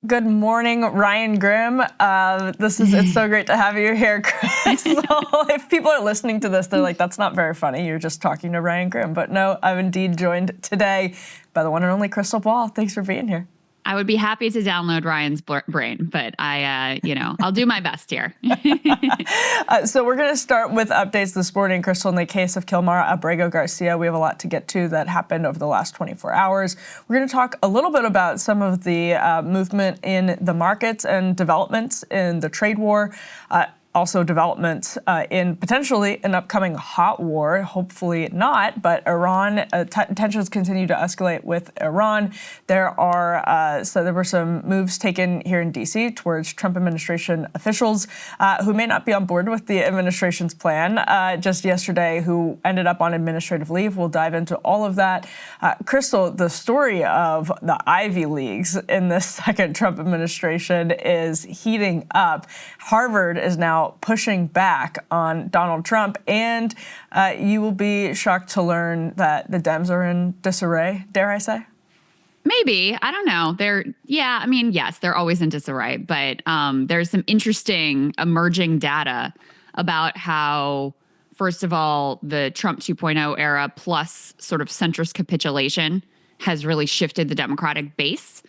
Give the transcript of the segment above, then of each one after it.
Good morning, Ryan Grimm. It's so great to have you here, Krystal. If people are listening to this, they're like, that's not very funny. You're just talking to Ryan Grimm. But no, I'm indeed joined today by the one and only Krystal Ball. Thanks for being here. I would be happy to download Ryan's brain, but I'll do my best here. So we're going to start with updates this morning, Krystal, in the case of Kilmar Abrego Garcia. We have a lot to get to that happened over the last 24 hours. We're going to talk a little bit about some of the movement in the markets and developments in the trade war. Also developments in potentially an upcoming hot war, hopefully not, but Iran, tensions continue to escalate with Iran. There were some moves taken here in D.C. towards Trump administration officials who may not be on board with the administration's plan just yesterday, who ended up on administrative leave. We'll dive into all of that. Krystal, the story of the Ivy Leagues in this second Trump administration is heating up. Harvard is now pushing back on Donald Trump, and you will be shocked to learn that the Dems are in disarray, dare I say? Maybe. I don't know. Yes, they're always in disarray, but there's some interesting emerging data about how, first of all, the Trump 2.0 era plus sort of centrist capitulation has really shifted the Democratic base.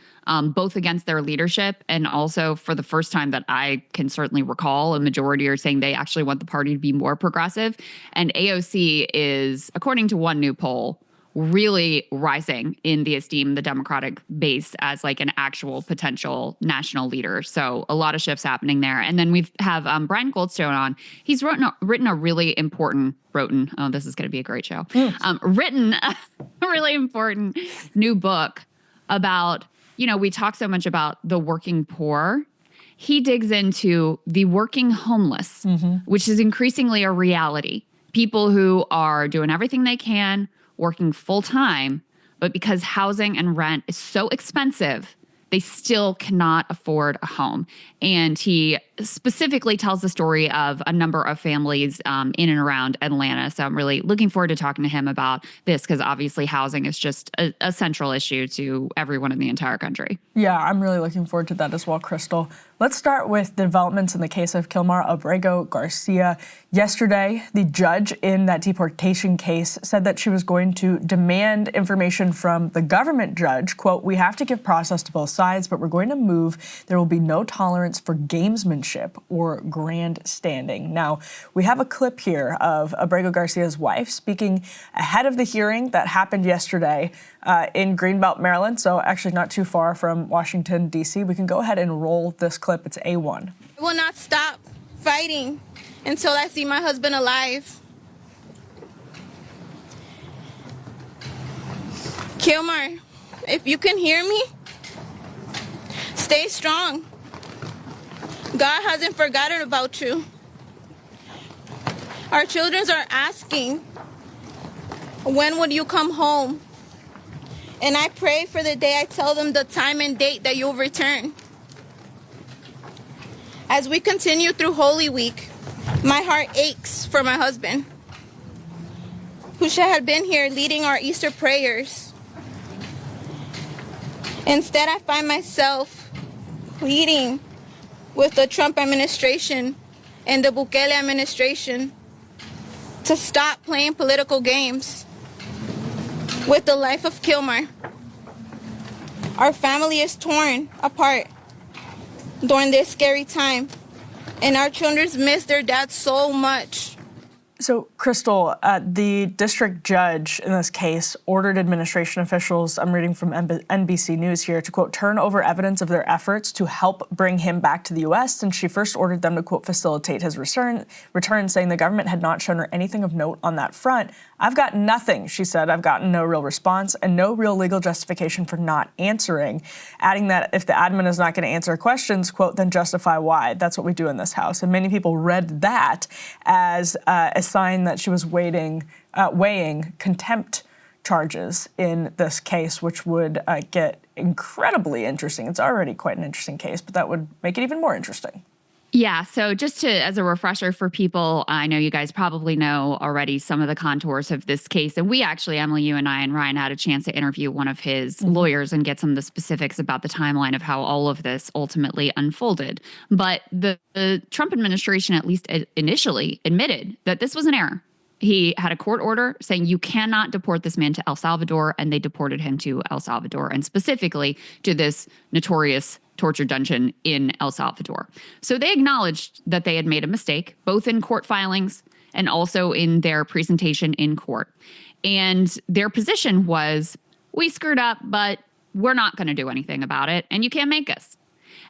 Both against their leadership and also for the first time that I can certainly recall, a majority are saying they actually want the party to be more progressive. And AOC is, according to one new poll, really rising in the esteem of the Democratic base as like an actual potential national leader. So a lot of shifts happening there. And then we have Brian Goldstone on. He's written a really important, this is going to be a great show, written a really important new book about, we talk so much about the working poor. He digs into the working homeless, which is increasingly a reality. People who are doing everything they can, working full time, but because housing and rent is so expensive, they still cannot afford a home. And he specifically tells the story of a number of families in and around Atlanta. So I'm really looking forward to talking to him about this because obviously housing is just a central issue to everyone in the entire country. Yeah, I'm really looking forward to that as well, Krystal. Let's start with developments in the case of Kilmar Abrego Garcia. Yesterday, the judge in that deportation case said that she was going to demand information from the government judge. Quote, "We have to give process to both sides, but we're going to move. There will be no tolerance for gamesmanship or grandstanding." Now, we have a clip here of Abrego Garcia's wife speaking ahead of the hearing that happened yesterday in Greenbelt, Maryland, so actually not too far from Washington, D.C. We can go ahead and roll this clip. It's A1. I will not stop fighting until I see my husband alive. Kilmar, if you can hear me, stay strong. God hasn't forgotten about you. Our children are asking, when would you come home? And I pray for the day I tell them the time and date that you'll return. As we continue through Holy Week, my heart aches for my husband, who should have been here leading our Easter prayers. Instead, I find myself pleading with the Trump administration and the Bukele administration to stop playing political games with the life of Kilmar. Our family is torn apart during this scary time, and our children miss their dad so much. So, Krystal, the district judge in this case ordered administration officials, I'm reading from NBC News here, to, quote, turn over evidence of their efforts to help bring him back to the U.S. since she first ordered them to, quote, facilitate his return, saying the government had not shown her anything of note on that front. I've got nothing, she said. I've gotten no real response and no real legal justification for not answering, adding that if the admin is not going to answer questions, quote, then justify why. That's what we do in this House. And many people read that as a sign that she was weighing contempt charges in this case, which would get incredibly interesting. It's already quite an interesting case, but that would make it even more interesting. Yeah. So just as a refresher for people, I know you guys probably know already some of the contours of this case. And we actually, Emily, you and I and Ryan had a chance to interview one of his lawyers and get some of the specifics about the timeline of how all of this ultimately unfolded. But the Trump administration, at least initially, admitted that this was an error. He had a court order saying you cannot deport this man to El Salvador, and they deported him to El Salvador, and specifically to this notorious torture dungeon in El Salvador. So they acknowledged that they had made a mistake, both in court filings and also in their presentation in court. And their position was, we screwed up, but we're not going to do anything about it, and you can't make us.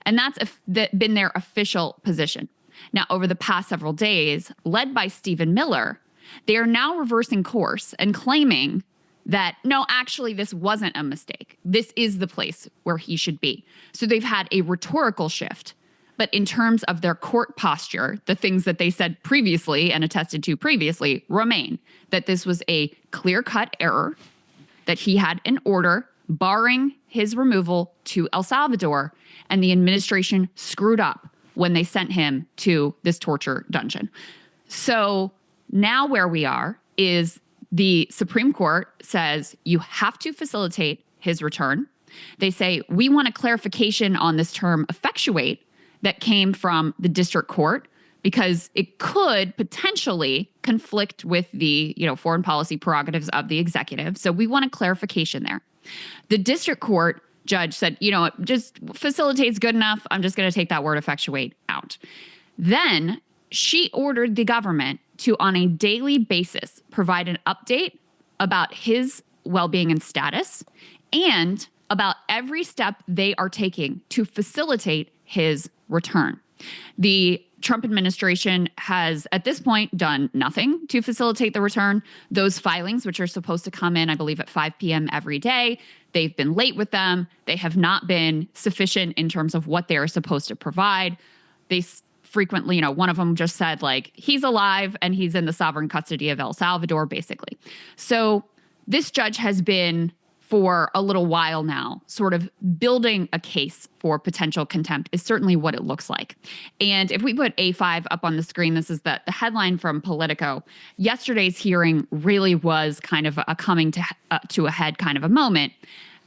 And that's been their official position. Now, over the past several days, led by Stephen Miller, they are now reversing course and claiming that, no, actually, this wasn't a mistake. This is the place where he should be. So they've had a rhetorical shift. But in terms of their court posture, the things that they said previously and attested to previously remain, that this was a clear-cut error, that he had an order barring his removal to El Salvador, and the administration screwed up when they sent him to this torture dungeon. So now where we are is the Supreme Court says you have to facilitate his return. They say, we want a clarification on this term effectuate that came from the district court because it could potentially conflict with the, foreign policy prerogatives of the executive. So we want a clarification there. The district court judge said, just facilitate's good enough. I'm just going to take that word effectuate out. Then she ordered the government to, on a daily basis, provide an update about his well-being and status and about every step they are taking to facilitate his return. The Trump administration has, at this point, done nothing to facilitate the return. Those filings, which are supposed to come in, I believe, at 5 p.m. every day, they've been late with them. They have not been sufficient in terms of what they are supposed to provide. They frequently, one of them just said, he's alive and he's in the sovereign custody of El Salvador, basically. So this judge has been, for a little while now, sort of building a case for potential contempt is certainly what it looks like. And if we put A5 up on the screen, this is the headline from Politico. Yesterday's hearing really was kind of a coming to a head kind of a moment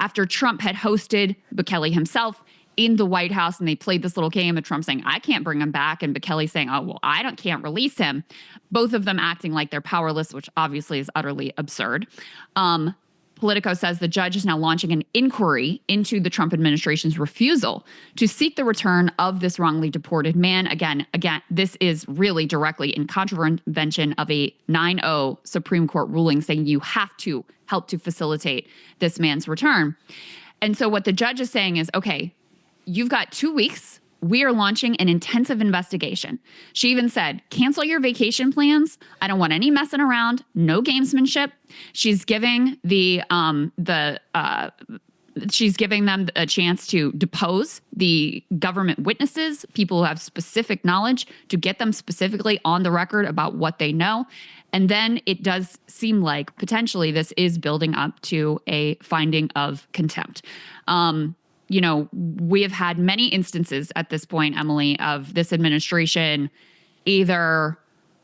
after Trump had hosted Bukele himself in the White House, and they played this little game of Trump saying, I can't bring him back, and Bukele saying, oh, well, can't release him. Both of them acting like they're powerless, which obviously is utterly absurd. Politico says the judge is now launching an inquiry into the Trump administration's refusal to seek the return of this wrongly deported man. Again, this is really directly in contravention of a 9-0 Supreme Court ruling saying you have to help to facilitate this man's return. And so what the judge is saying is, okay, you've got 2 weeks. We are launching an intensive investigation. She even said, cancel your vacation plans. I don't want any messing around. No gamesmanship. She's giving she's giving them a chance to depose the government witnesses, people who have specific knowledge, to get them specifically on the record about what they know. And then it does seem like potentially this is building up to a finding of contempt. We have had many instances at this point, Emily, of this administration either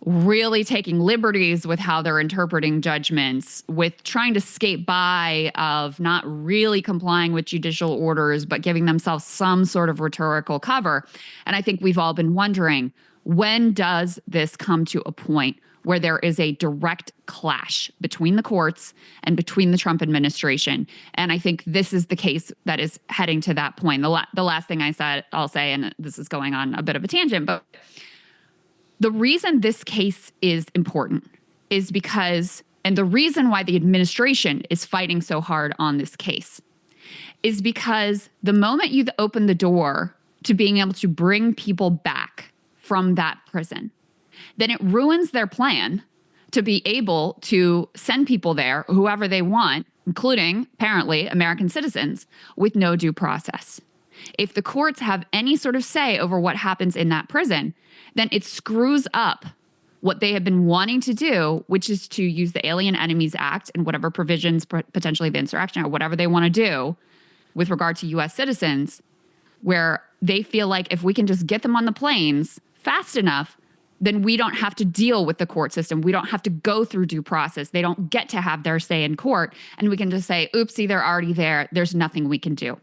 really taking liberties with how they're interpreting judgments, with trying to skate by, of not really complying with judicial orders, but giving themselves some sort of rhetorical cover. And I think we've all been wondering, when does this come to a point where there is a direct clash between the courts and between the Trump administration? And I think this is the case that is heading to that point. The last thing I'll say, and this is going on a bit of a tangent, but the reason this case is important is because, and the reason why the administration is fighting so hard on this case, is because the moment you open the door to being able to bring people back from that prison, then it ruins their plan to be able to send people there, whoever they want, including, apparently, American citizens, with no due process. If the courts have any sort of say over what happens in that prison, then it screws up what they have been wanting to do, which is to use the Alien Enemies Act and whatever provisions, potentially the insurrection or whatever they want to do with regard to U.S. citizens, where they feel like if we can just get them on the planes fast enough, then we don't have to deal with the court system. We don't have to go through due process. They don't get to have their say in court. And we can just say, oopsie, they're already there. There's nothing we can do.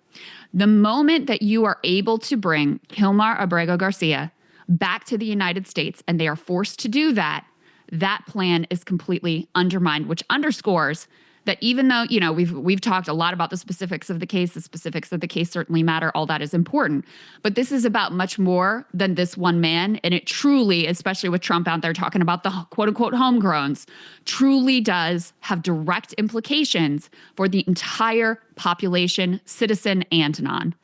The moment that you are able to bring Kilmar Abrego Garcia back to the United States and they are forced to do that, that plan is completely undermined, which underscores that even though, you know, we've talked a lot about the specifics of the case certainly matter, all that is important. But this is about much more than this one man. And it truly, especially with Trump out there talking about the quote unquote homegrowns, truly does have direct implications for the entire population, citizen and non.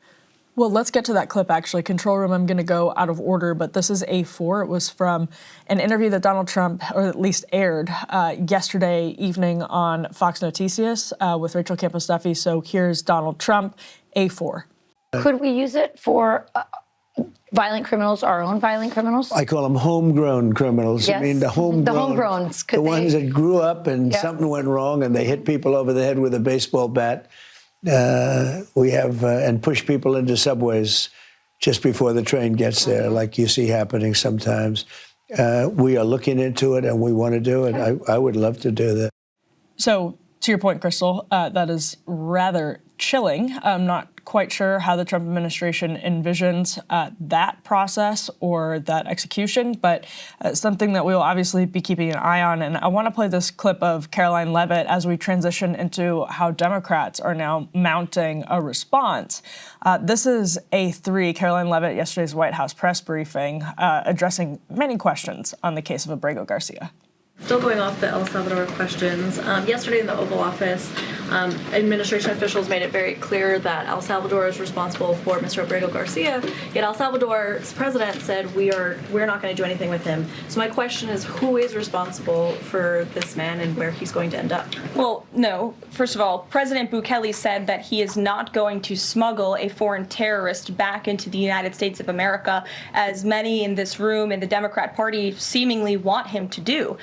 Well, let's get to that clip, actually. Control room, I'm going to go out of order, but this is A4. It was from an interview that Donald Trump, or at least aired yesterday evening on Fox Noticias with Rachel Campos-Duffy. So here's Donald Trump, A4. Could we use it for violent criminals, our own violent criminals? I call them homegrown criminals. Yes. I mean, the homegrowns. The ones that grew up and something went wrong and they hit people over the head with a baseball bat. We have, and push people into subways just before the train gets there, like you see happening sometimes. We are looking into it and we want to do it. I would love to do that. So, to your point, Krystal, that is rather chilling. I'm not quite sure how the Trump administration envisions that process or that execution, but something that we will obviously be keeping an eye on. And I want to play this clip of Caroline Leavitt as we transition into how Democrats are now mounting a response. This is A3, Caroline Leavitt, yesterday's White House press briefing, addressing many questions on the case of Abrego Garcia. Still going off the El Salvador questions, yesterday in the Oval Office, administration officials made it very clear that El Salvador is responsible for Mr. Abrego Garcia, yet El Salvador's president said we're not going to do anything with him. So my question is, who is responsible for this man and where he's going to end up? Well, no. First of all, President Bukele said that he is not going to smuggle a foreign terrorist back into the United States of America, as many in this room in the Democrat Party seemingly want him to do.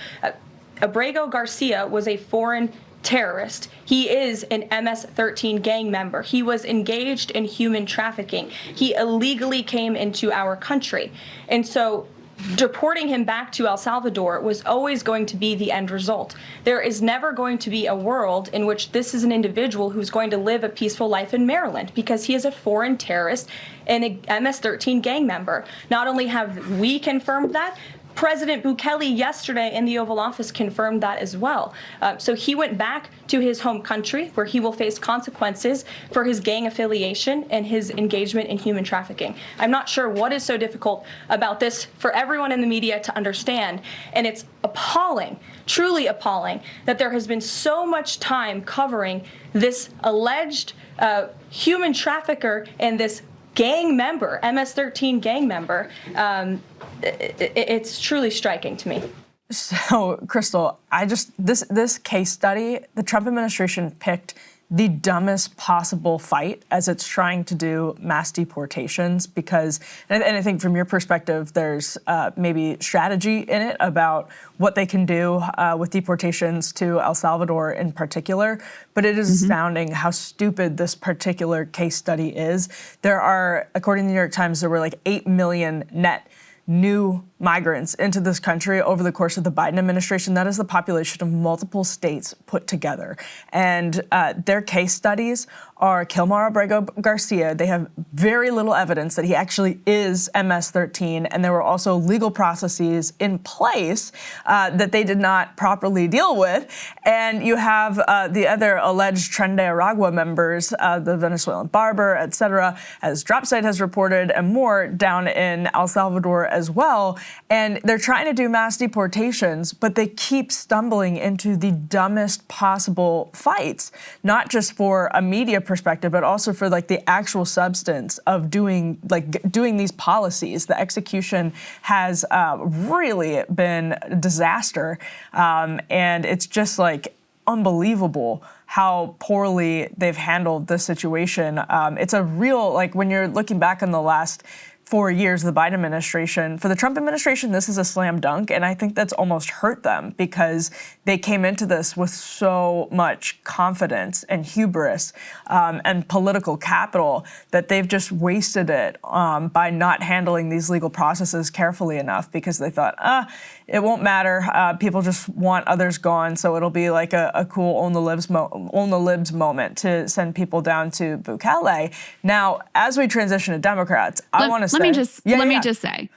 Abrego Garcia was a foreign terrorist. He is an MS-13 gang member. He was engaged in human trafficking. He illegally came into our country. And so deporting him back to El Salvador was always going to be the end result. There is never going to be a world in which this is an individual who's going to live a peaceful life in Maryland, because he is a foreign terrorist and a MS-13 gang member. Not only have we confirmed that, President Bukele yesterday in the Oval Office confirmed that as well. So he went back to his home country, where he will face consequences for his gang affiliation and his engagement in human trafficking. I'm not sure what is so difficult about this for everyone in the media to understand. And it's appalling, truly appalling, that there has been so much time covering this alleged human trafficker and this gang member, MS-13 gang member. It's truly striking to me. So, Krystal, this case study, the Trump administration picked the dumbest possible fight as it's trying to do mass deportations, because, and I think from your perspective, there's maybe strategy in it about what they can do with deportations to El Salvador in particular, but it is astounding how stupid this particular case study is. There are, according to the New York Times, there were like 8 million net new migrants into this country over the course of the Biden administration. That is the population of multiple states put together. And their case studies are Kilmar Abrego Garcia. They have very little evidence that he actually is MS-13, and there were also legal processes in place that they did not properly deal with. And you have the other alleged Tren de Aragua members, the Venezuelan barber, et cetera, as Dropsite has reported, and more down in El Salvador as well. And they're trying to do mass deportations, but they keep stumbling into the dumbest possible fights, not just for a media perspective, but also for like the actual substance of doing these policies. The execution has really been a disaster, and it's just like unbelievable how poorly they've handled this situation. It's a real, like, when you're looking back on the last 4 years, the Biden administration. For the Trump administration, this is a slam dunk, and I think that's almost hurt them because they came into this with so much confidence and hubris and political capital that they've just wasted it by not handling these legal processes carefully enough because they thought, it won't matter. People just want others gone, so it'll be like a cool own the libs moment to send people down to Bukele. Now, as we transition to Democrats, I want to say... Let me just say,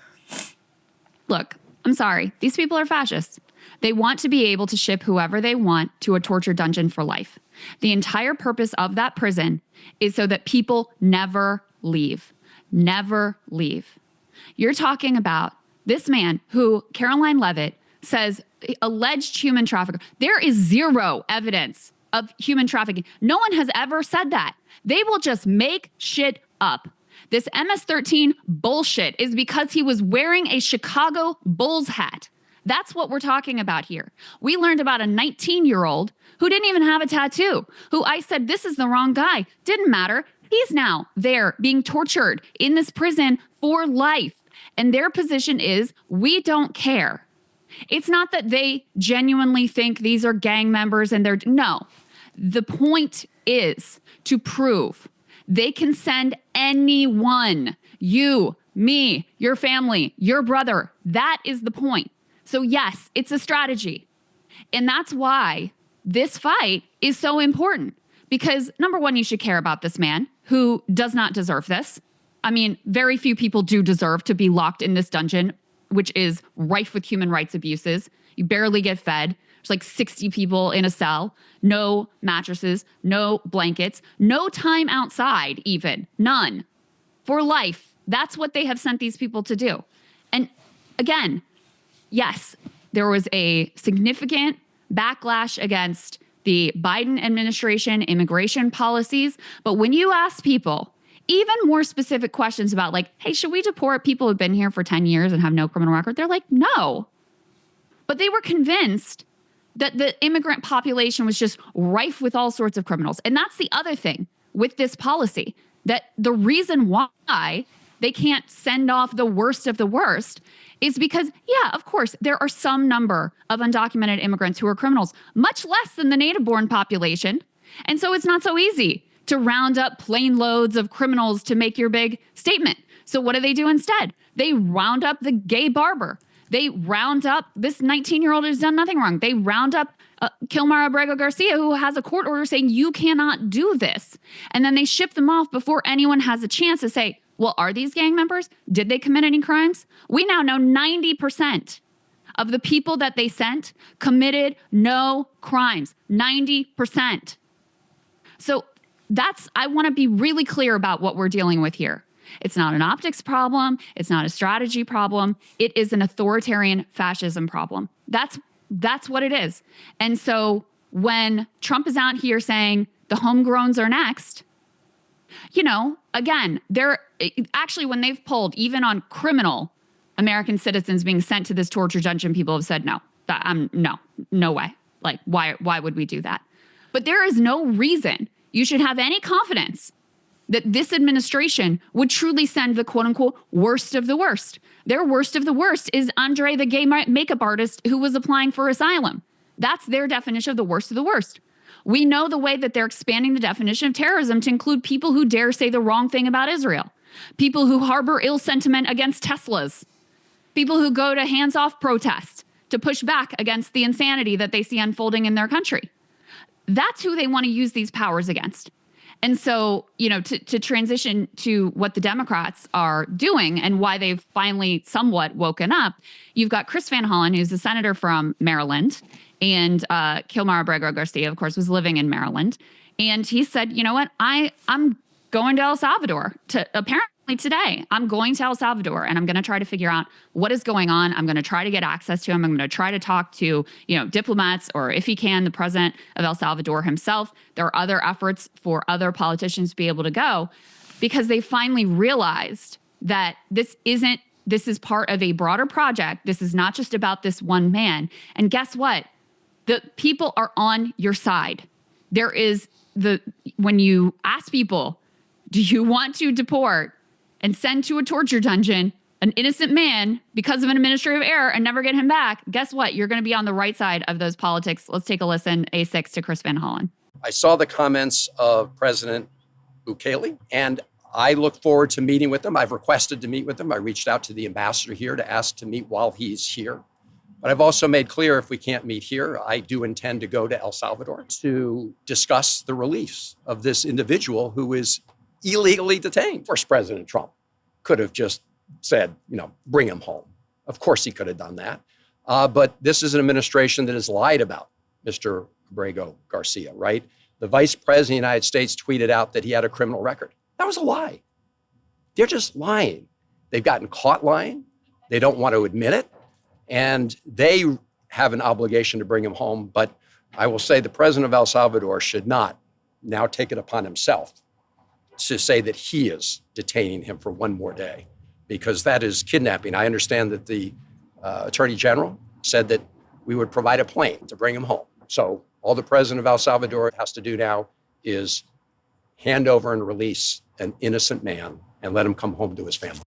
look, I'm sorry. These people are fascists. They want to be able to ship whoever they want to a torture dungeon for life. The entire purpose of that prison is so that people never leave. Never leave. You're talking about this man who, Caroline Leavitt, says alleged human trafficker. There is zero evidence of human trafficking. No one has ever said that. They will just make shit up. This MS-13 bullshit is because he was wearing a Chicago Bulls hat. That's what we're talking about here. We learned about a 19-year-old who didn't even have a tattoo, who I said, this is the wrong guy. Didn't matter. He's now there being tortured in this prison for life. And their position is, we don't care. It's not that they genuinely think these are gang members and no. The point is to prove they can send anyone, you, me, your family, your brother. That is the point. So yes, it's a strategy. And that's why this fight is so important. Because number one, you should care about this man who does not deserve this. I mean, very few people do deserve to be locked in this dungeon, which is rife with human rights abuses. You barely get fed. There's like 60 people in a cell, no mattresses, no blankets, no time outside even, none. For life. That's what they have sent these people to do. And again, yes, there was a significant backlash against the Biden administration immigration policies. But when you ask people even more specific questions about like, hey, should we deport people who've been here for 10 years and have no criminal record? They're like, no. But they were convinced that the immigrant population was just rife with all sorts of criminals. And that's the other thing with this policy, that the reason why they can't send off the worst of the worst is because, yeah, of course, there are some number of undocumented immigrants who are criminals, much less than the native-born population. And so it's not so easy to round up plane loads of criminals to make your big statement. So what do they do instead? They round up the gay barber. They round up this 19-year-old who's done nothing wrong. They round up Kilmar Abrego Garcia, who has a court order saying you cannot do this. And then they ship them off before anyone has a chance to say, well, are these gang members? Did they commit any crimes? We now know 90% of the people that they sent committed no crimes. 90%. So I want to be really clear about what we're dealing with here. It's not an optics problem. It's not a strategy problem. It is an authoritarian fascism problem. That's what it is. And so when Trump is out here saying the homegrowns are next, again, they're actually, when they've polled even on criminal American citizens being sent to this torture dungeon, people have said, no way. Like, why would we do that? But there is no reason you should have any confidence that this administration would truly send the quote unquote worst of the worst. Their worst of the worst is Andre, the gay makeup artist who was applying for asylum. That's their definition of the worst of the worst. We know the way that they're expanding the definition of terrorism to include people who dare say the wrong thing about Israel, people who harbor ill sentiment against Teslas, people who go to hands-off protests to push back against the insanity that they see unfolding in their country. That's who they want to use these powers against. And so, to transition to what the Democrats are doing and why they've finally somewhat woken up, you've got Chris Van Hollen, who's a senator from Maryland, and Kilmar Abrego Garcia, of course, was living in Maryland. And he said, you know what, I'm going to El Salvador apparently today. I'm going to El Salvador and I'm going to try to figure out what is going on. I'm going to try to get access to him. I'm going to try to talk to, diplomats, or if he can, the president of El Salvador himself. There are other efforts for other politicians to be able to go because they finally realized that this is part of a broader project. This is not just about this one man. And guess what? The people are on your side. When you ask people, do you want to deport and send to a torture dungeon an innocent man because of an administrative error and never get him back, guess what? You're going to be on the right side of those politics. Let's take a listen, A6, to Chris Van Hollen. I saw the comments of President Bukele, and I look forward to meeting with him. I've requested to meet with him. I reached out to the ambassador here to ask to meet while he's here. But I've also made clear if we can't meet here, I do intend to go to El Salvador to discuss the release of this individual who is illegally detained. Of course, President Trump could have just said, bring him home. Of course he could have done that. But this is an administration that has lied about Mr. Abrego Garcia, right? The vice president of the United States tweeted out that he had a criminal record. That was a lie. They're just lying. They've gotten caught lying. They don't want to admit it. And they have an obligation to bring him home. But I will say the president of El Salvador should not now take it upon himself to say that he is detaining him for one more day, because that is kidnapping. I understand that the Attorney General said that we would provide a plane to bring him home. So all the president of El Salvador has to do now is hand over and release an innocent man and let him come home to his family.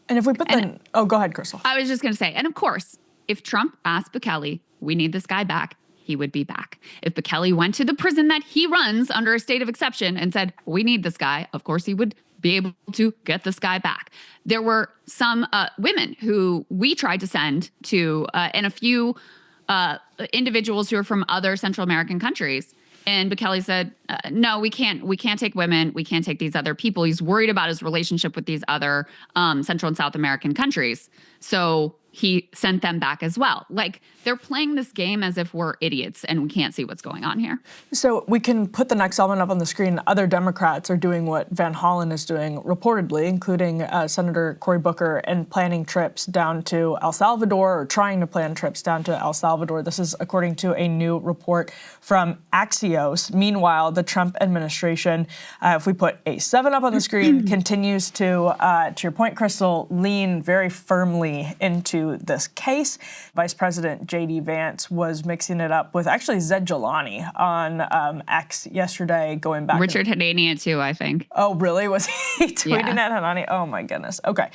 And if we put oh, go ahead, Krystal. I was just going to say, and of course, if Trump asked Bukele, we need this guy back, he would be back. If Bukele went to the prison that he runs under a state of exception and said, we need this guy, of course he would be able to get this guy back. There were some women who we tried to send to, and a few individuals who are from other Central American countries. And Bukele said, no, we can't take women. We can't take these other people. He's worried about his relationship with these other Central and South American countries. So he sent them back as well. Like, they're playing this game as if we're idiots and we can't see what's going on here. So we can put the next element up on the screen. Other Democrats are doing what Van Hollen is doing reportedly, including Senator Cory Booker, and planning trips down to El Salvador, or trying to plan trips down to El Salvador. This is according to a new report from Axios. Meanwhile, the Trump administration, if we put A7 up on the screen, continues to your point, Krystal, lean very firmly into this case. Vice President J.D. Vance was mixing it up with actually Zed Jelani on X yesterday, going back. Richard Hanania too, I think. Oh, really? Was he tweeting at Hanani? Oh my goodness. Okay,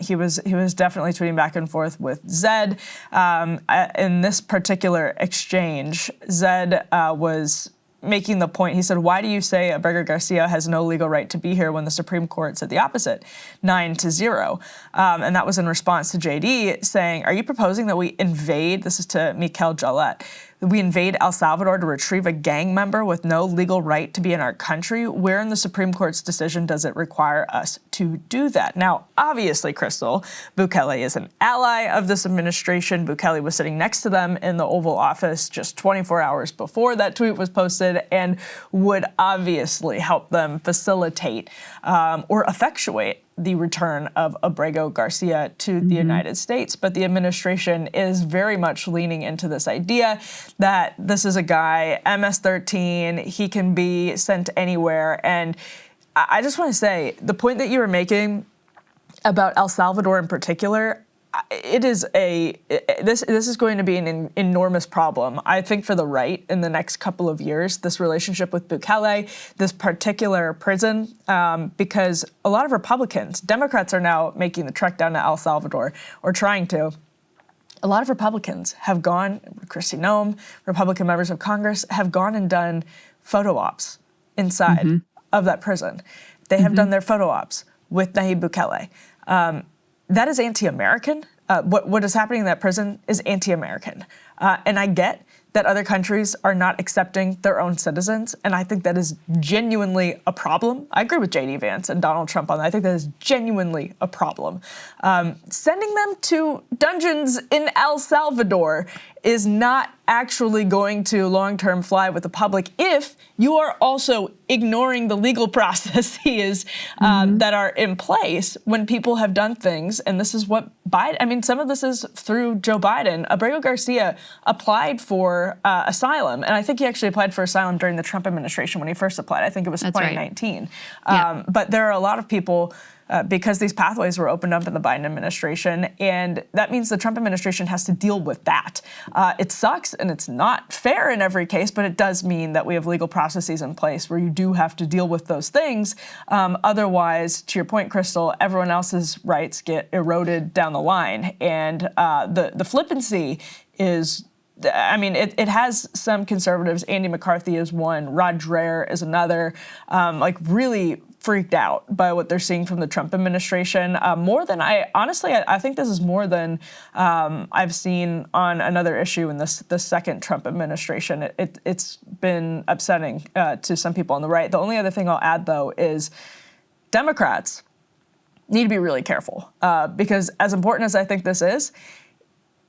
he was definitely tweeting back and forth with Zed. In this particular exchange, Zed was making the point. He said, why do you say Abrego Garcia has no legal right to be here when the Supreme Court said the opposite, 9-0? And that was in response to JD saying, are you proposing that we invade, this is to Mikel Jallet, we invade El Salvador to retrieve a gang member with no legal right to be in our country? Where in the Supreme Court's decision does it require us to do that? Now, obviously, Krystal, Bukele is an ally of this administration. Bukele was sitting next to them in the Oval Office just 24 hours before that tweet was posted, and would obviously help them facilitate or effectuate the return of Abrego Garcia to the United States. But the administration is very much leaning into this idea that this is a guy, MS-13, he can be sent anywhere. And I just want to say, the point that you were making about El Salvador in particular, this is going to be an enormous problem, I think, for the right in the next couple of years, this relationship with Bukele, this particular prison, because a lot of Republicans, Democrats are now making the trek down to El Salvador, or trying to. A lot of Republicans have gone, Kristi Noem, Republican members of Congress, have gone and done photo ops inside of that prison. They have done their photo ops with Nayib Bukele. That is anti-American. What is happening in that prison is anti-American. And I get that other countries are not accepting their own citizens, and I think that is genuinely a problem. I agree with J.D. Vance and Donald Trump on that. I think that is genuinely a problem. Sending them to dungeons in El Salvador is not actually going to long-term fly with the public if you are also ignoring the legal processes that are in place when people have done things. And this is what Biden, I mean, some of this is through Joe Biden. Abrego Garcia applied for asylum, and I think he actually applied for asylum during the Trump administration when he first applied. I think it was 2019. Right. But there are a lot of people because these pathways were opened up in the Biden administration. And that means the Trump administration has to deal with that. It sucks and it's not fair in every case, but it does mean that we have legal processes in place where you do have to deal with those things. Otherwise, to your point, Krystal, everyone else's rights get eroded down the line. And the flippancy is, I mean, it has some conservatives. Andy McCarthy is one. Rod Dreher is another. Like really freaked out by what they're seeing from the Trump administration. More than I think this is more than I've seen on another issue in the second Trump administration. It's been upsetting to some people on the right. The only other thing I'll add, though, is Democrats need to be really careful because as important as I think this is,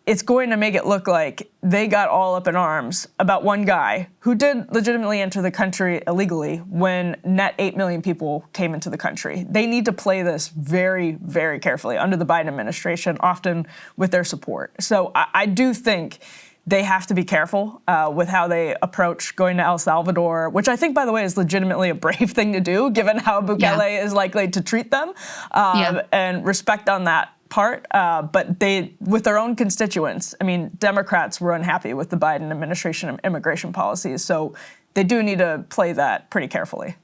it's going to make it look like they got all up in arms about one guy who did legitimately enter the country illegally when net 8 million people came into the country. They need to play this very, very carefully under the Biden administration, often with their support. So I do think they have to be careful with how they approach going to El Salvador, which I think, by the way, is legitimately a brave thing to do, given how Bukele is likely to treat them, and respect on that part, but they, with their own constituents, I mean, Democrats were unhappy with the Biden administration immigration policies, so they do need to play that pretty carefully.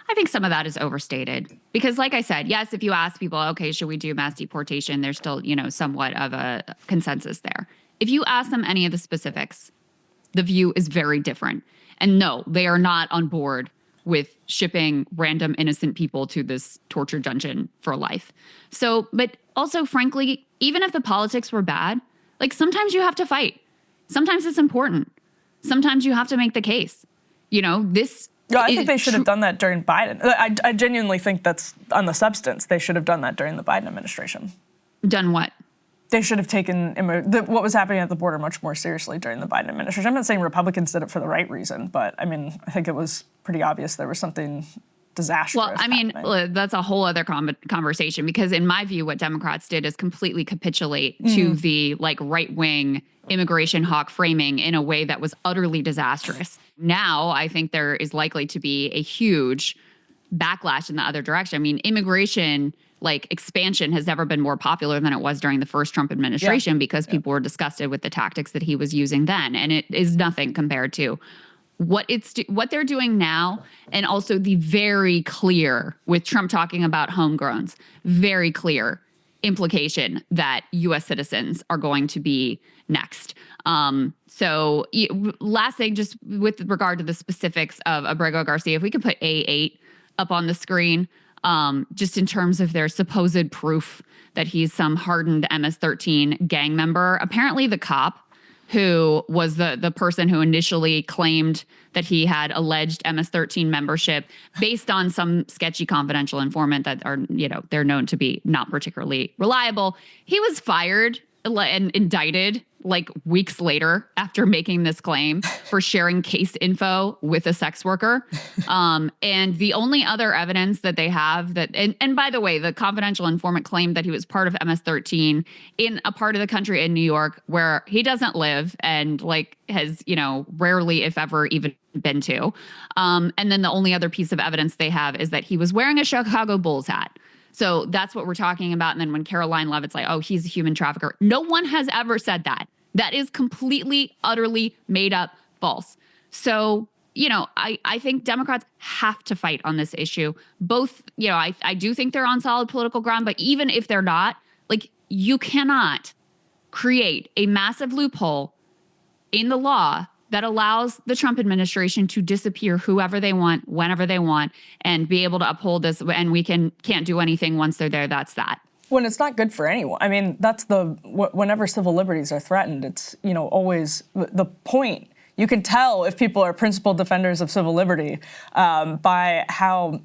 I think some of that is overstated because, like I said, yes, if you ask people, okay, should we do mass deportation, there's still, somewhat of a consensus there. If you ask them any of the specifics, the view is very different. And no, they are not on board with shipping random innocent people to this torture dungeon for life. So, but also, frankly, even if the politics were bad, like sometimes you have to fight. Sometimes it's important. Sometimes you have to make the case. This. Yeah, I think they should have done that during Biden. I genuinely think that's on the substance. They should have done that during the Biden administration. Done what? They should have taken what was happening at the border much more seriously during the Biden administration. I'm not saying Republicans did it for the right reason, but I mean, I think it was pretty obvious there was something disastrous. Well, I mean, that's a whole other conversation because in my view, what Democrats did is completely capitulate to the right-wing immigration hawk framing in a way that was utterly disastrous. Now, I think there is likely to be a huge backlash in the other direction. I mean, immigration expansion has never been more popular than it was during the first Trump administration because people were disgusted with the tactics that he was using then. And it is nothing compared to what they're doing now. And also the very clear, with Trump talking about homegrowns, very clear implication that U.S. citizens are going to be next. So last thing, just with regard to the specifics of Abrego Garcia, if we could put A8 up on the screen, just in terms of their supposed proof that he's some hardened MS-13 gang member. Apparently the cop who was the person who initially claimed that he had alleged MS-13 membership based on some sketchy confidential informant that are, they're known to be not particularly reliable. He was fired and indicted weeks later after making this claim for sharing case info with a sex worker. And the only other evidence that they have and by the way, the confidential informant claimed that he was part of MS-13 in a part of the country in New York where he doesn't live and has, rarely, if ever, even been to. And then the only other piece of evidence they have is that he was wearing a Chicago Bulls hat. So that's what we're talking about. And then when Caroline Levitt's like, oh, he's a human trafficker. No one has ever said that. That is completely, utterly made up false. So, I think Democrats have to fight on this issue. Both, I do think they're on solid political ground, but even if they're not, you cannot create a massive loophole in the law that allows the Trump administration to disappear whoever they want, whenever they want, and be able to uphold this. And we can't do anything once they're there. That's that. When it's not good for anyone. I mean, that's whenever civil liberties are threatened, it's, always the point. You can tell if people are principled defenders of civil liberty by how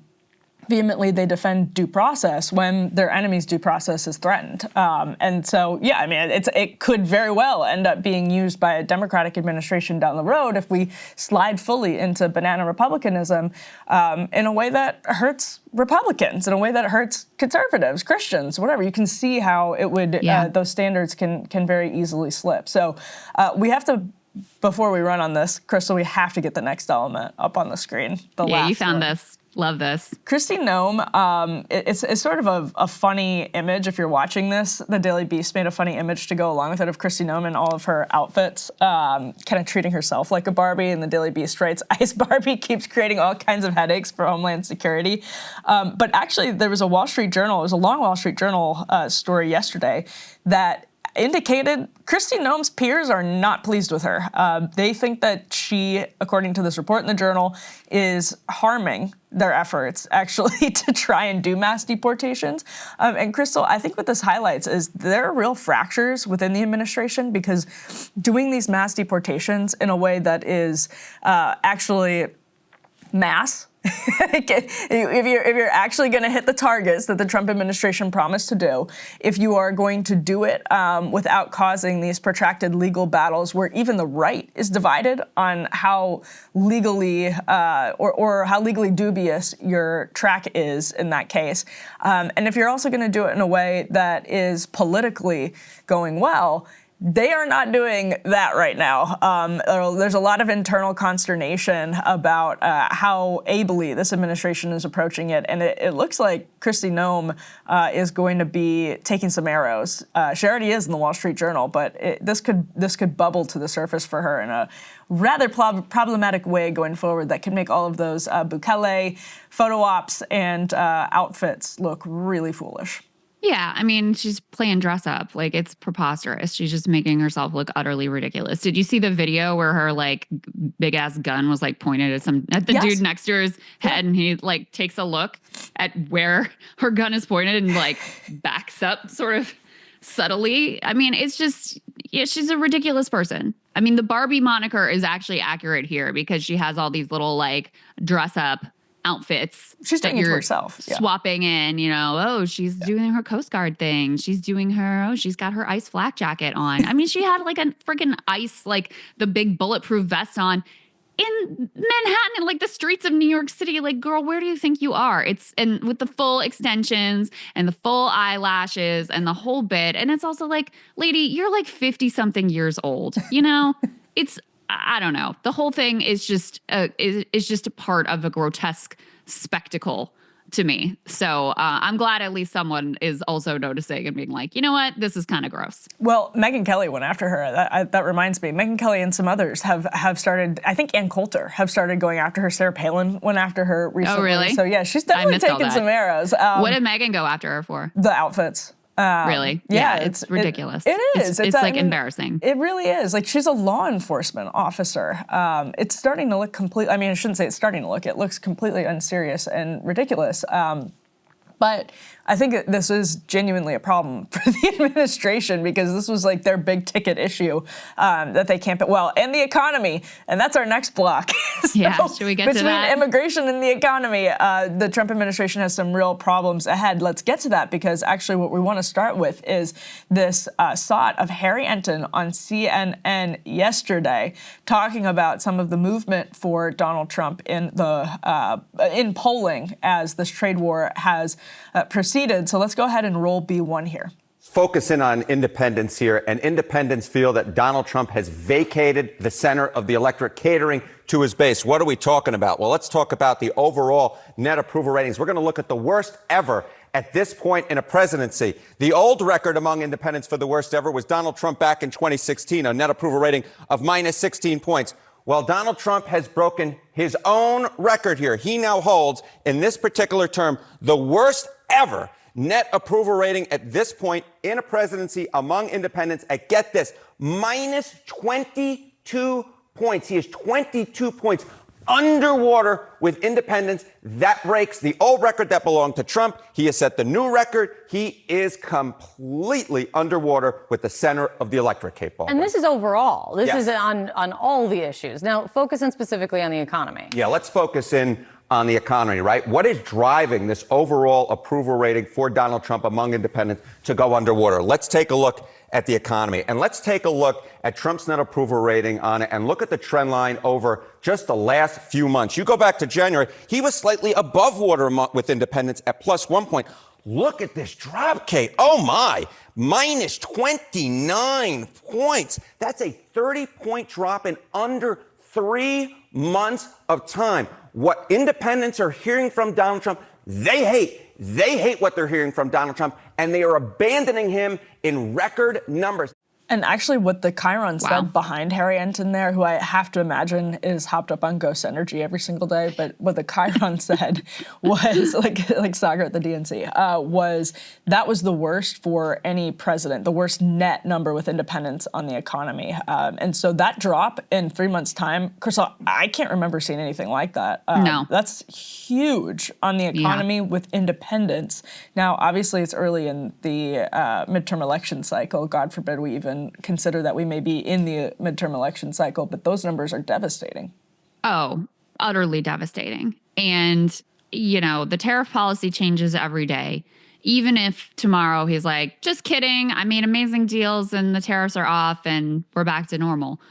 vehemently they defend due process when their enemy's due process is threatened. And so, yeah, I mean, it could very well end up being used by a Democratic administration down the road if we slide fully into banana republicanism in a way that hurts Republicans, in a way that hurts conservatives, Christians, whatever. You can see how it would, those standards can very easily slip. So we have to, before we run on this, Krystal, we have to get the next element up on the screen. You found this. Love this. Kristi Noem, it's sort of a funny image if you're watching this. The Daily Beast made a funny image to go along with it of Kristi Noem in all of her outfits, kind of treating herself like a Barbie. And the Daily Beast writes, Ice Barbie keeps creating all kinds of headaches for Homeland Security. But actually, there was a Wall Street Journal, it was a long Wall Street Journal story yesterday that indicated Kristi Noem's peers are not pleased with her. They think that she, according to this report in the Journal, is harming their efforts actually to try and do mass deportations. And Krystal, I think what this highlights is there are real fractures within the administration because doing these mass deportations in a way that is actually mass, if you're actually going to hit the targets that the Trump administration promised to do, if you are going to do it without causing these protracted legal battles where even the right is divided on how legally or how legally dubious your track is in that case, and if you're also going to do it in a way that is politically going well, they are not doing that right now. There's a lot of internal consternation about how ably this administration is approaching it, and it looks like Kristi Noem is going to be taking some arrows. She already is in the Wall Street Journal, but this could bubble to the surface for her in a rather problematic way going forward that could make all of those Bukele photo ops and outfits look really foolish. Yeah, I mean, she's playing dress up. Like, it's preposterous. She's just making herself look utterly ridiculous. Did you see the video where her, like, big-ass gun was, like, pointed at the dude next to her head, and he, like, takes a look at where her gun is pointed and, like, backs up sort of subtly? I mean, it's just, yeah, she's a ridiculous person. I mean, the Barbie moniker is actually accurate here because she has all these little, like, dress-up outfits. She's doing it to herself. Swapping in, you know, oh, she's doing her Coast Guard thing. She's doing her, she's got her ice flak jacket on. I mean, she had like a freaking ice, like the big bulletproof vest on in Manhattan, in like the streets of New York City. Like, girl, where do you think you are? And with the full extensions and the full eyelashes and the whole bit. And it's also like, lady, you're like 50 something years old, you know? I don't know. The whole thing is just a part of a grotesque spectacle to me. So I'm glad at least someone is also noticing and being like, you know what, this is kind of gross. Well, Megyn Kelly went after her. That reminds me. Megyn Kelly and some others have started, I think Ann Coulter have started going after her. Sarah Palin went after her recently. Oh, really? So yeah, she's definitely taking some arrows. What did Megyn go after her for? The outfits. Really? Yeah, it's ridiculous. It is. It's like embarrassing. It really is. Like, she's a law enforcement officer. It's starting to look completely, I mean, I shouldn't say it's starting to look, it looks completely unserious and ridiculous. But I think that this is genuinely a problem for the administration because this was like their big ticket issue that they can't, well, and the economy. And that's our next block. So yeah, should we get to that? Between immigration and the economy, the Trump administration has some real problems ahead. Let's get to that because actually what we want to start with is this shot of Harry Enton on CNN yesterday talking about some of the movement for Donald Trump in polling as this trade war has proceeded. So let's go ahead and roll B1 here. Focus in on independents here, and independents feel that Donald Trump has vacated the center of the electorate, catering to his base. What are we talking about? Well, let's talk about the overall net approval ratings. We're going to look at the worst ever at this point in a presidency. The old record among independents for the worst ever was Donald Trump back in 2016, a net approval rating of minus 16 points. Well, Donald Trump has broken his own record here. He now holds, in this particular term, the worst ever net approval rating at this point in a presidency among independents at, get this, minus 22 points. He is 22 points underwater with independents. That breaks the old record that belonged to Trump. He has set the new record. He is completely underwater with the center of the electorate, Kate Baldwin. And this is overall. This is on all the issues. Now, focusing specifically on the economy. Yeah, let's focus in on the economy, right? What is driving this overall approval rating for Donald Trump among independents to go underwater? Let's take a look at the economy. And let's take a look at Trump's net approval rating on it and look at the trend line over just the last few months. You go back to January, he was slightly above water with independents at plus 1 point. Look at this drop, Kate. Oh, my. Minus 29 points. That's a 30-point drop in under 3 months of time. what independents are hearing from Donald Trump, they hate. They hate what they're hearing from Donald Trump, and they are abandoning him in record numbers. And actually what the Chiron said behind Harry Enton there, who I have to imagine is hopped up on Ghost Energy every single day, but what the Chiron said was, like Saga at the DNC, was that was the worst for any president, the worst net number with independents on the economy. And so that drop in 3 months' time, Krystal, I can't remember seeing anything like that. No. That's huge on the economy with independents. Now, obviously, it's early in the midterm election cycle. God forbid we even consider that we may be in the midterm election cycle, but those numbers are devastating. Oh, utterly devastating. And, you know, the tariff policy changes every day. Even if tomorrow he's like, just kidding, I made amazing deals and the tariffs are off and we're back to normal.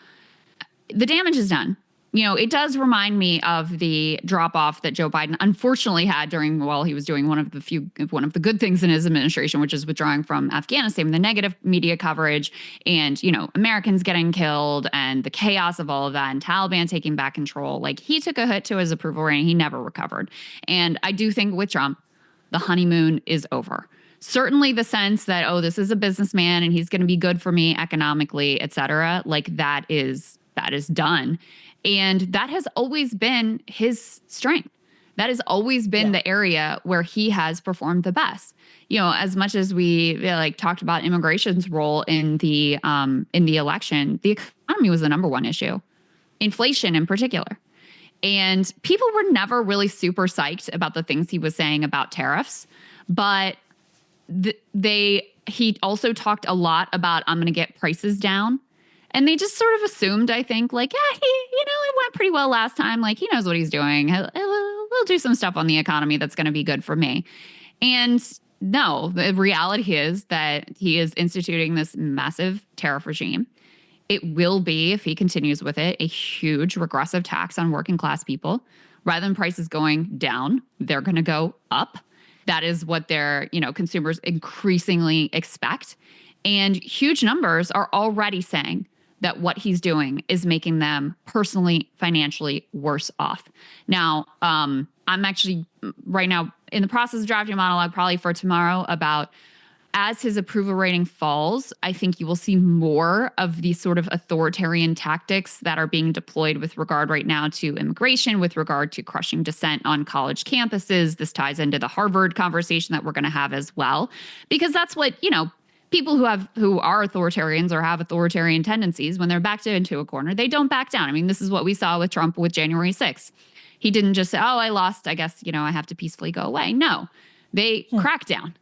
The damage is done. You know, it does remind me of the drop-off that Joe Biden unfortunately had while he was doing one of the good things in his administration, which is withdrawing from Afghanistan, the negative media coverage and, you know, Americans getting killed and the chaos of all of that and Taliban taking back control. Like, he took a hit to his approval rating. He never recovered. And I do think with Trump, the honeymoon is over. Certainly the sense that, oh, this is a businessman and he's going to be good for me economically, et cetera, like that is done. And that has always been his strength. That has always been the area where he has performed the best. You know, as much as we talked about immigration's role in the election, the economy was the number one issue, inflation in particular. And people were never really super psyched about the things he was saying about tariffs, but he also talked a lot about, I'm going to get prices down. And they just sort of assumed, I think, like, yeah, it went pretty well last time. Like, he knows what he's doing. He'll do some stuff on the economy that's going to be good for me. And no, the reality is that he is instituting this massive tariff regime. It will be, if he continues with it, a huge regressive tax on working class people. Rather than prices going down, they're going to go up. That is what their, consumers increasingly expect. And huge numbers are already saying that what he's doing is making them personally, financially worse off. Now, I'm actually right now in the process of drafting a monologue probably for tomorrow about, as his approval rating falls, I think you will see more of these sort of authoritarian tactics that are being deployed with regard right now to immigration, with regard to crushing dissent on college campuses. This ties into the Harvard conversation that we're going to have as well, because that's what, people who are authoritarians or have authoritarian tendencies, when they're backed into a corner, they don't back down. I mean, this is what we saw with Trump with January 6th. He didn't just say, oh, I lost, I guess, I have to peacefully go away. No, they crack down.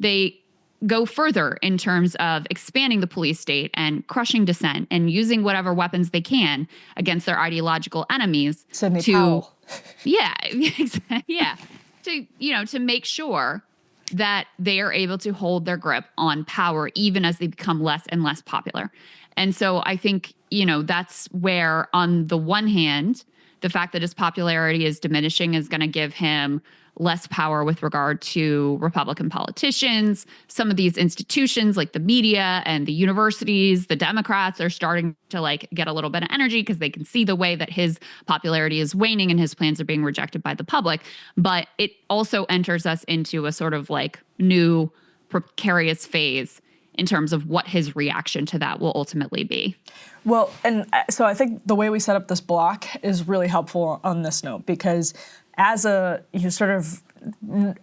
They go further in terms of expanding the police state and crushing dissent and using whatever weapons they can against their ideological enemies. Sidney Powell. Yeah, yeah. To make sure that they are able to hold their grip on power even as they become less and less popular. And so I think, that's where, on the one hand, the fact that his popularity is diminishing is going to give him less power with regard to Republican politicians. Some of these institutions like the media and the universities, the Democrats are starting to get a little bit of energy because they can see the way that his popularity is waning and his plans are being rejected by the public. But it also enters us into a sort of new precarious phase in terms of what his reaction to that will ultimately be. Well, and so I think the way we set up this block is really helpful on this note, because as a sort of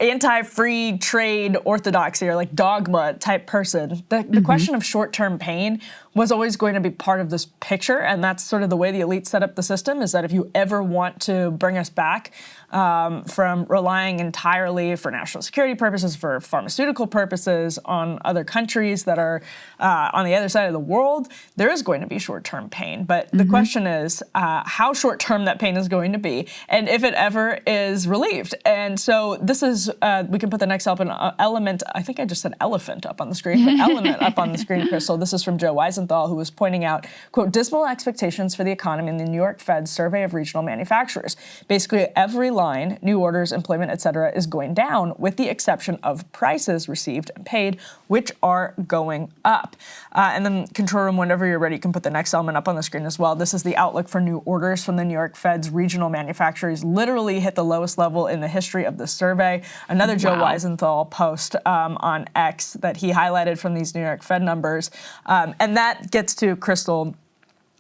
anti-free trade orthodoxy or dogma type person, the question of short-term pain was always going to be part of this picture. And that's sort of the way the elite set up the system, is that if you ever want to bring us back from relying entirely for national security purposes, for pharmaceutical purposes on other countries that are on the other side of the world, there is going to be short-term pain. But the question is how short-term that pain is going to be, and if it ever is relieved. And so this is, we can put the next element, I think I just said elephant up on the screen, but element up on the screen, Krystal. This is from Joe Weisenthal Weisenthal, who was pointing out, quote, dismal expectations for the economy in the New York Fed's survey of regional manufacturers. Basically, every line, new orders, employment, et cetera, is going down, with the exception of prices received and paid, which are going up. And then, control room, whenever you're ready, you can put the next element up on the screen as well. This is the outlook for new orders from the New York Fed's regional manufacturers. Literally hit the lowest level in the history of the survey. Another Joe Weisenthal post on X that he highlighted from these New York Fed numbers. And that gets to, Krystal,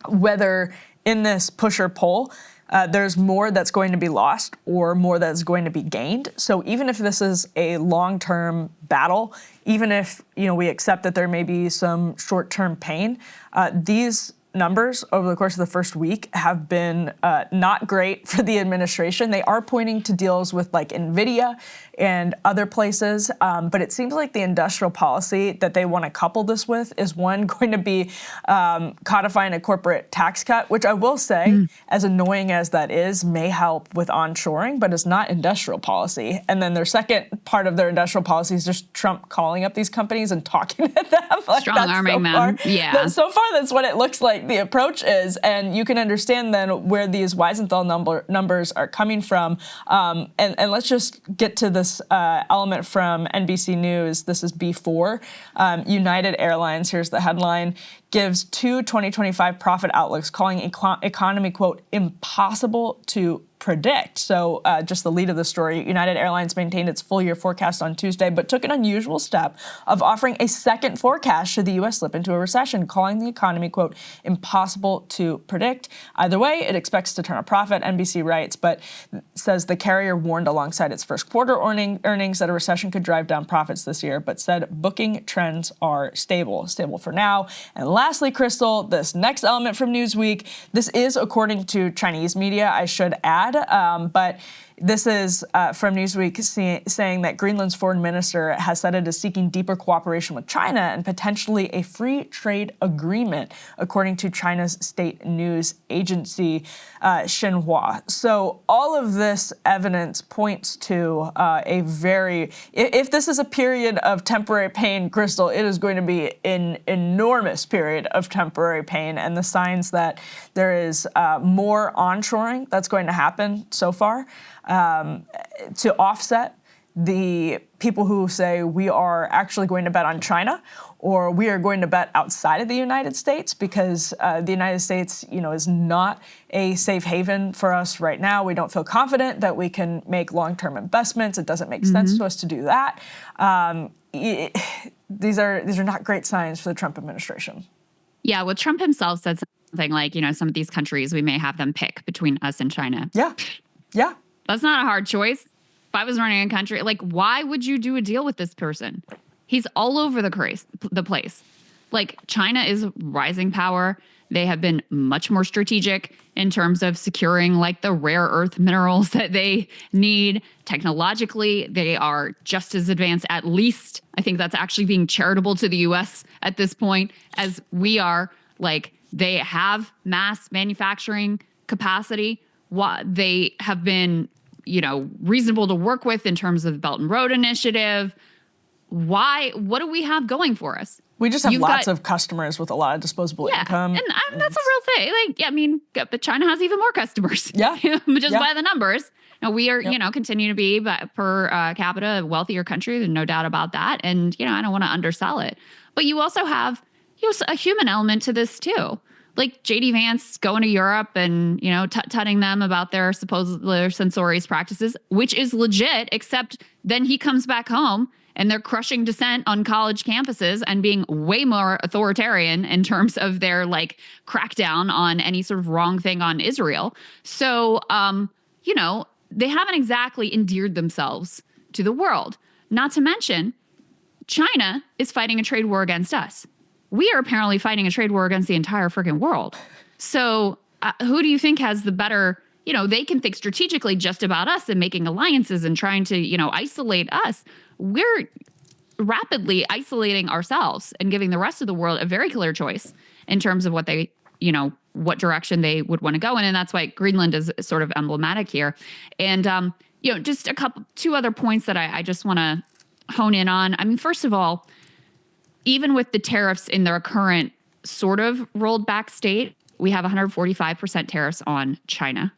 whether in this push or pull, there's more that's going to be lost or more that's going to be gained. So even if this is a long-term battle, even if we accept that there may be some short-term pain, these numbers over the course of the first week have been not great for the administration. They are pointing to deals with like NVIDIA and other places, but it seems like the industrial policy that they want to couple this with is one going to be codifying a corporate tax cut, which I will say, as annoying as that is, may help with onshoring, but it's not industrial policy. And then their second part of their industrial policy is just Trump calling up these companies and talking at them. Like, strong-arming them. Yeah. So far, that's what it looks like the approach is. And you can understand then where these Weisenthal numbers are coming from. And let's just get to this element from NBC News. This is B4. United Airlines, here's the headline, gives two 2025 profit outlooks, calling economy, quote, impossible to predict. So just the lead of the story, United Airlines maintained its full year forecast on Tuesday, but took an unusual step of offering a second forecast should the U.S. slip into a recession, calling the economy, quote, impossible to predict. Either way, it expects to turn a profit, NBC writes, but says the carrier warned alongside its first quarter earnings that a recession could drive down profits this year, but said booking trends are stable for now. And lastly, Krystal, this next element from Newsweek, this is according to Chinese media, I should add, but this is from Newsweek saying that Greenland's foreign minister has said it is seeking deeper cooperation with China and potentially a free trade agreement, according to China's state news agency, Xinhua. So all of this evidence points to a very, if this is a period of temporary pain, Krystal, it is going to be an enormous period of temporary pain, and the signs that there is more onshoring that's going to happen so far. To offset the people who say we are actually going to bet on China or we are going to bet outside of the United States because the United States, is not a safe haven for us right now. We don't feel confident that we can make long-term investments. It doesn't make sense to us to do that. These are not great signs for the Trump administration. Yeah, well, Trump himself said something like, some of these countries, we may have them pick between us and China. Yeah. That's not a hard choice. If I was running a country, why would you do a deal with this person? He's all over the place. China is rising power. They have been much more strategic in terms of securing the rare earth minerals that they need. Technologically, they are just as advanced, at least. I think that's actually being charitable to the U.S. at this point as we are. They have mass manufacturing capacity. They have been, reasonable to work with in terms of the Belt and Road Initiative. What do we have going for us? We just have lots of customers with a lot of disposable income. And that's a real thing. But China has even more customers. Yeah. Just by the numbers. Now, we are, continue to be per capita a wealthier country. There's no doubt about that. And, I don't want to undersell it. But you also have a human element to this too. J.D. Vance going to Europe and, tutting them about their supposed censorious practices, which is legit, except then he comes back home and they're crushing dissent on college campuses and being way more authoritarian in terms of their crackdown on any sort of wrong thing on Israel. So, they haven't exactly endeared themselves to the world. Not to mention, China is fighting a trade war against us. We are apparently fighting a trade war against the entire freaking world. So who do you think has the better, they can think strategically just about us and making alliances and trying to, isolate us. We're rapidly isolating ourselves and giving the rest of the world a very clear choice in terms of what they, what direction they would want to go in. And that's why Greenland is sort of emblematic here. And, just two other points that I just want to hone in on. I mean, first of all, even with the tariffs in their current sort of rolled back state. We have 145% tariffs on China.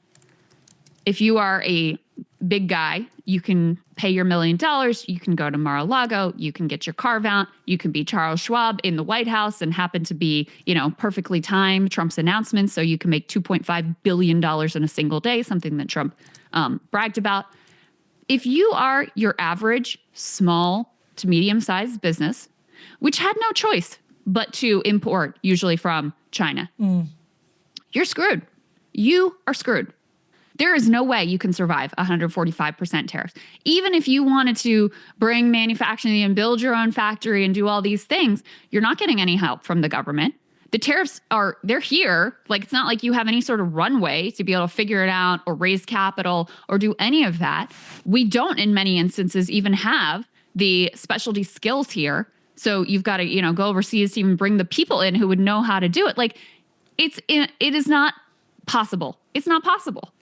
If you are a big guy, you can pay your $1 million. You can go to Mar-a-Lago. You can get your carve out. You can be Charles Schwab in the White House and happen to be, perfectly timed Trump's announcements. So you can make $2.5 billion in a single day, something that Trump bragged about. If you are your average small to medium-sized business, which had no choice but to import usually from China, you're screwed. You are screwed. There is no way you can survive 145% tariffs. Even if you wanted to bring manufacturing and build your own factory and do all these things, you're not getting any help from the government. The tariffs they're here. Like, it's not like you have any sort of runway to be able to figure it out or raise capital or do any of that. We don't, in many instances, even have the specialty skills here. So you've got to, go overseas to even bring the people in who would know how to do it. Like, it is not possible. It's not possible.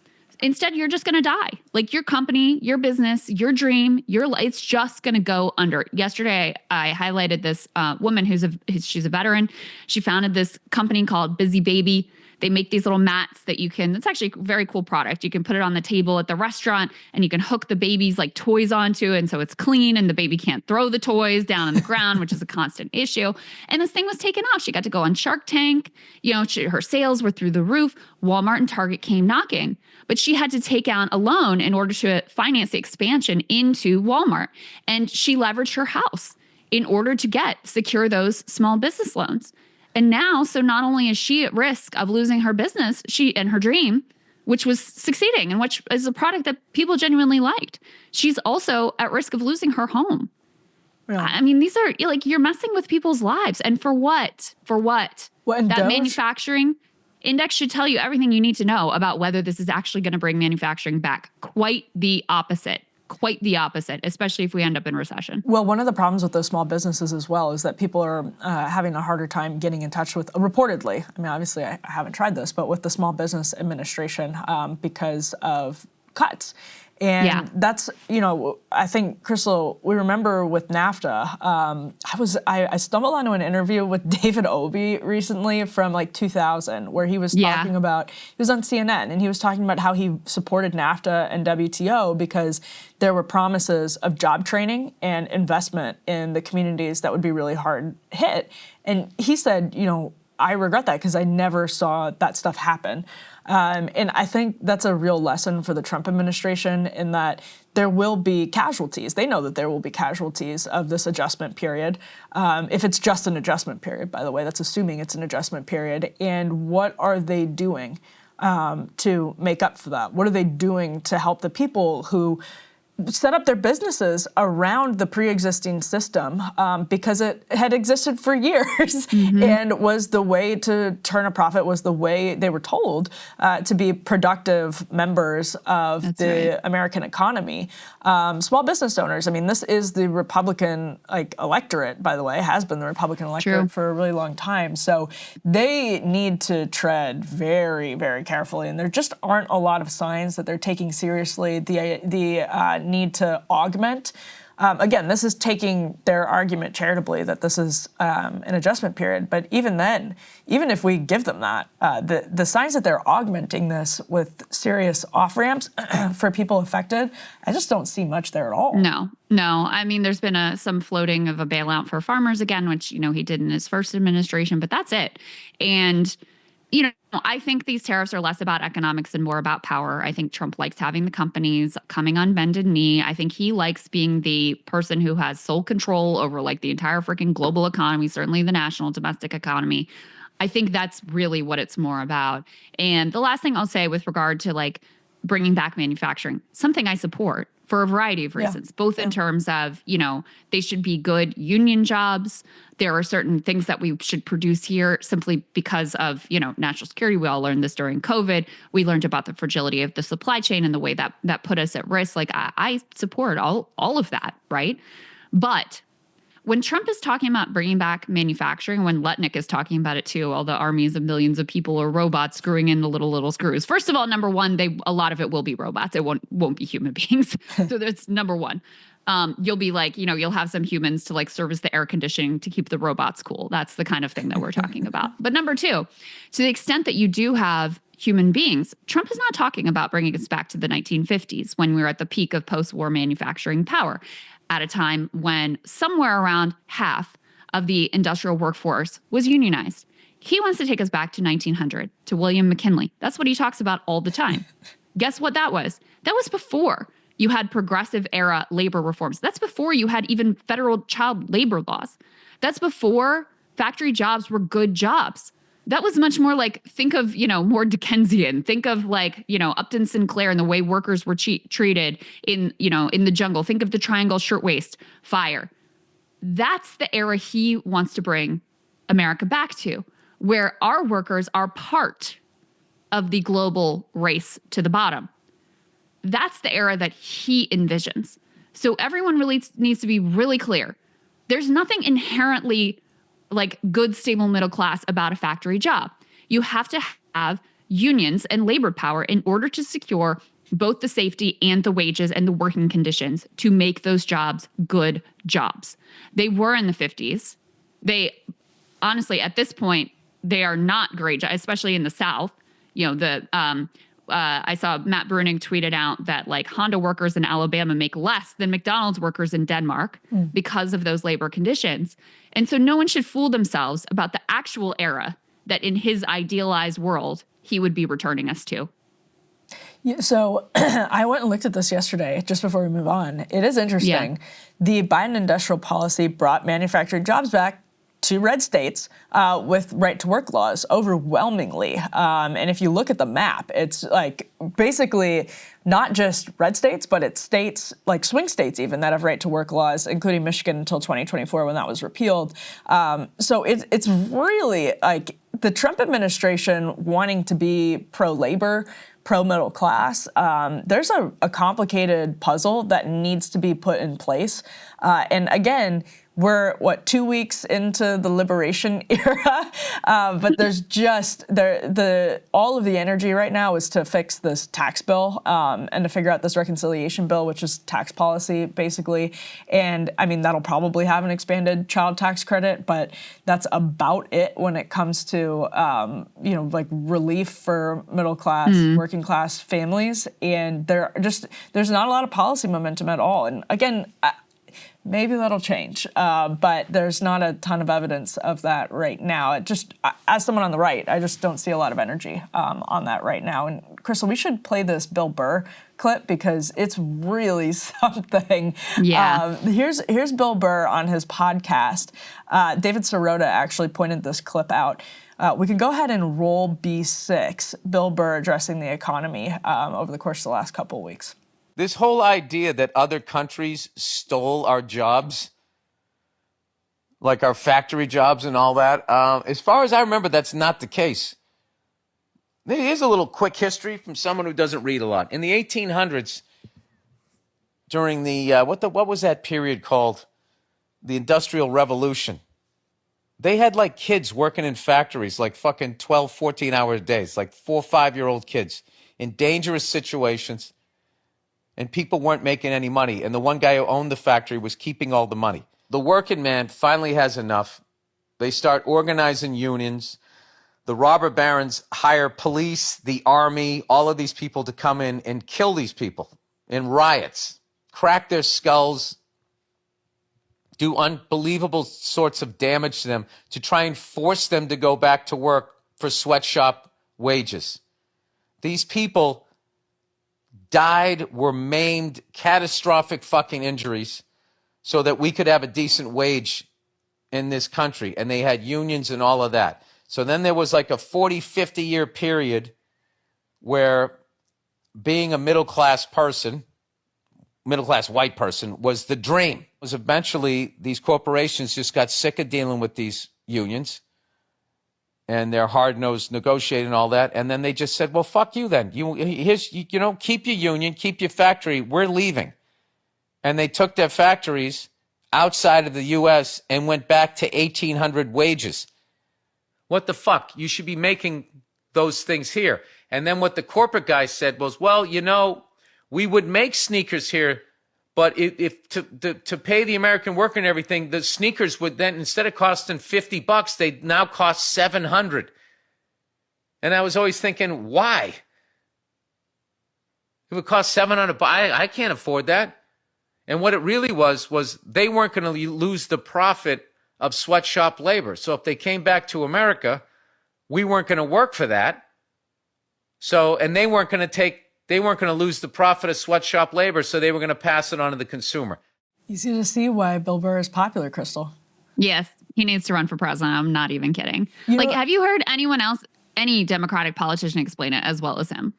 Instead, you're just going to die. Like, your company, your business, your dream, it's just going to go under. Yesterday, I highlighted this woman she's a veteran. She founded this company called Busy Baby. They make these little mats that it's actually a very cool product. You can put it on the table at the restaurant and you can hook the baby's like toys onto it. And so it's clean and the baby can't throw the toys down on the ground, which is a constant issue. And this thing was taken off. She got to go on Shark Tank. Her sales were through the roof. Walmart and Target came knocking, but she had to take out a loan in order to finance the expansion into Walmart. And she leveraged her house in order to secure those small business loans. And now, so not only is she at risk of losing her business, and her dream, which was succeeding and which is a product that people genuinely liked, she's also at risk of losing her home. Yeah. I mean, these are you're messing with people's lives. And for what? For what? That manufacturing index should tell you everything you need to know about whether this is actually going to bring manufacturing back. Quite the opposite. Quite the opposite, especially if we end up in recession. Well, one of the problems with those small businesses as well is that people are having a harder time getting in touch with, reportedly, I mean, obviously I haven't tried this, but with the Small Business Administration because of cuts. And that's, I think, Krystal, we remember with NAFTA, I stumbled onto an interview with David Obey recently from 2000, where he was talking about, he was on CNN, and he was talking about how he supported NAFTA and WTO because there were promises of job training and investment in the communities that would be really hard hit. And he said, I regret that because I never saw that stuff happen. And I think that's a real lesson for the Trump administration in that there will be casualties. They know that there will be casualties of this adjustment period. If it's just an adjustment period, by the way, that's assuming it's an adjustment period. And what are they doing to make up for that? What are they doing to help the people who set up their businesses around the pre-existing system because it had existed for years and was the way to turn a profit, was the way they were told to be productive members of the American economy. Small business owners, I mean, this is the Republican electorate, by the way, has been the Republican electorate for a really long time. So they need to tread very, very carefully. And there just aren't a lot of signs that they're taking seriously the need to augment. Again, this is taking their argument charitably that this is an adjustment period. But even then, even if we give them that, the signs that they're augmenting this with serious off-ramps for people affected, I just don't see much there at all. No. I mean, there's been some floating of a bailout for farmers again, which, he did in his first administration, but that's it. And I think these tariffs are less about economics and more about power. I think Trump likes having the companies coming on bended knee. I think he likes being the person who has sole control over the entire freaking global economy, certainly the national domestic economy. I think that's really what it's more about. And the last thing I'll say with regard to bringing back manufacturing, something I support for a variety of reasons, both in terms of, they should be good union jobs. There are certain things that we should produce here simply because of, national security. We all learned this during COVID. We learned about the fragility of the supply chain and the way that put us at risk. I support all of that, right? But when Trump is talking about bringing back manufacturing, when Lutnick is talking about it too, all the armies of millions of people or robots screwing in the little screws. First of all, number one, a lot of it will be robots. It won't be human beings. So that's number one. you'll be like, you'll have some humans to like service the air conditioning to keep the robots cool. That's the kind of thing that we're talking about. But number two, to the extent that you do have human beings, Trump is not talking about bringing us back to the 1950s when we were at the peak of post-war manufacturing power, at a time when somewhere around half of the industrial workforce was unionized. He wants to take us back to 1900, to William McKinley. That's what he talks about all the time. Guess what that was? That was before you had progressive era labor reforms. That's before you had even federal child labor laws. That's before factory jobs were good jobs. That was much more like, think of, more Dickensian. Think of like, Upton Sinclair and the way workers were treated in the jungle. Think of the Triangle Shirtwaist Fire. That's the era he wants to bring America back to, where our workers are part of the global race to the bottom. That's the era that he envisions. So everyone really needs to be really clear. There's nothing inherently like good, stable middle class about a factory job. You have to have unions and labor power in order to secure both the safety and the wages and the working conditions to make those jobs good jobs. They were in the 50s. They honestly, at this point, they are not great, especially in the South. I saw Matt Bruning tweeted out that like Honda workers in Alabama make less than McDonald's workers in Denmark because of those labor conditions. And so no one should fool themselves about the actual era that in his idealized world, he would be returning us to. Yeah, so I went and looked at this yesterday, just before we move on. It is interesting. Yeah. The Biden industrial policy brought manufacturing jobs back to red states with right-to-work laws overwhelmingly. And if you look at the map, it's like basically not just red states, but it's states like swing states even that have right-to-work laws, including Michigan until 2024 when that was repealed. So it's really like the Trump administration wanting to be pro-labor, pro-middle class. There's a complicated puzzle that needs to be put in place. And again, we're, 2 weeks into the liberation era, but there's just, all of the energy right now is to fix this tax bill and to figure out this reconciliation bill, which is tax policy, basically. And, I mean, that'll probably have an expanded child tax credit, but that's about it when it comes to, like relief for middle class, working class families. And there's not a lot of policy momentum at all. And again, maybe that'll change, but there's not a ton of evidence of that right now. It just, as someone on the right, I just don't see a lot of energy on that right now. And Krystal, we should play this Bill Burr clip because it's really something. Yeah. Here's Bill Burr on his podcast. David Sirota actually pointed this clip out. We can go ahead and roll B6, Bill Burr addressing the economy over the course of the last couple of weeks. This whole idea that other countries stole our jobs, like our factory jobs and all that, as far as I remember, that's not the case. Here's a little quick history from someone who doesn't read a lot. In the 1800s, during the, what was that period called? The Industrial Revolution. They had like kids working in factories, like fucking 12, 14-hour days, like 4 or 5-year-old kids in dangerous situations. And people weren't making any money. And the one guy who owned the factory was keeping all the money. The working man finally has enough. They start organizing unions. The robber barons hire police, the army, all of these people to come in and kill these people in riots, crack their skulls, do unbelievable sorts of damage to them to try and force them to go back to work for sweatshop wages. These people died, were maimed, catastrophic fucking injuries so that we could have a decent wage in this country. And they had unions and all of that. So then there was like a 40, 50-year period where being a middle-class person, middle-class white person, was the dream. It was eventually these corporations just got sick of dealing with these unions and their hard-nosed negotiating and all that. And then they just said, well, fuck you then. Keep your union, keep your factory. We're leaving. And they took their factories outside of the U.S. and went back to 1800 wages. What the fuck? You should be making those things here. And then what the corporate guy said was, well, we would make sneakers here, But if to pay the American worker and everything, the sneakers would then, instead of costing $50, they'd now cost $700. And I was always thinking, why? It would cost $700. I can't afford that. And what it really was they weren't going to lose the profit of sweatshop labor. So if they came back to America, we weren't going to work for that. So, and they weren't going to lose the profit of sweatshop labor, so they were going to pass it on to the consumer. Easy to see why Bill Burr is popular, Krystal. Yes, he needs to run for president. I'm not even kidding. Have you heard anyone else, any Democratic politician explain it as well as him?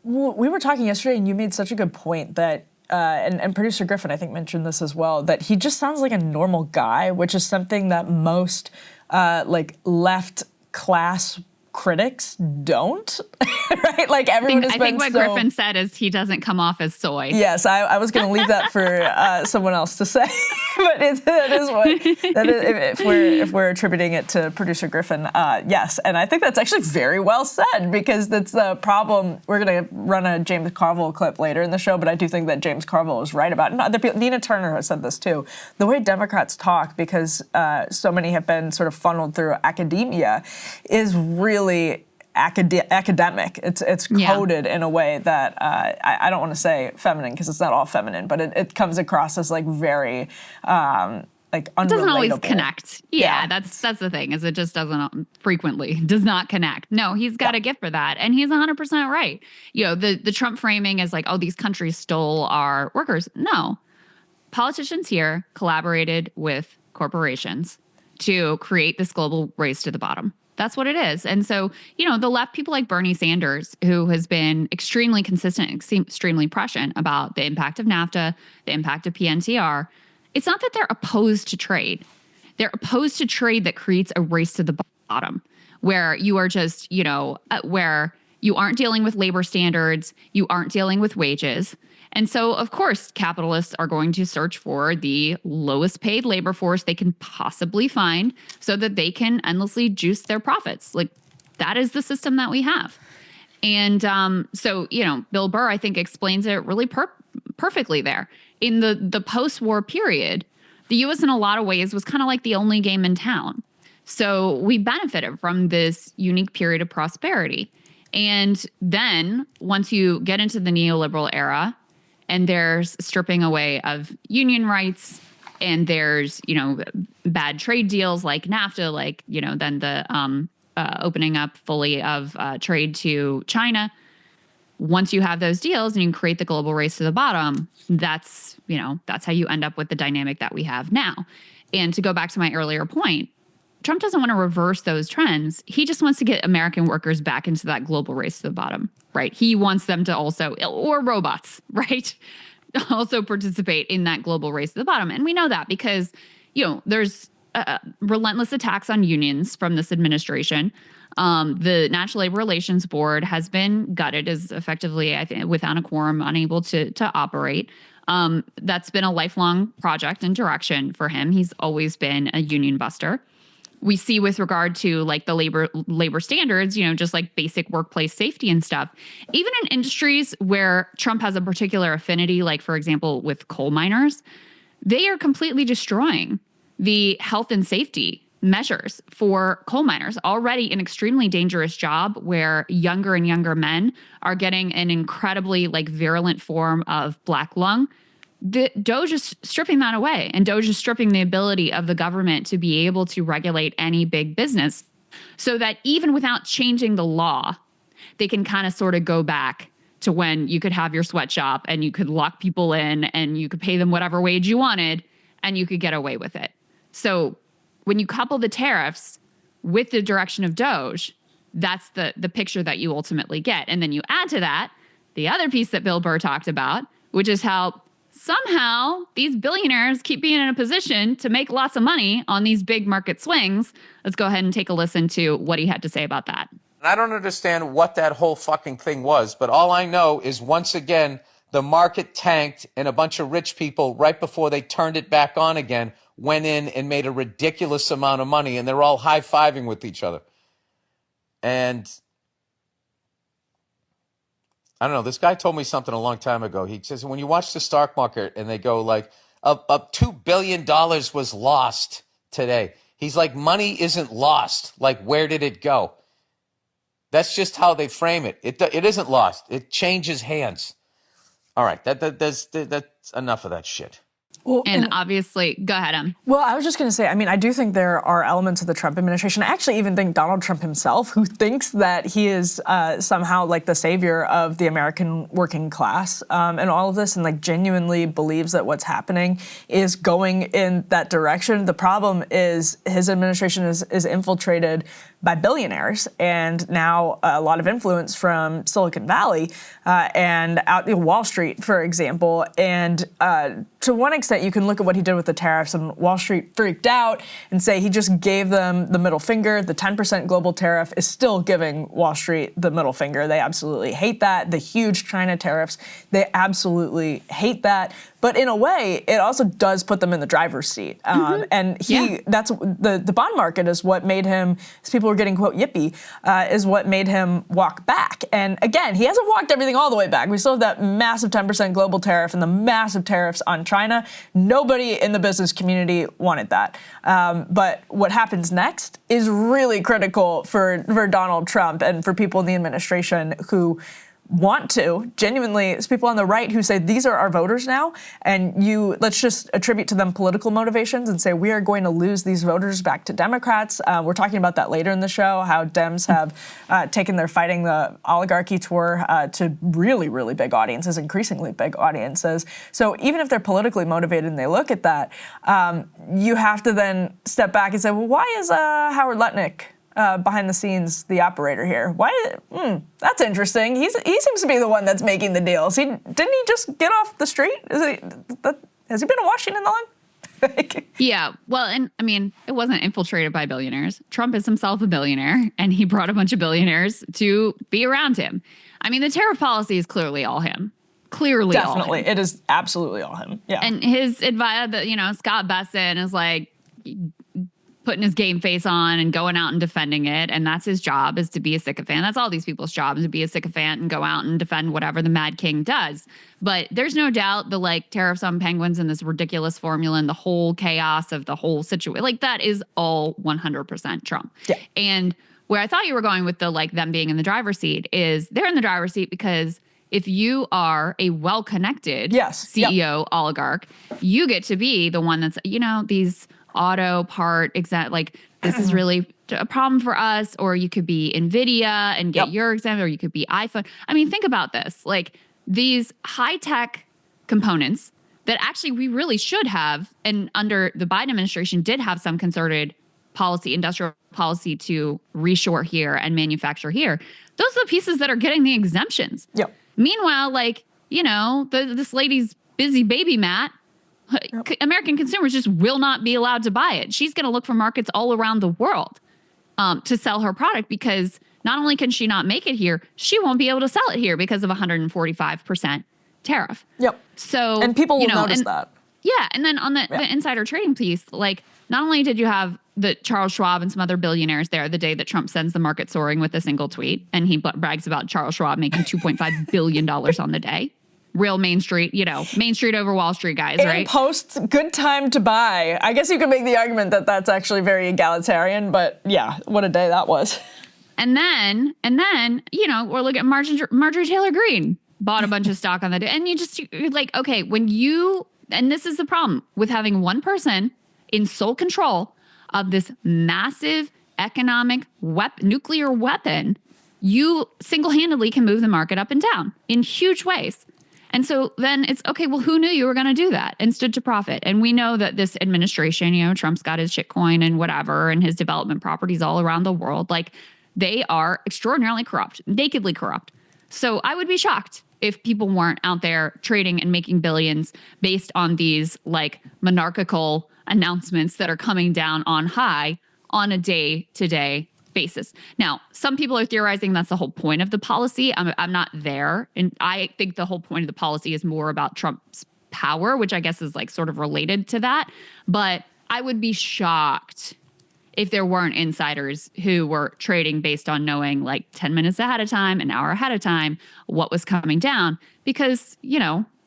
We were talking yesterday, and you made such a good point that, and producer Griffin, I think, mentioned this as well, that he just sounds like a normal guy, which is something that most left class critics don't, right? Like everyone has been. I think what Griffin said is he doesn't come off as soy. Yes, I was going to leave that for someone else to say, but that is what if we're attributing it to producer Griffin. Yes, and I think that's actually very well said, because that's the problem. We're going to run a James Carville clip later in the show, but I do think that James Carville is right about it. And other people, Nina Turner has said this too. The way Democrats talk, because so many have been sort of funneled through academia, is really academic. It's coded in a way that I don't want to say feminine, because it's not all feminine, but it comes across as very unrelatable. It doesn't always connect. Yeah, that's the thing, is it just does not connect. No, he's got a gift for that, and he's 100% right. The Trump framing is oh, these countries stole our workers. No, politicians here collaborated with corporations to create this global race to the bottom. That's what it is. And so, the left, people like Bernie Sanders, who has been extremely consistent, extremely prescient about the impact of NAFTA, the impact of PNTR, it's not that they're opposed to trade. They're opposed to trade that creates a race to the bottom, where you are just, where you aren't dealing with labor standards, you aren't dealing with wages. And so, of course, capitalists are going to search for the lowest paid labor force they can possibly find so that they can endlessly juice their profits. That is the system that we have. And so, Bill Burr, I think, explains it really perfectly there. In the post-war period, the U.S. in a lot of ways was kind of like the only game in town. So we benefited from this unique period of prosperity. And then once you get into the neoliberal era, and there's stripping away of union rights, and there's, bad trade deals like NAFTA, then the opening up fully of trade to China. Once you have those deals and you can create the global race to the bottom, that's how you end up with the dynamic that we have now. And to go back to my earlier point, Trump doesn't want to reverse those trends. He just wants to get American workers back into that global race to the bottom, right? He wants them to also, or robots, right? Also participate in that global race to the bottom. And we know that because, there's relentless attacks on unions from this administration. The National Labor Relations Board has been gutted, is effectively, I think, without a quorum, unable to operate. That's been a lifelong project and direction for him. He's always been a union buster. We see with regard to the labor standards, just basic workplace safety and stuff, even in industries where Trump has a particular affinity, like, for example, with coal miners, they are completely destroying the health and safety measures for coal miners. Already an extremely dangerous job where younger and younger men are getting an incredibly virulent form of black lung. The DOJ is stripping that away, and DOJ is stripping the ability of the government to be able to regulate any big business, so that even without changing the law, they can kind of sort of go back to when you could have your sweatshop and you could lock people in and you could pay them whatever wage you wanted and you could get away with it. So when you couple the tariffs with the direction of DOJ, that's the picture that you ultimately get. And then you add to that the other piece that Bill Burr talked about, which is how somehow these billionaires keep being in a position to make lots of money on these big market swings. Let's go ahead and take a listen to what he had to say about that. I don't understand what that whole fucking thing was, but all I know is, once again, the market tanked and a bunch of rich people, right before they turned it back on again, went in and made a ridiculous amount of money, and they're all high-fiving with each other. And I don't know. This guy told me something a long time ago. He says, when you watch the stock market and they go like, up $2 billion was lost today. He's like, money isn't lost. Like, where did it go? That's just how they frame it. It isn't lost. It changes hands. All right. That's enough of that shit. Well, and obviously, go ahead, Well, I was just going to say, I mean, I do think there are elements of the Trump administration. I actually even think Donald Trump himself, who thinks that he is somehow like the savior of the American working class and all of this, and like genuinely believes that what's happening is going in that direction. The problem is his administration is infiltrated by billionaires and now a lot of influence from Silicon Valley and out Wall Street, for example. And to one extent, you can look at what he did with the tariffs, and Wall Street freaked out and say he just gave them the middle finger. The 10% global tariff is still giving Wall Street the middle finger. They absolutely hate that. The huge China tariffs, they absolutely hate that. But in a way, it also does put them in the driver's seat. And that's the bond market is what made him, as people were getting, quote, yippee, is what made him walk back. And again, he hasn't walked everything all the way back. We still have that massive 10% global tariff and the massive tariffs on China. Nobody in the business community wanted that. But what happens next is really critical for Donald Trump and for people in the administration who want to, genuinely, it's people on the right who say these are our voters now, and let's just attribute to them political motivations and say we are going to lose these voters back to Democrats. We're talking about that later in the show, how Dems have taken their Fighting the Oligarchy tour to really, really big audiences, increasingly big audiences. So even if they're politically motivated and they look at that, you have to then step back and say, well, why is Howard Lutnick behind the scenes the operator here? Why? That's interesting. He seems to be the one that's making the deals. Didn't he just get off the street? Has he been in Washington long? Yeah. Well, and I mean, it wasn't infiltrated by billionaires. Trump is himself a billionaire, and he brought a bunch of billionaires to be around him. I mean, the tariff policy is clearly all him. Clearly all him. Definitely. It is absolutely all him. Yeah. And his advice, Scott Besson is like putting his game face on and going out and defending it. And that's his job, is to be a sycophant. That's all these people's job, is to be a sycophant and go out and defend whatever the Mad King does. But there's no doubt the tariffs on penguins and this ridiculous formula and the whole chaos of the whole situation, that is all 100% Trump. Yeah. And where I thought you were going with them being in the driver's seat is they're in the driver's seat because if you are a well-connected CEO oligarch, you get to be the one that's, these auto part this is really a problem for us, or you could be NVIDIA and get your exam, or you could be iPhone. I mean, think about this, these high-tech components that actually we really should have, and under the Biden administration did have some concerted policy, industrial policy to reshore here and manufacture here. Those are the pieces that are getting the exemptions. Yep. Meanwhile, this lady's busy baby mat, American consumers just will not be allowed to buy it. She's going to look for markets all around the world to sell her product, because not only can she not make it here, she won't be able to sell it here because of 145% tariff. Yep. So, and people will notice that. Yeah. And then on the insider trading piece, not only did you have the Charles Schwab and some other billionaires there the day that Trump sends the market soaring with a single tweet, and he brags about Charles Schwab making $2.5 billion on the day. Real Main Street, Main Street over Wall Street guys, and right? Post, good time to buy. I guess you could make the argument that that's actually very egalitarian, but yeah, what a day that was. And then, we're looking at Marjorie Taylor Greene bought a bunch of stock on the day. And you're like, okay, and this is the problem with having one person in sole control of this massive economic nuclear weapon, you single-handedly can move the market up and down in huge ways. And so then it's, okay, well, who knew you were going to do that and stood to profit? And we know that this administration, Trump's got his shitcoin and whatever, and his development properties all around the world. They are extraordinarily corrupt, nakedly corrupt. So I would be shocked if people weren't out there trading and making billions based on these monarchical announcements that are coming down on high on a day-to-day basis. Now, some people are theorizing that's the whole point of the policy. I'm not there. And I think the whole point of the policy is more about Trump's power, which I guess is sort of related to that. But I would be shocked if there weren't insiders who were trading based on knowing like 10 minutes ahead of time, an hour ahead of time, what was coming down. Because,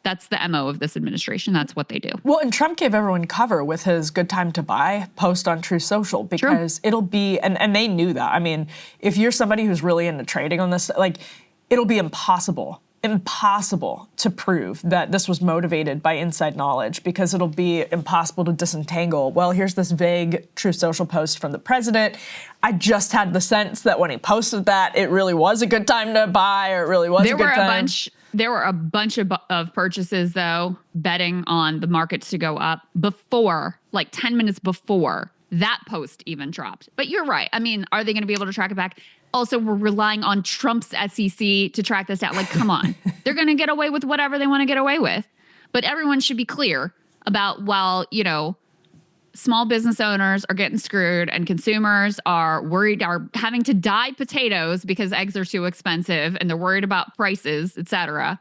that's the MO of this administration. That's what they do. Well, and Trump gave everyone cover with his good time to buy post on Truth Social, because it'll be, and they knew that. I mean, if you're somebody who's really into trading on this, like, it'll be impossible to prove that this was motivated by inside knowledge, because it'll be impossible to disentangle. Well, here's this vague Truth Social post from the president. I just had the sense that when he posted that, it really was a good time to buy, or it really was a good time. There were a bunch of purchases, though, betting on the markets to go up before, like 10 minutes before that post even dropped. But you're right. I mean, are they going to be able to track it back? Also, we're relying on Trump's SEC to track this out. Like, come on. They're going to get away with whatever they want to get away with. But everyone should be clear about, while, small business owners are getting screwed and consumers are having to dye potatoes because eggs are too expensive and they're worried about prices, et cetera.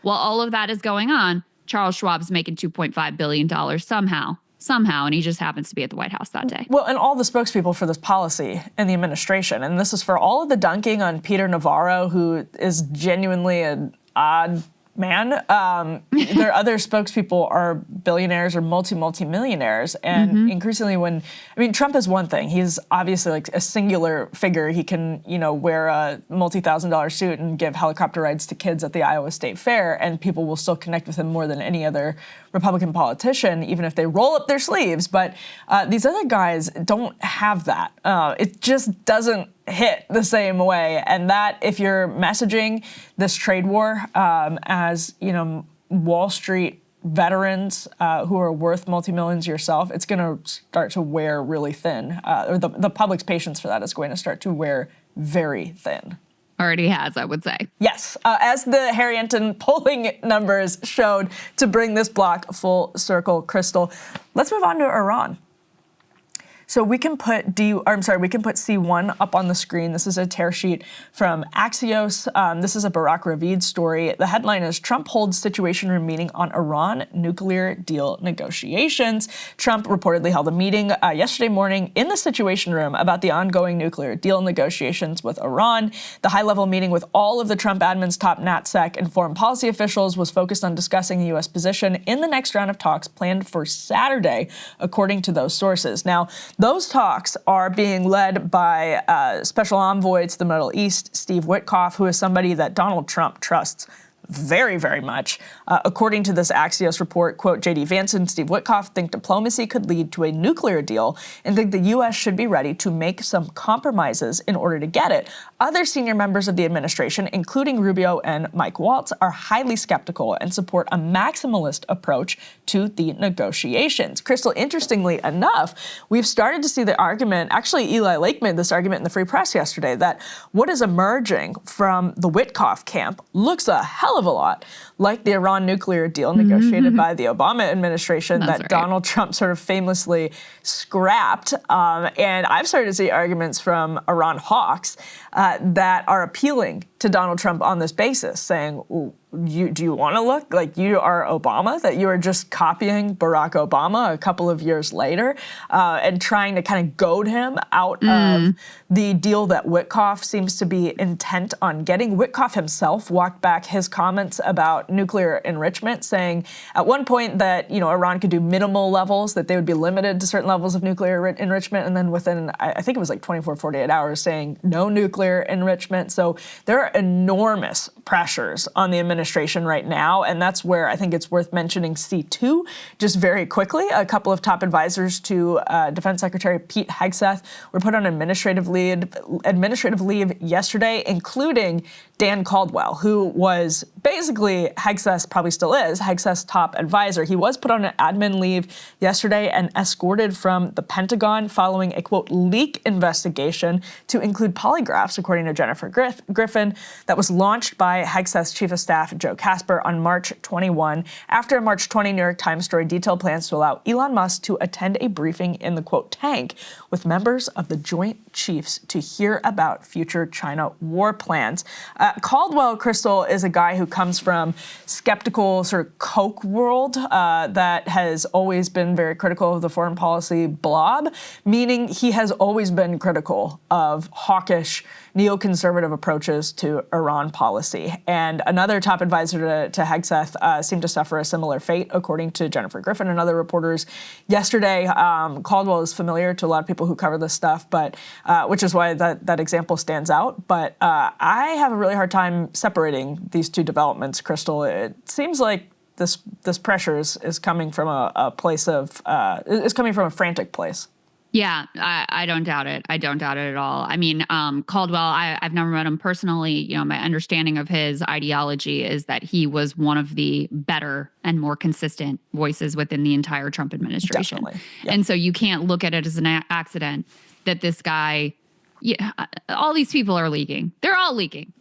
While all of that is going on, Charles Schwab's making $2.5 billion somehow, and he just happens to be at the White House that day. Well, and all the spokespeople for this policy in the administration, and this is for all of the dunking on Peter Navarro, who is genuinely an odd man. Their other spokespeople are billionaires or multi-millionaires. And increasingly Trump is one thing. He's obviously like a singular figure. He can, wear a multi-$1,000 suit and give helicopter rides to kids at the Iowa State Fair, and people will still connect with him more than any other Republican politician, even if they roll up their sleeves. But these other guys don't have that. It just doesn't hit the same way. And that, if you're messaging this trade war as, Wall Street veterans who are worth multi-millions yourself, it's going to start to wear really thin. Or the public's patience for that is going to start to wear very thin. Already has, I would say. Yes, as the Harrington polling numbers showed, to bring this block full circle, Krystal. Let's move on to Iran. So we can put C1 up on the screen. This is a tear sheet from Axios. This is a Barak Ravid story. The headline is Trump holds Situation Room meeting on Iran nuclear deal negotiations. Trump reportedly held a meeting yesterday morning in the Situation Room about the ongoing nuclear deal negotiations with Iran. The high-level meeting with all of the Trump admin's top NatSec and foreign policy officials was focused on discussing the U.S. position in the next round of talks planned for Saturday, according to those sources. Now, those talks are being led by Special Envoy to the Middle East, Steve Witkoff, who is somebody that Donald Trump trusts very, very much. According to this Axios report, quote, J.D. Vance and Steve Witkoff think diplomacy could lead to a nuclear deal and think the U.S. should be ready to make some compromises in order to get it. Other senior members of the administration, including Rubio and Mike Waltz, are highly skeptical and support a maximalist approach to the negotiations. Krystal, interestingly enough, we've started to see the argument, actually Eli Lake made this argument in the Free Press yesterday, that what is emerging from the Witkoff camp looks a hell of a lot like the Iran nuclear deal negotiated by the Obama administration that Donald Trump sort of famously scrapped. And I've started to see arguments from Iran hawks that are appealing to Donald Trump on this basis, saying, do you want to look like you are Obama, that you are just copying Barack Obama a couple of years later and trying to kind of goad him out of the deal that Witkoff seems to be intent on getting? Witkoff himself walked back his comments about nuclear enrichment, saying at one point that, Iran could do minimal levels, that they would be limited to certain levels of nuclear enrichment, and then within, I think it was like 24, 48 hours, saying no nuclear enrichment. So there are enormous pressures on the administration right now, and that's where I think it's worth mentioning C2 just very quickly. A couple of top advisors to Defense Secretary Pete Hegseth were put on administrative leave yesterday, including Dan Caldwell, who was basically Hegseth, probably still is, Hegseth's top advisor. He was put on an admin leave yesterday and escorted from the Pentagon following a, quote, leak investigation to include polygraphs, according to Jennifer Griffin. that was launched by Hegseth's chief of staff, Joe Casper, on March 21. After a March 20 New York Times story detailed plans to allow Elon Musk to attend a briefing in the, quote, tank with members of the Joint Chiefs to hear about future China war plans. Caldwell, Krystal, is a guy who comes from skeptical sort of Koch world that has always been very critical of the foreign policy blob, meaning he has always been critical of hawkish neoconservative approaches to Iran policy. And another top advisor to Hegseth seemed to suffer a similar fate, according to Jennifer Griffin and other reporters yesterday. Caldwell is familiar to a lot of people who cover this stuff, but which is why that example stands out. But I have a really hard time separating these two developments, Krystal. It seems like this pressure is coming from a place of is coming from a frantic place. Yeah, I don't doubt it. I don't doubt it at all. I mean, Caldwell, I've never met him personally. You know, my understanding of his ideology is that he was one of the better and more consistent voices within the entire Trump administration. Definitely. Yep. And so you can't look at it as an accident that this guy, all these people are leaking. They're all leaking.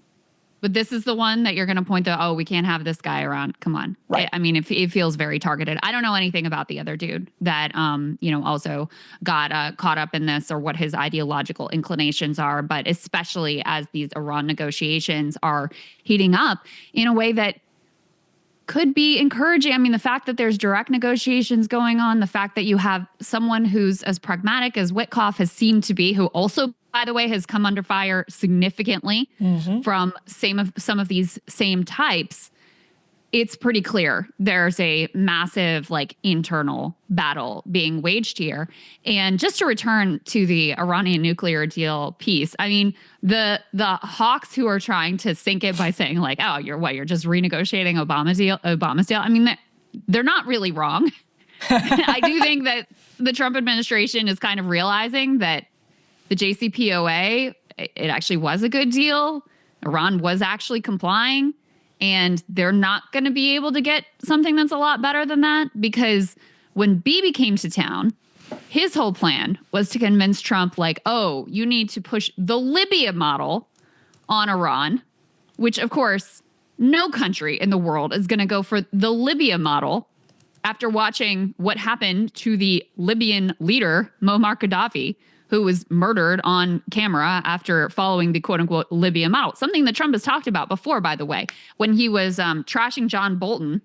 But this is the one that you're going to point to, oh, we can't have this guy around. Come on. Right. I mean, it feels very targeted. I don't know anything about the other dude that, also got caught up in this or what his ideological inclinations are, but especially as these Iran negotiations are heating up in a way that could be encouraging. I mean, the fact that there's direct negotiations going on, the fact that you have someone who's as pragmatic as Witkoff has seemed to be, who also, by the way, has come under fire significantly from some of these same types, it's pretty clear there's a massive internal battle being waged here. And just to return to the Iranian nuclear deal piece, I mean, the hawks who are trying to sink it by saying you're just renegotiating Obama's deal. I mean, they're not really wrong. I do think that the Trump administration is kind of realizing that the JCPOA, it actually was a good deal. Iran was actually complying. And they're not going to be able to get something that's a lot better than that, because when Bibi came to town, his whole plan was to convince Trump, you need to push the Libya model on Iran, which, of course, no country in the world is going to go for the Libya model after watching what happened to the Libyan leader, Muammar Gaddafi, who was murdered on camera after following the quote-unquote Libya model. Something that Trump has talked about before, by the way, when he was trashing John Bolton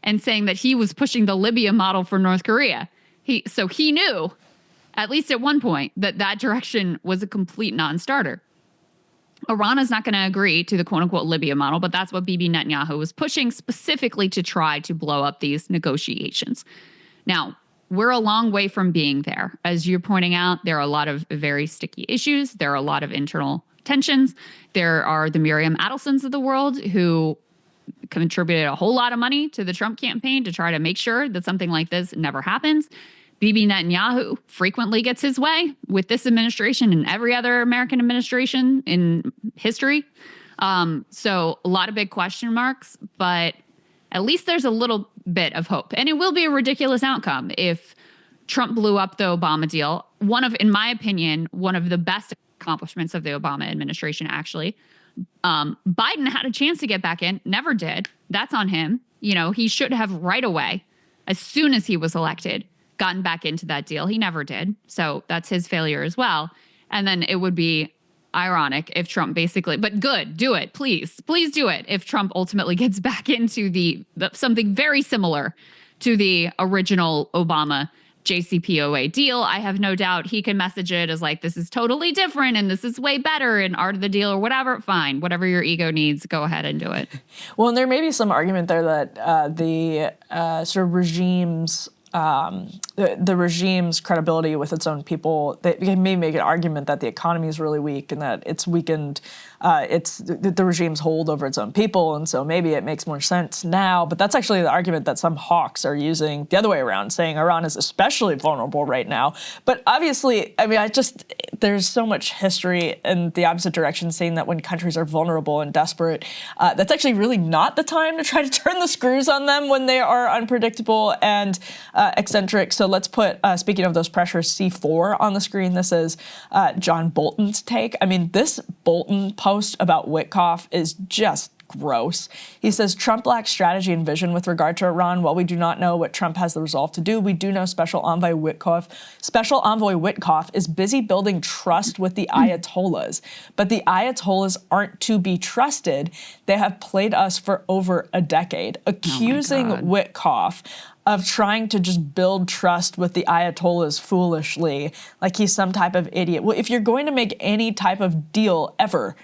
and saying that he was pushing the Libya model for North Korea. So he knew, at least at one point, that direction was a complete non-starter. Iran is not going to agree to the quote-unquote Libya model, but that's what Bibi Netanyahu was pushing specifically to try to blow up these negotiations. Now, we're a long way from being there. As you're pointing out, there are a lot of very sticky issues. There are a lot of internal tensions. There are the Miriam Adelsons of the world who contributed a whole lot of money to the Trump campaign to try to make sure that something like this never happens. Bibi Netanyahu frequently gets his way with this administration and every other American administration in history. So a lot of big question marks, but at least there's a little bit of hope. And it will be a ridiculous outcome if Trump blew up the Obama deal. In my opinion, one of the best accomplishments of the Obama administration, actually. Biden had a chance to get back in, never did. That's on him. He should have right away, as soon as he was elected, gotten back into that deal. He never did. So that's his failure as well. And then it would be ironic if Trump but good, do it, please do it. If Trump ultimately gets back into the something very similar to the original Obama JCPOA deal, I have no doubt he can message it as this is totally different and this is way better and art of the deal or whatever. Fine, whatever your ego needs, go ahead and do it. Well, and there may be some argument there that the sort of regime's the regime's credibility with its own people, they may make an argument that the economy is really weak and that it's weakened the regime's hold over its own people, and so maybe it makes more sense now. But that's actually the argument that some hawks are using the other way around, saying Iran is especially vulnerable right now. But obviously, I mean, there's so much history in the opposite direction, saying that when countries are vulnerable and desperate, that's actually really not the time to try to turn the screws on them when they are unpredictable and eccentric. So let's put, speaking of those pressures, C4 on the screen. This is John Bolton's take. I mean, this Bolton post about Witkoff is just gross. He says, Trump lacks strategy and vision with regard to Iran. While we do not know what Trump has the resolve to do, we do know Special Envoy Witkoff is busy building trust with the Ayatollahs. But the Ayatollahs aren't to be trusted. They have played us for over a decade, accusing Witkoff of trying to just build trust with the Ayatollahs foolishly, like he's some type of idiot. Well, if you're going to make any type of deal ever,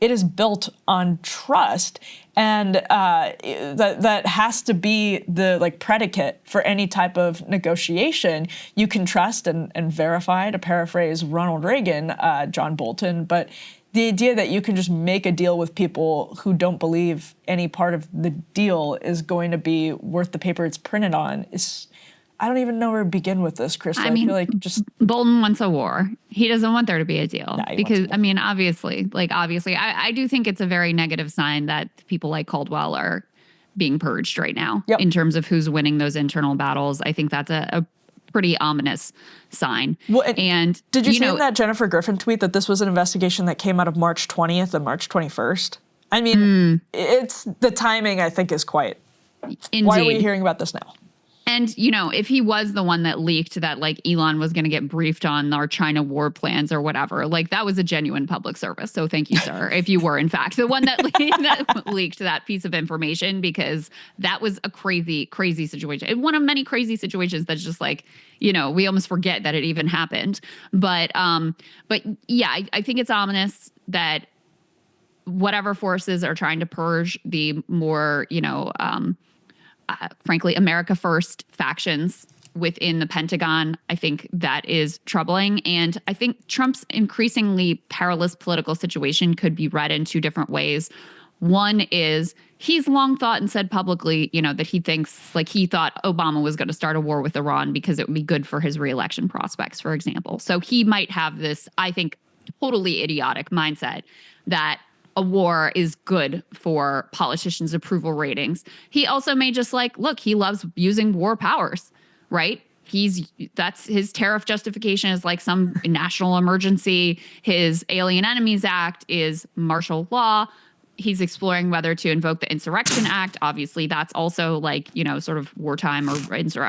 it is built on trust, and that has to be the predicate for any type of negotiation. You can trust and verify, to paraphrase Ronald Reagan, John Bolton, but the idea that you can just make a deal with people who don't believe any part of the deal is going to be worth the paper it's printed on is, I don't even know where to begin with this, Krystal. I feel like just Bolton wants a war. He doesn't want there to be a deal because, I mean, obviously, I do think it's a very negative sign that people like Caldwell are being purged right now in terms of who's winning those internal battles. I think that's a pretty ominous sign. Well, and did you see in that Jennifer Griffin tweet that this was an investigation that came out of March 20th and March 21st? I mean, it's the timing, I think, is quite. Indeed. Why are we hearing about this now? And, if he was the one that leaked that, Elon was going to get briefed on our China war plans or whatever, that was a genuine public service. So thank you, sir, if you were, in fact, the one that leaked that piece of information, because that was a crazy, crazy situation. One of many crazy situations that's just we almost forget that it even happened. But yeah, I think it's ominous that whatever forces are trying to purge the more, frankly, America First factions within the Pentagon, I think that is troubling. And I think Trump's increasingly perilous political situation could be read in two different ways. One is he's long thought and said publicly, that he thinks, he thought Obama was going to start a war with Iran because it would be good for his reelection prospects, for example. So he might have this, I think, totally idiotic mindset that a war is good for politicians' approval ratings. He also may just look, he loves using war powers, right? That's his tariff justification is some national emergency. His Alien Enemies Act is martial law. He's exploring whether to invoke the Insurrection Act. Obviously, that's also sort of wartime or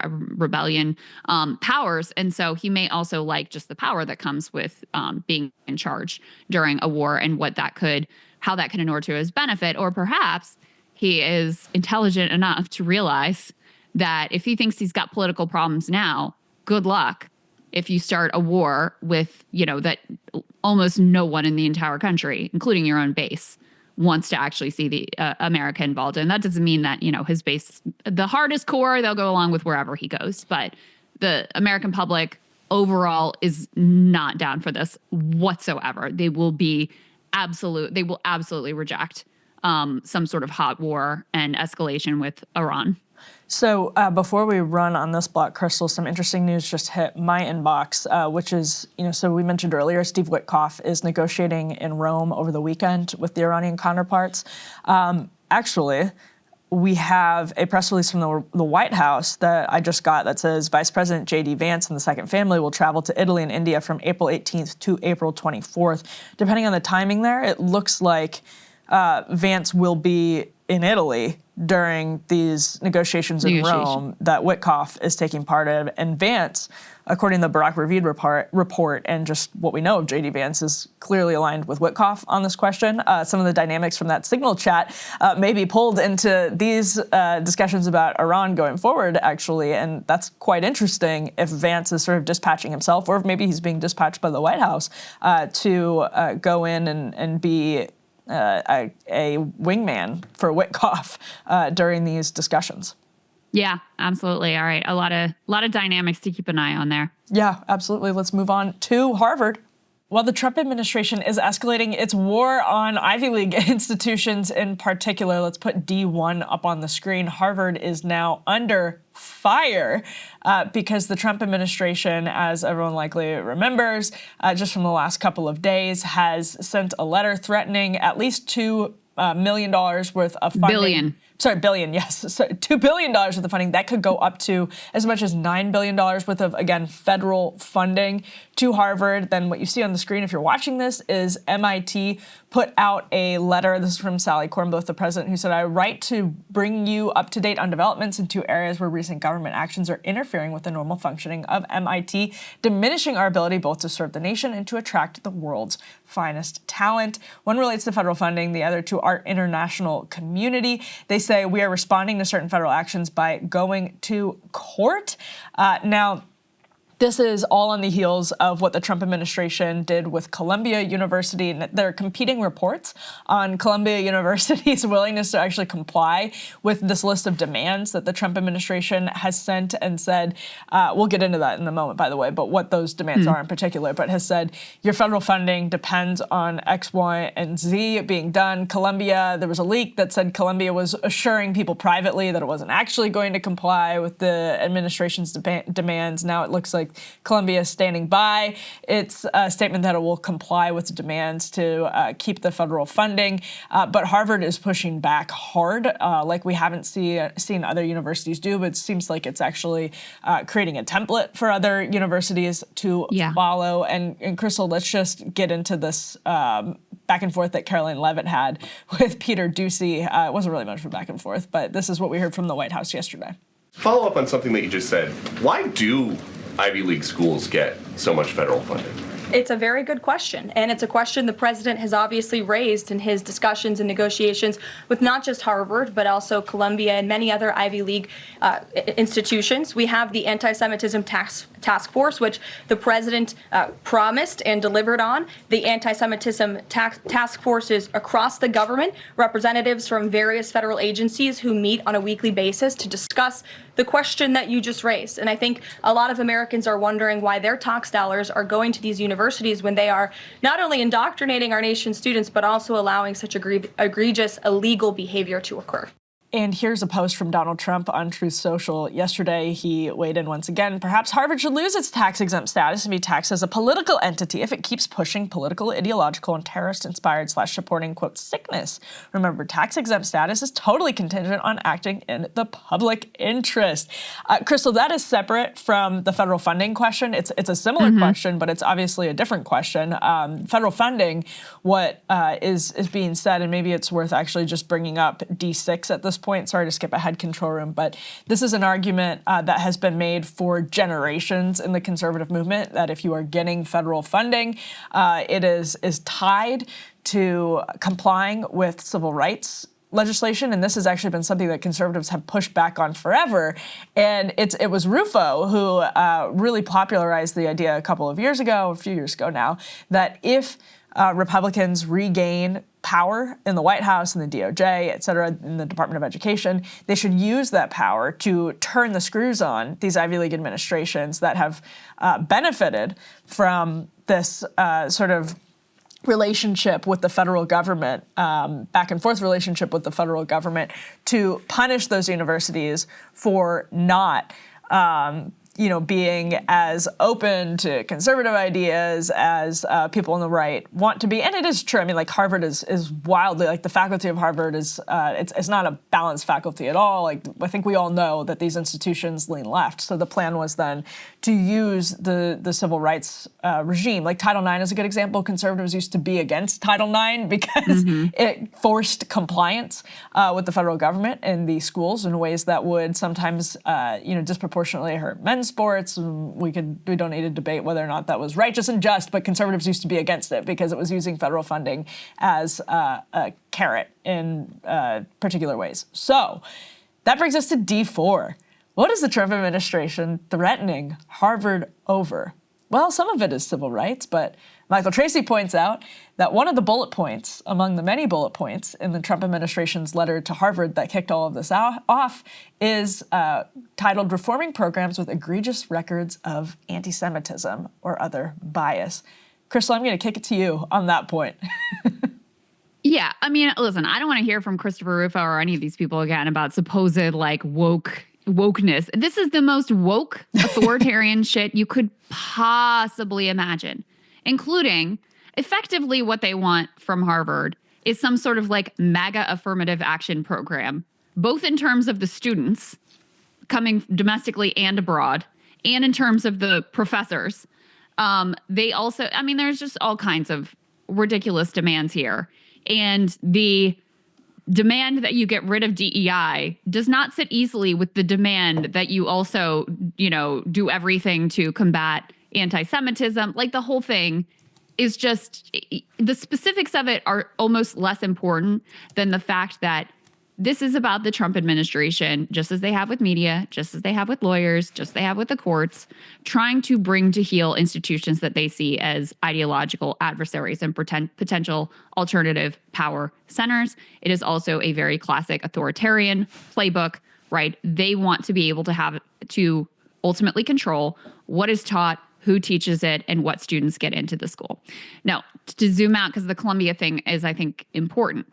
rebellion powers. And so he may also just the power that comes with being in charge during a war and how that can inure to his benefit. Or perhaps he is intelligent enough to realize that if he thinks he's got political problems now, good luck if you start a war with, that almost no one in the entire country, including your own base, wants to actually see the America involved in. That doesn't mean that, his base, the hardest core, they'll go along with wherever he goes. But the American public overall is not down for this whatsoever. They will absolutely reject some sort of hot war and escalation with Iran. So before we run on this block, Krystal, some interesting news just hit my inbox, which is, so we mentioned earlier, Steve Witkoff is negotiating in Rome over the weekend with the Iranian counterparts. Actually, we have a press release from the White House that I just got that says Vice President J.D. Vance and the Second Family will travel to Italy and India from April 18th to April 24th. Depending on the timing there, it looks like Vance will be in Italy during these negotiations in Rome that Witkoff is taking part of. And Vance, according to the Barack Ravid report and just what we know of J.D. Vance, is clearly aligned with Witkoff on this question. Some of the dynamics from that Signal chat may be pulled into these discussions about Iran going forward, actually. And that's quite interesting if Vance is sort of dispatching himself, or if maybe he's being dispatched by the White House to go in and be a wingman for Witkoff during these discussions. Yeah, absolutely. All right. A lot of dynamics to keep an eye on there. Yeah, absolutely. Let's move on to Harvard. While the Trump administration is escalating its war on Ivy League institutions in particular, let's put D1 up on the screen. Harvard is now under fire because the Trump administration, as everyone likely remembers, just from the last couple of days, has sent a letter threatening at least $2 million worth of funding. billion, yes. So $2 billion worth of funding. That could go up to as much as $9 billion worth of, again, federal funding to Harvard. Then what you see on the screen, if you're watching this, is MIT put out a letter. This is from Sally Kornbluth, the president, who said, "I write to bring you up to date on developments in two areas where recent government actions are interfering with the normal functioning of MIT, diminishing our ability both to serve the nation and to attract the world's finest talent." One relates to federal funding, the other to our international community. They say we are responding to certain federal actions by going to court. Now, this is all on the heels of what the Trump administration did with Columbia University. And there are competing reports on Columbia University's willingness to actually comply with this list of demands that the Trump administration has sent and said, we'll get into that in a moment, by the way, but what those demands are in particular, but has said your federal funding depends on X, Y, and Z being done. Columbia, there was a leak that said Columbia was assuring people privately that it wasn't actually going to comply with the administration's demands. Now it looks like Columbia is standing by its statement that it will comply with the demands to keep the federal funding. But Harvard is pushing back hard, like we haven't seen other universities do, but it seems like it's actually creating a template for other universities to follow. And Krystal, let's just get into this back and forth that Caroline Leavitt had with Peter Doocy. It wasn't really much of a back and forth, but this is what we heard from the White House yesterday. Follow up on something that you just said. Why do Ivy League schools get so much federal funding? It's a very good question, and it's a question the president has obviously raised in his discussions and negotiations with not just Harvard, but also Columbia and many other Ivy League institutions. We have the anti-Semitism task force, which the president promised and delivered on. The anti-Semitism task forces across the government, representatives from various federal agencies who meet on a weekly basis to discuss the question that you just raised. And I think a lot of Americans are wondering why their tax dollars are going to these universities when they are not only indoctrinating our nation's students, but also allowing such egregious illegal behavior to occur. And here's a post from Donald Trump on Truth Social. Yesterday, he weighed in once again. Perhaps Harvard should lose its tax-exempt status and be taxed as a political entity if it keeps pushing political, ideological, and terrorist-inspired / supporting, quote, sickness. Remember, tax-exempt status is totally contingent on acting in the public interest. Krystal, that is separate from the federal funding question. It's a similar question, but it's obviously a different question. Federal funding, what is being said, and maybe it's worth actually just bringing up D6 at this point. Sorry to skip ahead, control room, but this is an argument that has been made for generations in the conservative movement, that if you are getting federal funding, it is tied to complying with civil rights legislation, and this has actually been something that conservatives have pushed back on forever. And it was Rufo who really popularized the idea a few years ago now, that if Republicans regain power in the White House and the DOJ, et cetera, in the Department of Education, they should use that power to turn the screws on these Ivy League administrations that have benefited from this sort of relationship with the federal government, back and forth relationship with the federal government, to punish those universities for not being as open to conservative ideas as people on the right want to be. And it is true. I mean, like, Harvard is wildly, like, the faculty of Harvard is, it's not a balanced faculty at all. Like, I think we all know that these institutions lean left. So the plan was then to use the civil rights regime. Like, Title IX is a good example. Conservatives used to be against Title IX because it forced compliance with the federal government in the schools in ways that would sometimes, disproportionately hurt men's sports. We don't need to debate whether or not that was righteous and just, but conservatives used to be against it because it was using federal funding as a carrot in particular ways. So that brings us to D4. What is the Trump administration threatening Harvard over? Well, some of it is civil rights, but Michael Tracy points out that one of the bullet points, among the many bullet points in the Trump administration's letter to Harvard that kicked all of this off, is titled Reforming Programs with Egregious Records of Anti-Semitism or Other Bias. Krystal, I'm going to kick it to you on that point. Yeah, I mean, listen, I don't want to hear from Christopher Rufo or any of these people again about supposed, wokeness. This is the most woke authoritarian shit you could possibly imagine, including effectively what they want from Harvard is some sort of MAGA affirmative action program both in terms of the students coming domestically and abroad, and in terms of the professors. They also, I mean, there's just all kinds of ridiculous demands here. And the demand that you get rid of DEI does not sit easily with the demand that you also, do everything to combat anti-Semitism. Like, the whole thing is just, the specifics of it are almost less important than the fact that this is about the Trump administration, just as they have with media, just as they have with lawyers, just as they have with the courts, trying to bring to heel institutions that they see as ideological adversaries and potential alternative power centers. It is also a very classic authoritarian playbook, right? They want to be able to ultimately control what is taught, who teaches it, and what students get into the school. Now, to zoom out, because the Columbia thing is, I think, important.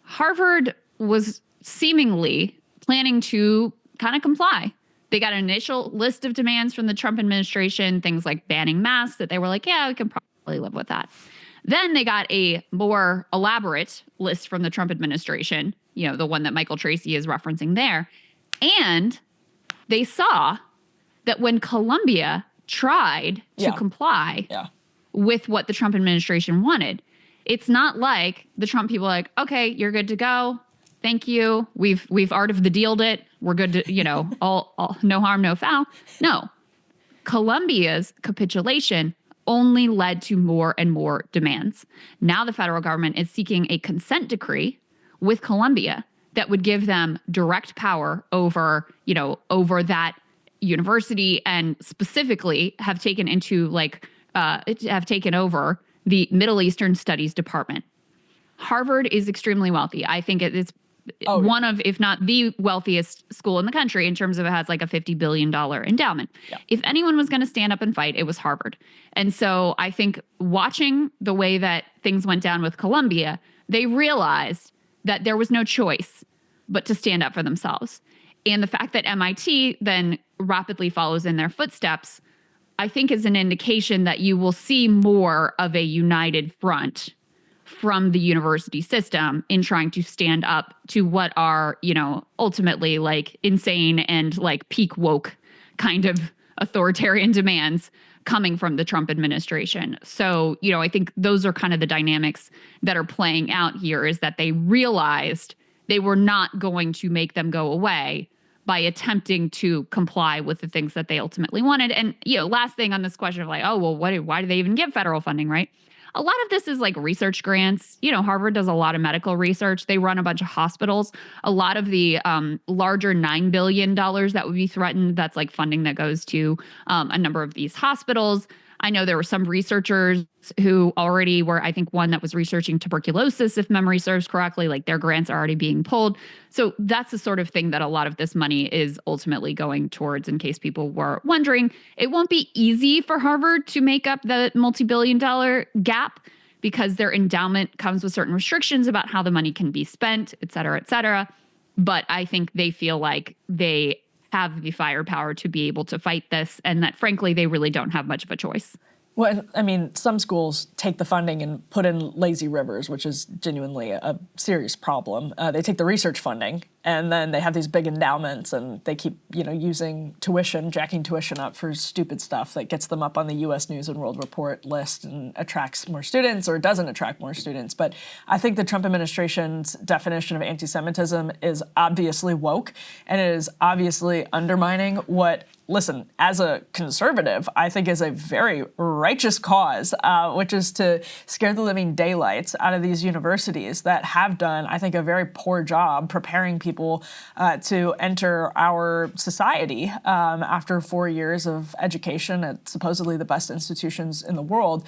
Harvard was seemingly planning to kind of comply. They got an initial list of demands from the Trump administration, things like banning masks, that they were like, yeah, we can probably live with that. Then they got a more elaborate list from the Trump administration, the one that Michael Tracy is referencing there. And they saw that when Columbia tried to comply with what the Trump administration wanted, it's not like the Trump people are like, okay, you're good to go. Thank you. We've art of the dealed it. We're good to, all no harm, no foul. No. Columbia's capitulation only led to more and more demands. Now the federal government is seeking a consent decree with Columbia that would give them direct power over, over that university, and specifically have taken over the Middle Eastern Studies Department. Harvard is extremely wealthy. I think it's one of, if not the wealthiest school in the country, in terms of it has like a $50 billion endowment. Yeah. If anyone was going to stand up and fight, it was Harvard. And so I think watching the way that things went down with Columbia, they realized that there was no choice but to stand up for themselves. And the fact that MIT then rapidly follows in their footsteps, I think, is an indication that you will see more of a united front from the university system in trying to stand up to what are, ultimately like insane and like peak woke kind of authoritarian demands coming from the Trump administration. So, I think those are kind of the dynamics that are playing out here, is that they realized they were not going to make them go away by attempting to comply with the things that they ultimately wanted. And, last thing on this question of like, oh, well, why do they even give federal funding, right? A lot of this is like research grants. Harvard does a lot of medical research. They run a bunch of hospitals. A lot of the larger $9 billion that would be threatened, that's like funding that goes to a number of these hospitals. I know there were some researchers who already were, I think one that was researching tuberculosis, if memory serves correctly, like their grants are already being pulled. So that's the sort of thing that a lot of this money is ultimately going towards, in case people were wondering. It won't be easy for Harvard to make up the multi-billion-dollar gap, because their endowment comes with certain restrictions about how the money can be spent, et cetera, et cetera. But I think they feel like they have the firepower to be able to fight this, and that, frankly, they really don't have much of a choice. Well, I mean, some schools take the funding and put in lazy rivers, which is genuinely a serious problem. They take the research funding, and then they have these big endowments, and they keep, using tuition, jacking tuition up for stupid stuff that gets them up on the U.S. News and World Report list and attracts more students, or doesn't attract more students. But I think the Trump administration's definition of anti-Semitism is obviously woke, and it is obviously undermining what, listen, as a conservative, I think is a very righteous cause, which is to scare the living daylights out of these universities that have done, I think, a very poor job preparing people to enter our society after 4 years of education at supposedly the best institutions in the world.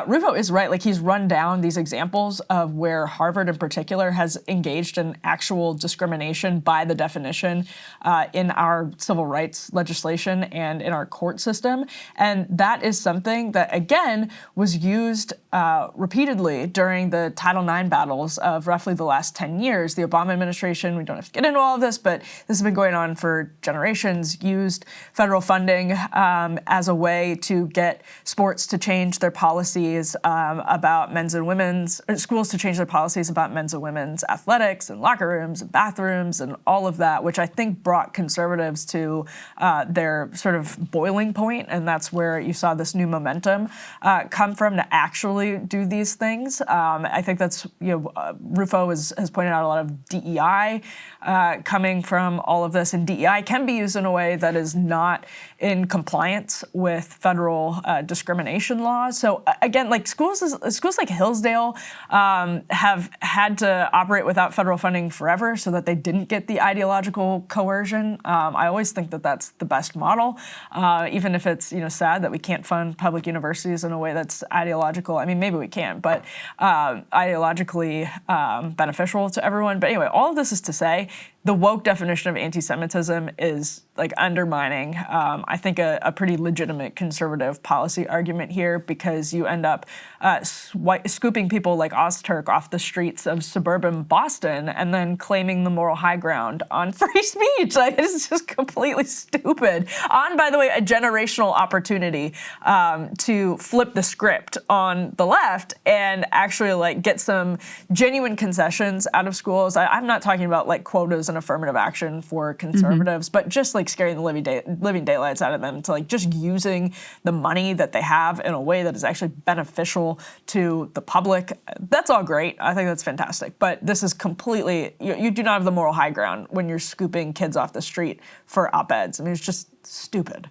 Rufo is right. Like, he's run down these examples of where Harvard in particular has engaged in actual discrimination by the definition in our civil rights legislation and in our court system. And that is something that, again, was used repeatedly during the Title IX battles of roughly the last 10 years. The Obama administration, we don't have to get into all of this, but this has been going on for generations, used federal funding as a way to get sports to change their policies about men's and women's, schools to change their policies about men's and women's athletics and locker rooms and bathrooms and all of that, which I think brought conservatives to their sort of boiling point, and that's where you saw this new momentum come from to actually do these things. I think that's, Rufo has pointed out a lot of DEI coming from all of this, and DEI can be used in a way that is not in compliance with federal discrimination laws. So again, like schools like Hillsdale have had to operate without federal funding forever so that they didn't get the ideological coercion. I always think that that's the best model, even if it's sad that we can't fund public universities in a way that's ideological. I mean, maybe we can, but ideologically beneficial to everyone. But anyway, all of this is to say, the woke definition of anti-Semitism is like undermining, I think, a pretty legitimate conservative policy argument here, because you end up scooping people like Ozturk off the streets of suburban Boston and then claiming the moral high ground on free speech. Like, it's just completely stupid. On, by the way, a generational opportunity to flip the script on the left and actually like get some genuine concessions out of schools. I'm not talking about like quotas and affirmative action for conservatives, but just like scaring the living daylights out of them to like just using the money that they have in a way that is actually beneficial to the public. That's all great. I think that's fantastic. But this is completely, you do not have the moral high ground when you're scooping kids off the street for op-eds. I mean, it's just stupid.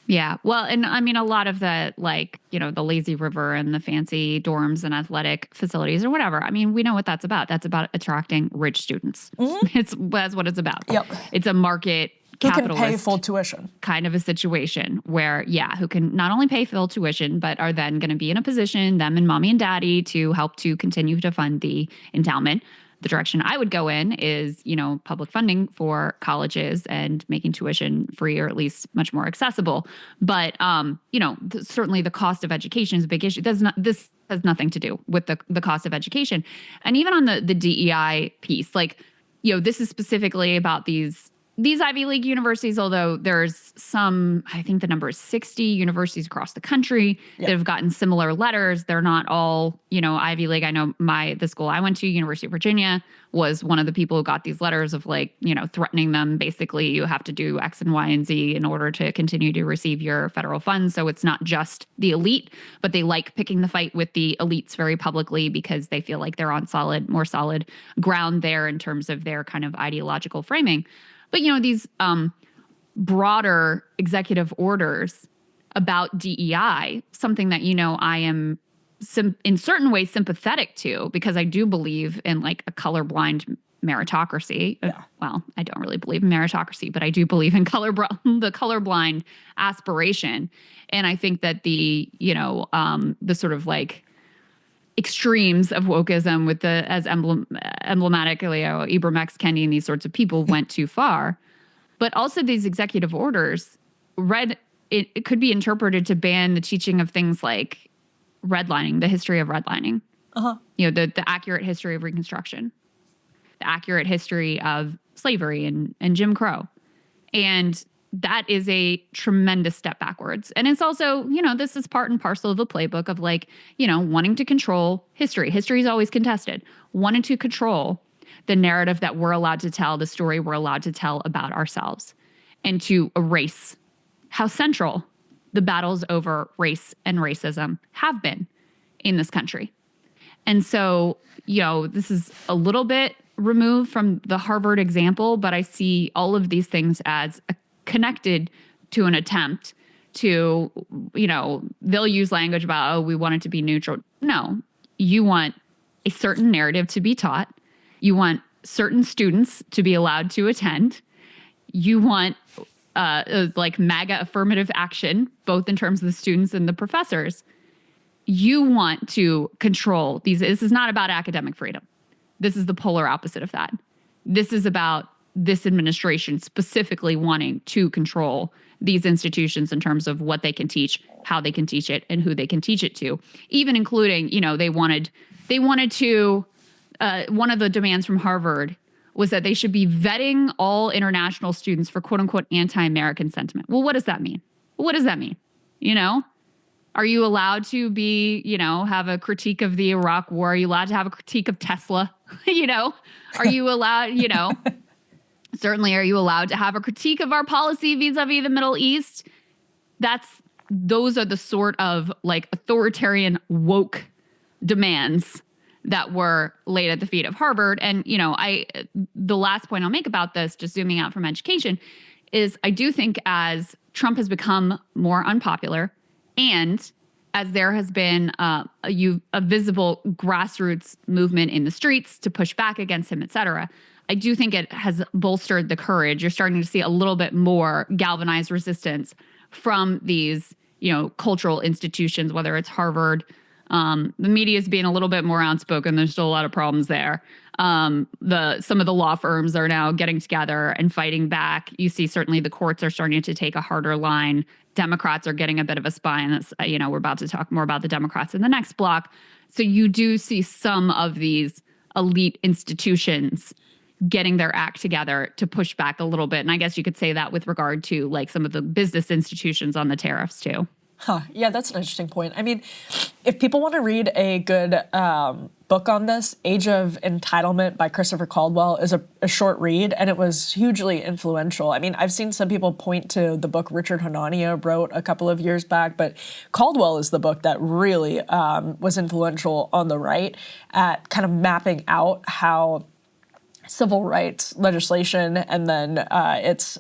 Yeah. Well, and I mean, a lot of the, like, the lazy river and the fancy dorms and athletic facilities or whatever. I mean, we know what that's about. That's about attracting rich students. Mm-hmm. That's what it's about. Yep. It's a market capitalist who can pay full tuition kind of a situation where, who can not only pay full tuition, but are then going to be in a position, them and mommy and daddy, to help to continue to fund the endowment. The direction I would go in is, public funding for colleges and making tuition free, or at least much more accessible. But, certainly the cost of education is a big issue. This has nothing to do with the cost of education. And even on the DEI piece, like, this is specifically about these Ivy League universities, although there's some, I think the number is 60 universities across the country that have gotten similar letters. They're not all, Ivy League. I know the school I went to, University of Virginia, was one of the people who got these letters of like, threatening them. Basically, you have to do X and Y and Z in order to continue to receive your federal funds. So it's not just the elite, but they like picking the fight with the elites very publicly because they feel like they're on more solid ground there in terms of their kind of ideological framing. But, these broader executive orders about DEI, something that, I am in certain ways sympathetic to, because I do believe in like a colorblind meritocracy. Yeah. Well, I don't really believe in meritocracy, but I do believe in the colorblind aspiration. And I think that the sort of like extremes of wokeism with as emblematic, Ibram X. Kendi and these sorts of people went too far. But also these executive orders, it could be interpreted to ban the teaching of things like redlining, the history of redlining, the accurate history of Reconstruction, the accurate history of slavery and Jim Crow. And that is a tremendous step backwards. And it's also, this is part and parcel of a playbook of like, wanting to control history. History is always contested. Wanting to control the narrative that we're allowed to tell, the story we're allowed to tell about ourselves, and to erase how central the battles over race and racism have been in this country. And so, this is a little bit removed from the Harvard example, but I see all of these things as connected to an attempt to, they'll use language about, we want it to be neutral. No, you want a certain narrative to be taught. You want certain students to be allowed to attend. You want like MAGA affirmative action, both in terms of the students and the professors. You want to control these. This is not about academic freedom. This is the polar opposite of that. This is about this administration specifically wanting to control these institutions in terms of what they can teach, how they can teach it, and who they can teach it to. Even including, they wanted to, one of the demands from Harvard was that they should be vetting all international students for quote unquote anti-American sentiment. Well, what does that mean? What does that mean? You know, are you allowed to be, you know, have a critique of the Iraq War? Are you allowed to have a critique of Tesla? You know, are you allowed, you know, certainly are you allowed to have a critique of our policy vis-a-vis the Middle East? Those are the sort of like authoritarian woke demands that were laid at the feet of Harvard. And, you know, the last point I'll make about this, just zooming out from education, is I do think as Trump has become more unpopular and as there has been a visible grassroots movement in the streets to push back against him, et cetera, I do think it has bolstered the courage. You're starting to see a little bit more galvanized resistance from these, you know, cultural institutions, whether it's Harvard. The media is being a little bit more outspoken. There's still a lot of problems there. Some of the law firms are now getting together and fighting back. You see certainly the courts are starting to take a harder line. Democrats are getting a bit of a spine. That's, you know, we're about to talk more about the Democrats in the next block. So you do see some of these elite institutions getting their act together to push back a little bit. And I guess you could say that with regard to like some of the business institutions on the tariffs too. Huh. Yeah, that's an interesting point. I mean, if people want to read a good book on this, Age of Entitlement by Christopher Caldwell is a short read, and it was hugely influential. I mean, I've seen some people point to the book Richard Hanania wrote a couple of years back, but Caldwell is the book that really was influential on the right at kind of mapping out how civil rights legislation and then its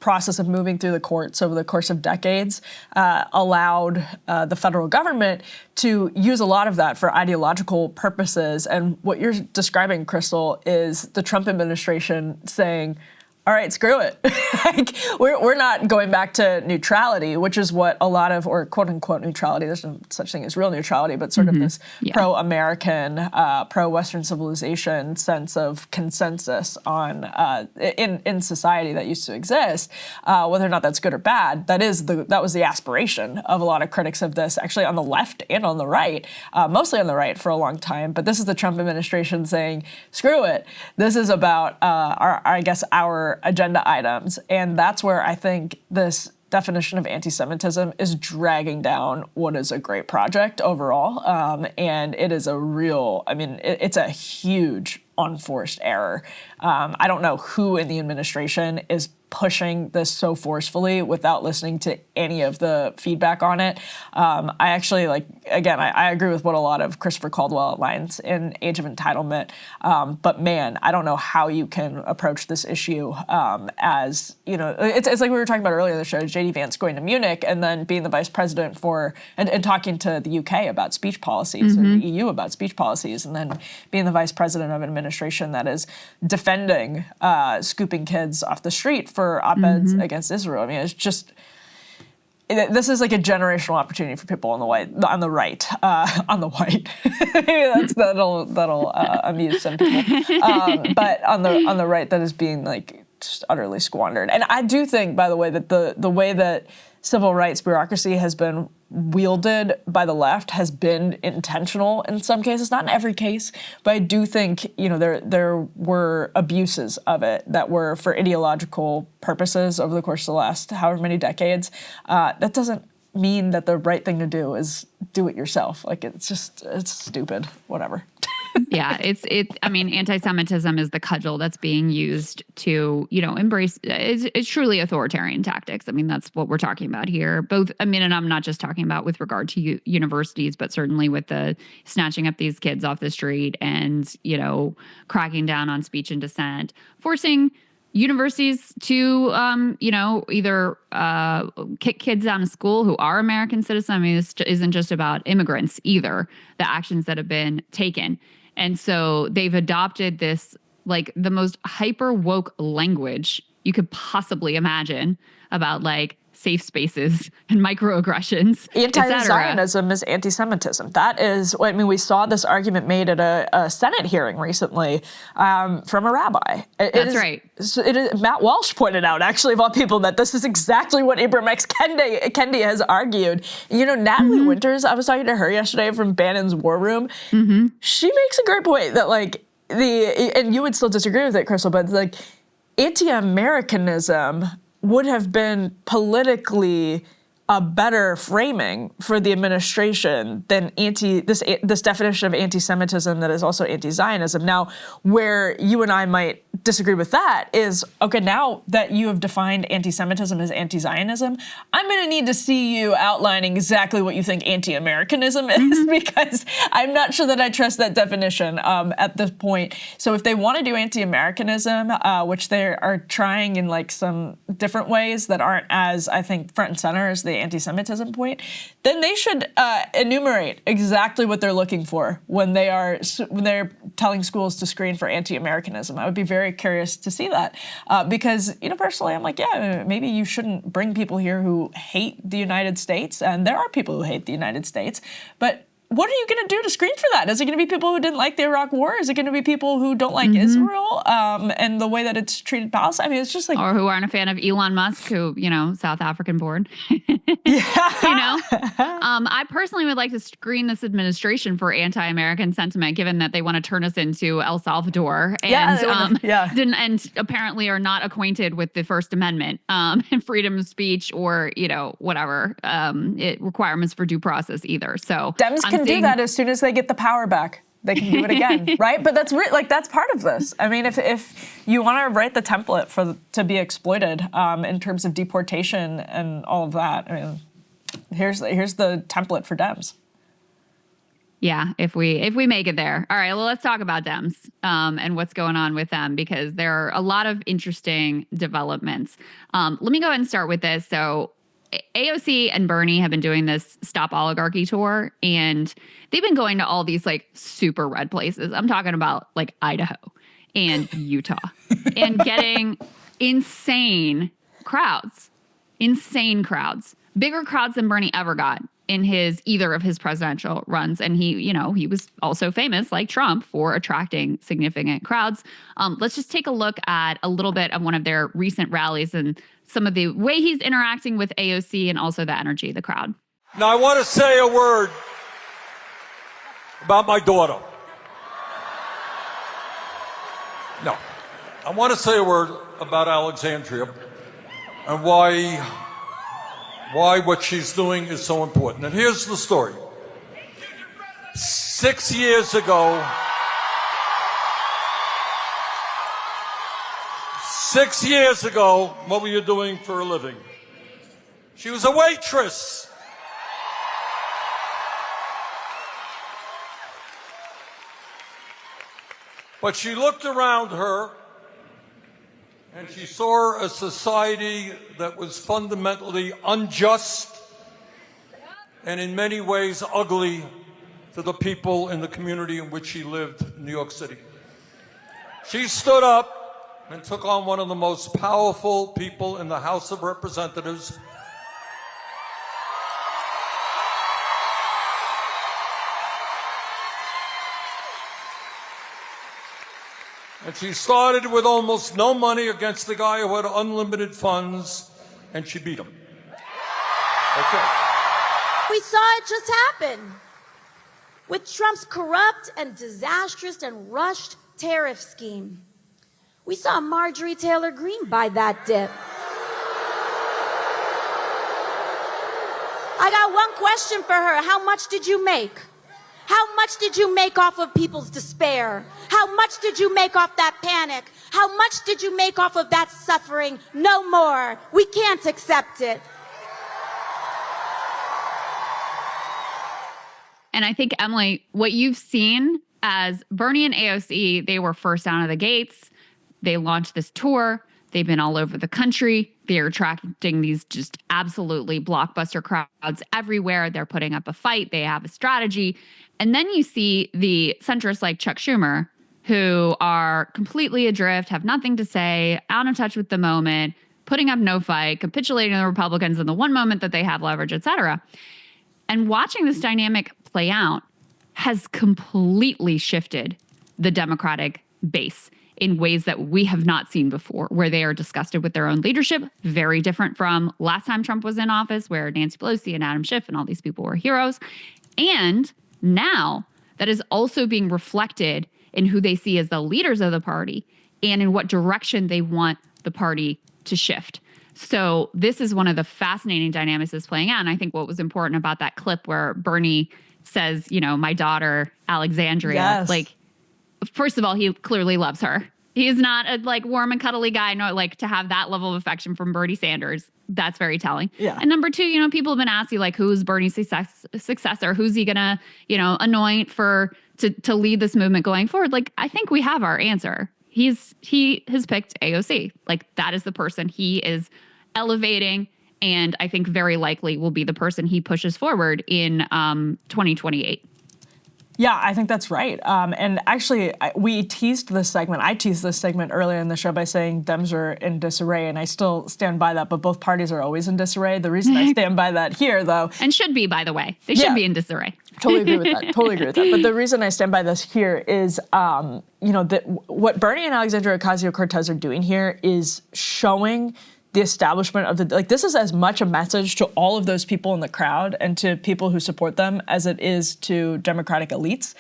process of moving through the courts over the course of decades allowed the federal government to use a lot of that for ideological purposes. And what you're describing, Krystal, is the Trump administration saying, all right, screw it. Like, we're not going back to neutrality, which is what a lot of, or quote unquote neutrality, there's no such thing as real neutrality, but sort of this pro-American, pro-Western civilization sense of consensus on in society that used to exist. Whether or not that's good or bad, that was the aspiration of a lot of critics of this, actually on the left and on the right, mostly on the right for a long time. But this is the Trump administration saying, screw it. This is about our agenda items. And that's where I think this definition of anti-Semitism is dragging down what is a great project overall. And it is it's a huge unforced error. I don't know who in the administration is pushing this so forcefully without listening to any of the feedback on it. I actually, I agree with what a lot of Christopher Caldwell outlines in Age of Entitlement. But man, I don't know how you can approach this issue as, you know, it's like we were talking about earlier in the show, J.D. Vance going to Munich and then being the vice president and talking to the UK about speech policies or the EU about speech policies, and then being the vice president of an administration that is defending scooping kids off the street for op-eds against Israel. I mean, it's just, this is like a generational opportunity for people on the right. Maybe that'll amuse some people. But on the right, that is being like just utterly squandered. And I do think, by the way, that the way that civil rights bureaucracy has been wielded by the left has been intentional in some cases, not in every case, but I do think, you know, there were abuses of it that were for ideological purposes over the course of the last however many decades. That doesn't mean that the right thing to do is do it yourself. Like, it's stupid, whatever. Yeah, I mean, anti-Semitism is the cudgel that's being used to, you know, embrace, it's truly authoritarian tactics. I mean, that's what we're talking about here. Both, I mean, and I'm not just talking about with regard to universities, but certainly with the snatching up these kids off the street and, you know, cracking down on speech and dissent, forcing universities to, you know, either kick kids out of school who are American citizens. I mean, this isn't just about immigrants either, the actions that have been taken. And so they've adopted this, like, the most hyper woke language you could possibly imagine about, like, safe spaces and microaggressions. Anti-Zionism is anti-Semitism. That is, I mean, we saw this argument made at a Senate hearing recently from a rabbi. That's right. Matt Walsh pointed out, actually, of all people, that this is exactly what Ibram X. Kendi has argued. You know, Natalie Winters, I was talking to her yesterday from Bannon's War Room. She makes a great point that, like, and you would still disagree with it, Krystal, but like anti-Americanism would have been politically a better framing for the administration than this definition of anti-Semitism that is also anti-Zionism. Now, where you and I might disagree with that is, okay, now that you have defined anti-Semitism as anti-Zionism, I'm going to need to see you outlining exactly what you think anti-Americanism is, because I'm not sure that I trust that definition at this point. So if they want to do anti-Americanism, which they are trying in like some different ways that aren't as, I think, front and center as the anti-Semitism point, then they should enumerate exactly what they're looking for when they're telling schools to screen for anti-Americanism. I would be very curious to see that because, personally, I'm like, yeah, maybe you shouldn't bring people here who hate the United States, and there are people who hate the United States, but what are you going to do to screen for that? Is it going to be people who didn't like the Iraq War? Is it going to be people who don't like Israel and the way that it's treated Palestine? I mean, it's just like... Or who aren't a fan of Elon Musk, who, South African born. I personally would like to screen this administration for anti-American sentiment, given that they want to turn us into El Salvador and and apparently are not acquainted with the First Amendment and freedom of speech or, whatever requirements for due process either. So Dems can do that as soon as they get the power back. They can do it again, right? But that's that's part of this. I mean, if you want to write the template to be exploited in terms of deportation and all of that, I mean, here's the template for Dems. Yeah, if we make it there. All right, well, let's talk about Dems and what's going on with them, because there are a lot of interesting developments. Let me go ahead and start with this. So AOC and Bernie have been doing this Stop Oligarchy tour, and they've been going to all these like super red places. I'm talking about like Idaho and Utah and getting insane crowds, bigger crowds than Bernie ever got in either of his presidential runs. And he was also famous, like Trump, for attracting significant crowds. Let's just take a look at a little bit of one of their recent rallies and some of the way he's interacting with AOC and also the energy of the crowd. Now, I want to say a word about my daughter. No, I want to say a word about Alexandria and why what she's doing is so important. And here's the story. 6 years ago, what were you doing for a living? She was a waitress. But she looked around her and she saw a society that was fundamentally unjust and in many ways ugly to the people in the community in which she lived in New York City. She stood up and took on one of the most powerful people in the House of Representatives. And she started with almost no money against the guy who had unlimited funds, and she beat him. Okay. We saw it just happen with Trump's corrupt and disastrous and rushed tariff scheme. We saw Marjorie Taylor Greene buy that dip. I got one question for her. How much did you make? How much did you make off of people's despair? How much did you make off that panic? How much did you make off of that suffering? No more. We can't accept it. And I think, Emily, what you've seen as Bernie and AOC, they were first out of the gates. They launched this tour. They've been all over the country. They're attracting these just absolutely blockbuster crowds everywhere. They're putting up a fight. They have a strategy. And then you see the centrists like Chuck Schumer, who are completely adrift, have nothing to say, out of touch with the moment, putting up no fight, capitulating to the Republicans in the one moment that they have leverage, et cetera. And watching this dynamic play out has completely shifted the Democratic base in ways that we have not seen before, where they are disgusted with their own leadership, very different from last time Trump was in office, where Nancy Pelosi and Adam Schiff and all these people were heroes. And now that is also being reflected in who they see as the leaders of the party and in what direction they want the party to shift. So this is one of the fascinating dynamics that's playing out. And I think what was important about that clip where Bernie says, you know, my daughter, Alexandria, Yes. like, first of all, he clearly loves her. He's not a like warm and cuddly guy. No, like to have that level of affection from Bernie Sanders, that's very telling. Yeah. And number two, you know, people have been asking like, who's Bernie's successor? Who's he gonna, you know, anoint to lead this movement going forward? Like, I think we have our answer. He has picked AOC. Like that is the person he is elevating, and I think very likely will be the person he pushes forward in 2028. Yeah, I think that's right. And actually, I teased this segment earlier in the show by saying Dems are in disarray, and I still stand by that, but both parties are always in disarray. The reason I stand by that here, though... And should be, by the way. They should be in disarray. Totally agree with that. But the reason I stand by this here is, you know, that what Bernie and Alexandria Ocasio-Cortez are doing here is showing the establishment of this is as much a message to all of those people in the crowd and to people who support them as it is to Democratic elites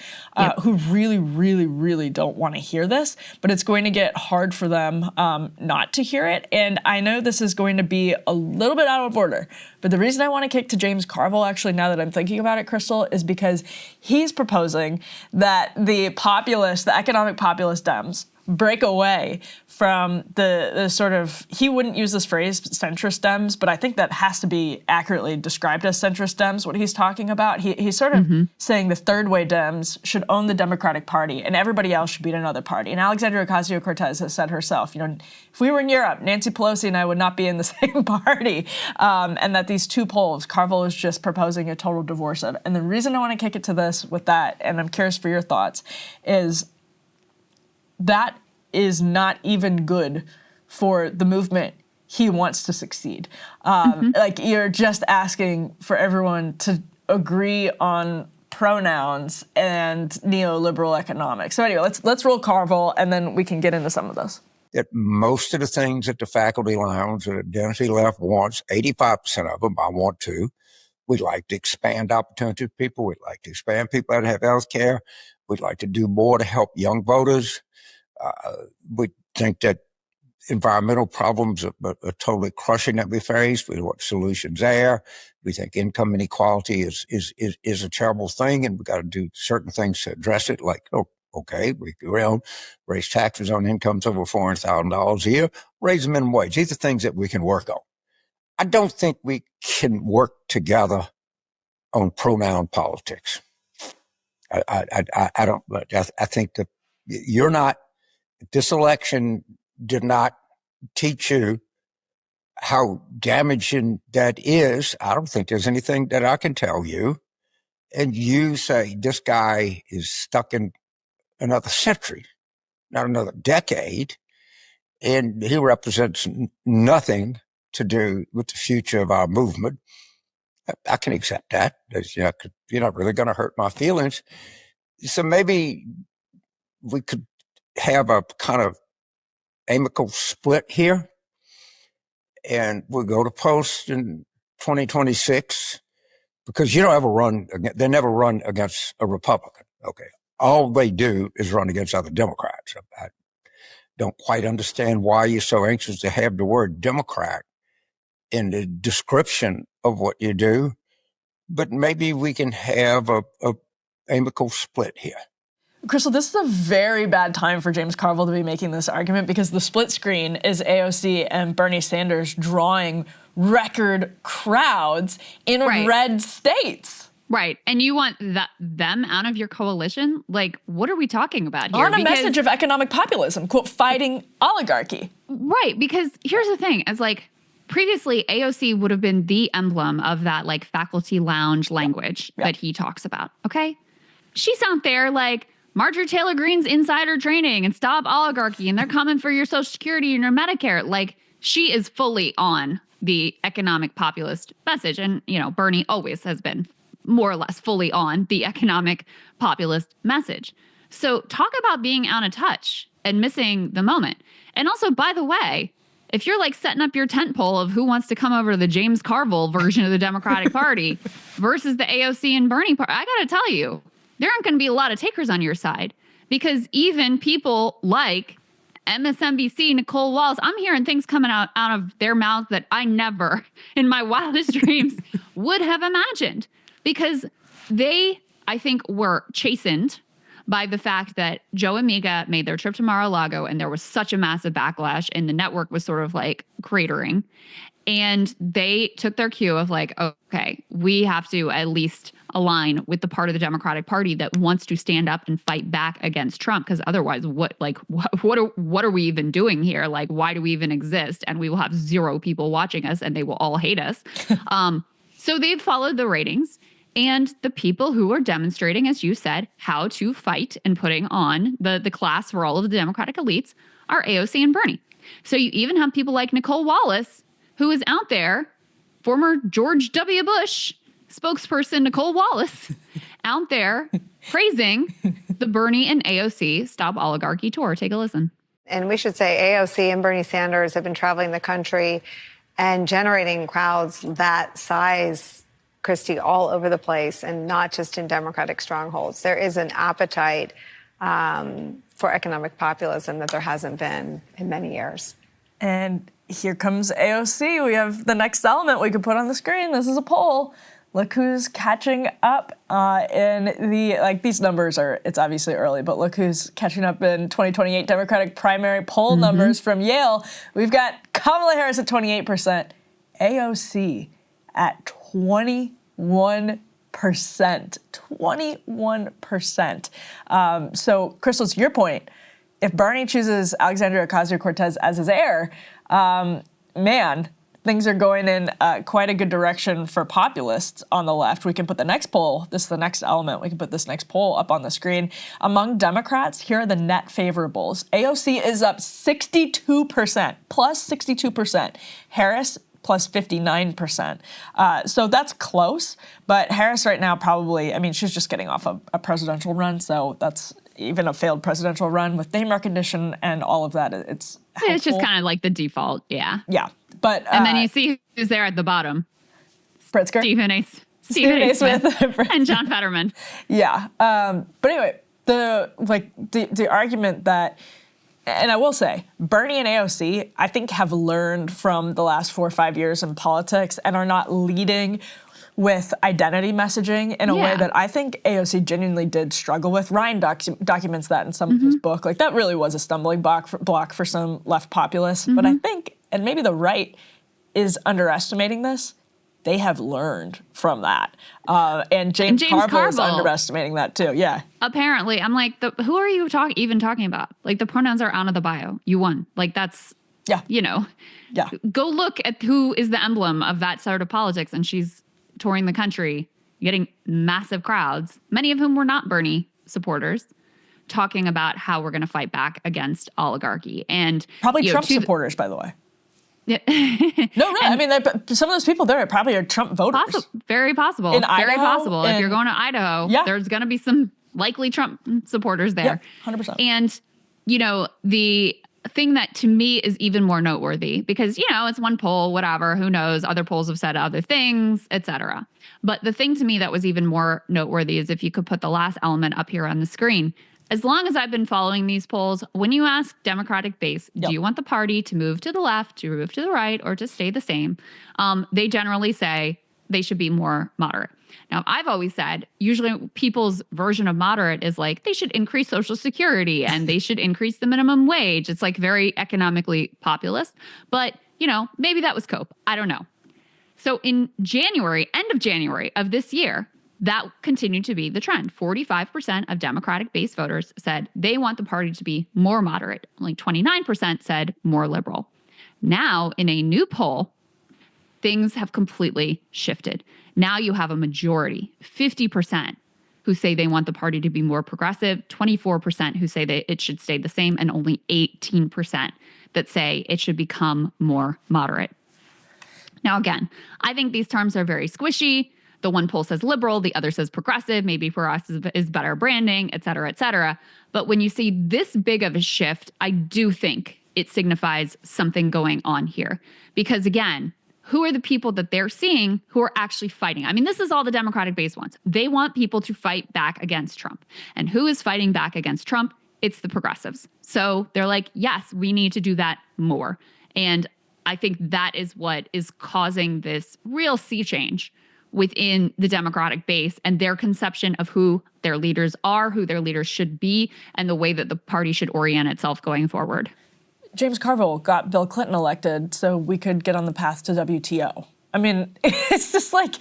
who really, really, really don't want to hear this. But it's going to get hard for them not to hear it. And I know this is going to be a little bit out of order. But the reason I want to kick to James Carville, actually, now that I'm thinking about it, Krystal, is because he's proposing that the economic populist Dems break away from the sort of, he wouldn't use this phrase, centrist Dems, but I think that has to be accurately described as centrist Dems, what he's talking about. He's sort of saying the third way Dems should own the Democratic Party and everybody else should be in another party. And Alexandria Ocasio-Cortez has said herself, you know, if we were in Europe, Nancy Pelosi and I would not be in the same party. And that these two poles, Carville is just proposing a total divorce of. And the reason I want to kick it to this with that, and I'm curious for your thoughts, is that is not even good for the movement he wants to succeed. Like, you're just asking for everyone to agree on pronouns and neoliberal economics. So anyway, let's roll Carville, and then we can get into some of this. That most of the things at the faculty lounge that Identity Left wants, 85% of them, I want to. We'd like to expand opportunity for people. We'd like to expand people that have health care. We'd like to do more to help young voters. We think that environmental problems are totally crushing that we face. We want solutions there. We think income inequality is a terrible thing, and we've got to do certain things to address it. Like, okay, we can raise taxes on incomes over $400,000 a year, raise the minimum wage. These are things that we can work on. I don't think we can work together on pronoun politics. I don't. I think that you're not. This election did not teach you how damaging that is. I don't think there's anything that I can tell you. And you say this guy is stuck in another century, not another decade, and he represents nothing to do with the future of our movement. I can accept that. You're not really going to hurt my feelings. So maybe we could have a kind of amicable split here, and we'll go to post in 2026, because you don't ever they never run against a Republican. Okay. All they do is run against other Democrats. I don't quite understand why you're so anxious to have the word Democrat in the description of what you do, but maybe we can have a amicable split here. Krystal, this is a very bad time for James Carville to be making this argument, because the split screen is AOC and Bernie Sanders drawing record crowds in red states. Right. And you want them out of your coalition? Like, what are we talking about here? On a message of economic populism, quote, fighting oligarchy. Right. Because here's the thing, as like previously AOC would have been the emblem of that like faculty lounge language that he talks about. Okay. She's out there like, Marjorie Taylor Greene's insider training and stop oligarchy, and they're coming for your Social Security and your Medicare. Like, she is fully on the economic populist message. And, you know, Bernie always has been more or less fully on the economic populist message. So talk about being out of touch and missing the moment. And also, by the way, if you're like setting up your tent pole of who wants to come over to the James Carville version of the Democratic Party versus the AOC and Bernie party, I got to tell you, there aren't going to be a lot of takers on your side, because even people like MSNBC, Nicole Wallace, I'm hearing things coming out of their mouths that I never in my wildest dreams would have imagined, because they, I think, were chastened by the fact that Joe and Mika made their trip to Mar-a-Lago and there was such a massive backlash and the network was sort of like cratering. And they took their cue of like, okay, we have to at least align with the part of the Democratic Party that wants to stand up and fight back against Trump. Because otherwise, what are we even doing here? Like, why do we even exist? And we will have 0 people watching us and they will all hate us. So they've followed the ratings. And the people who are demonstrating, as you said, how to fight and putting on the class for all of the Democratic elites are AOC and Bernie. So you even have people like Nicole Wallace, who is out there, former George W. Bush spokesperson Nicole Wallace, out there praising the Bernie and AOC Stop Oligarchy tour. Take a listen. And we should say AOC and Bernie Sanders have been traveling the country and generating crowds that size, Christy, all over the place, and not just in Democratic strongholds. There is an appetite for economic populism that there hasn't been in many years. And here comes AOC. We have the next element we could put on the screen. This is a poll. Look who's catching up in the, like, these numbers are, it's obviously early, but look who's catching up in 2028 Democratic primary poll numbers from Yale. We've got Kamala Harris at 28%, AOC at 21%. 21%. So, Krystal, to your point, if Bernie chooses Alexandria Ocasio-Cortez as his heir, man, things are going in quite a good direction for populists on the left. We can put the next poll, this is the next element, we can put this next poll up on the screen. Among Democrats, here are the net favorables. AOC is up 62%, plus 62%. Harris, plus 59%. So that's close, but Harris right now probably, I mean, she's just getting off a presidential run, so that's even a failed presidential run with name recognition and all of that. It's helpful. It's just kind of like the default, yeah. Yeah, but and then you see who's there at the bottom. Pritzker? Stephen A. Smith and John Fetterman. Yeah, but anyway, the argument that, and I will say, Bernie and AOC, I think, have learned from the last 4 or 5 years in politics and are not leading with identity messaging in a way that I think AOC genuinely did struggle with. Ryan documents that in some of his book. Like, that really was a stumbling block for some left populists. But I think, and maybe the right is underestimating this, they have learned from that. And James Carville is underestimating that too, yeah. Apparently, I'm like, who are you even talking about? Like, the pronouns are out of the bio. You won. Like, that's, you know. Yeah. Go look at who is the emblem of that sort of politics, and she's touring the country, getting massive crowds, many of whom were not Bernie supporters, talking about how we're going to fight back against oligarchy. And probably Trump supporters, by the way. Yeah. No, I mean, some of those people there probably are Trump voters. Very possible. In Idaho, very possible. If you're going to Idaho, there's going to be some likely Trump supporters there. Yeah, 100%. And, you know, the thing that to me is even more noteworthy, because, you know, it's one poll, whatever, who knows, other polls have said other things, etc. But the thing to me that was even more noteworthy is if you could put the last element up here on the screen. As long as I've been following these polls, when you ask Democratic base, do you want the party to move to the left, to move to the right, or to stay the same? They generally say they should be more moderate. Now, I've always said, usually people's version of moderate is like, they should increase Social Security and they should increase the minimum wage. It's like very economically populist. But, you know, maybe that was cope. I don't know. So in January, end of January of this year, that continued to be the trend. 45% of Democratic base voters said they want the party to be more moderate. Only 29% said more liberal. Now, in a new poll, things have completely shifted. Now you have a majority, 50%, who say they want the party to be more progressive, 24% who say that it should stay the same, and only 18% that say it should become more moderate. Now, again, I think these terms are very squishy. The one poll says liberal, the other says progressive. Maybe progressive is better branding, et cetera, et cetera. But when you see this big of a shift, I do think it signifies something going on here. Because again, who are the people that they're seeing who are actually fighting? I mean, this is all the Democratic base wants. They want people to fight back against Trump. And who is fighting back against Trump? It's the progressives. So they're like, yes, we need to do that more. And I think that is what is causing this real sea change within the Democratic base and their conception of who their leaders are, who their leaders should be, and the way that the party should orient itself going forward. James Carville got Bill Clinton elected so we could get on the path to WTO. I mean, it's just like...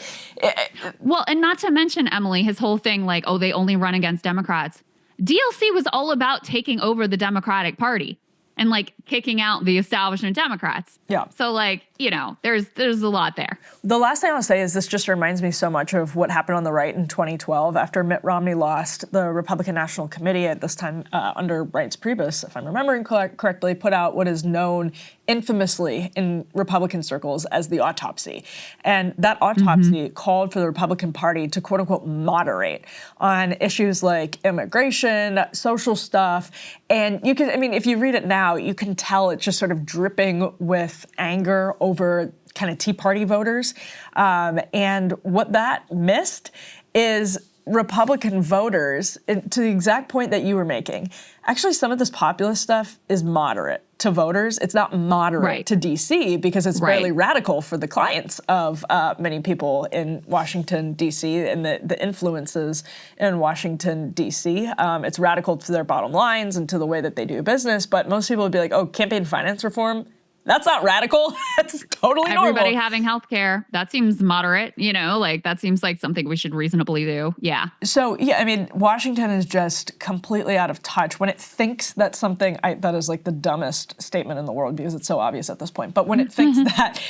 Well, and not to mention, Emily, his whole thing like, oh, they only run against Democrats. DLC was all about taking over the Democratic Party and like kicking out the establishment Democrats. Yeah. So like, you know, there's a lot there. The last thing I'll say is this just reminds me so much of what happened on the right in 2012 after Mitt Romney lost. The Republican National Committee at this time under Reince Priebus, if I'm remembering correctly, put out what is known infamously in Republican circles as the autopsy. And that autopsy called for the Republican Party to quote unquote moderate on issues like immigration, social stuff. And you can, I mean, if you read it now, you can tell it's just sort of dripping with anger over kind of Tea Party voters. And what that missed is Republican voters, to the exact point that you were making, actually some of this populist stuff is moderate to voters. It's not moderate to DC because it's fairly radical for the clients of many people in Washington, D.C. and the influences in Washington, D.C. It's radical to their bottom lines and to the way that they do business. But most people would be like, oh, campaign finance reform? That's not radical. That's totally normal. Everybody having health care. That seems moderate, you know, like that seems like something we should reasonably do. Yeah. So, yeah, I mean, Washington is just completely out of touch when it thinks that something, that is like the dumbest statement in the world because it's so obvious at this point. But when it thinks that,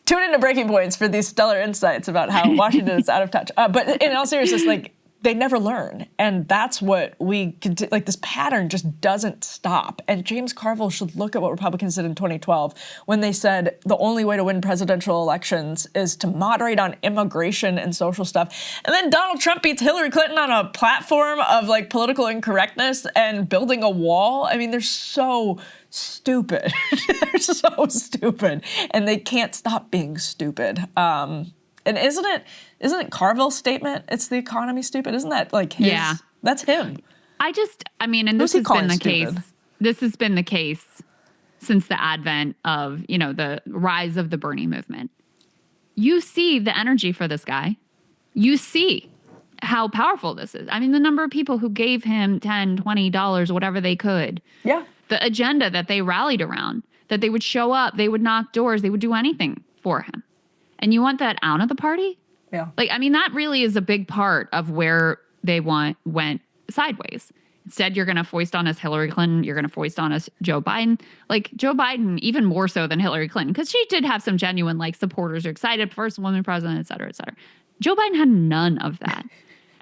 tune into Breaking Points for these stellar insights about how Washington is out of touch. But in all seriousness, like, they never learn. And that's what we could do. Like, this pattern just doesn't stop. And James Carville should look at what Republicans did in 2012 when they said the only way to win presidential elections is to moderate on immigration and social stuff. And then Donald Trump beats Hillary Clinton on a platform of like political incorrectness and building a wall. I mean, they're so stupid. They're so stupid. And they can't stop being stupid. And isn't it Carville's statement? It's the economy stupid. Isn't that like his? Yeah. That's him. I mean, and this has been the case. This has been the case since the advent of, you know, the rise of the Bernie movement. You see the energy for this guy. You see how powerful this is. I mean, the number of people who gave him $10, $20, whatever they could. Yeah. The agenda that they rallied around, that they would show up, they would knock doors, they would do anything for him. And you want that out of the party? Yeah. Like, I mean, that really is a big part of where they went sideways. Instead, you're going to foist on us Hillary Clinton. You're going to foist on us Joe Biden. Like, Joe Biden, even more so than Hillary Clinton, because she did have some genuine, like, supporters who are excited, first woman president, et cetera, et cetera. Joe Biden had none of that.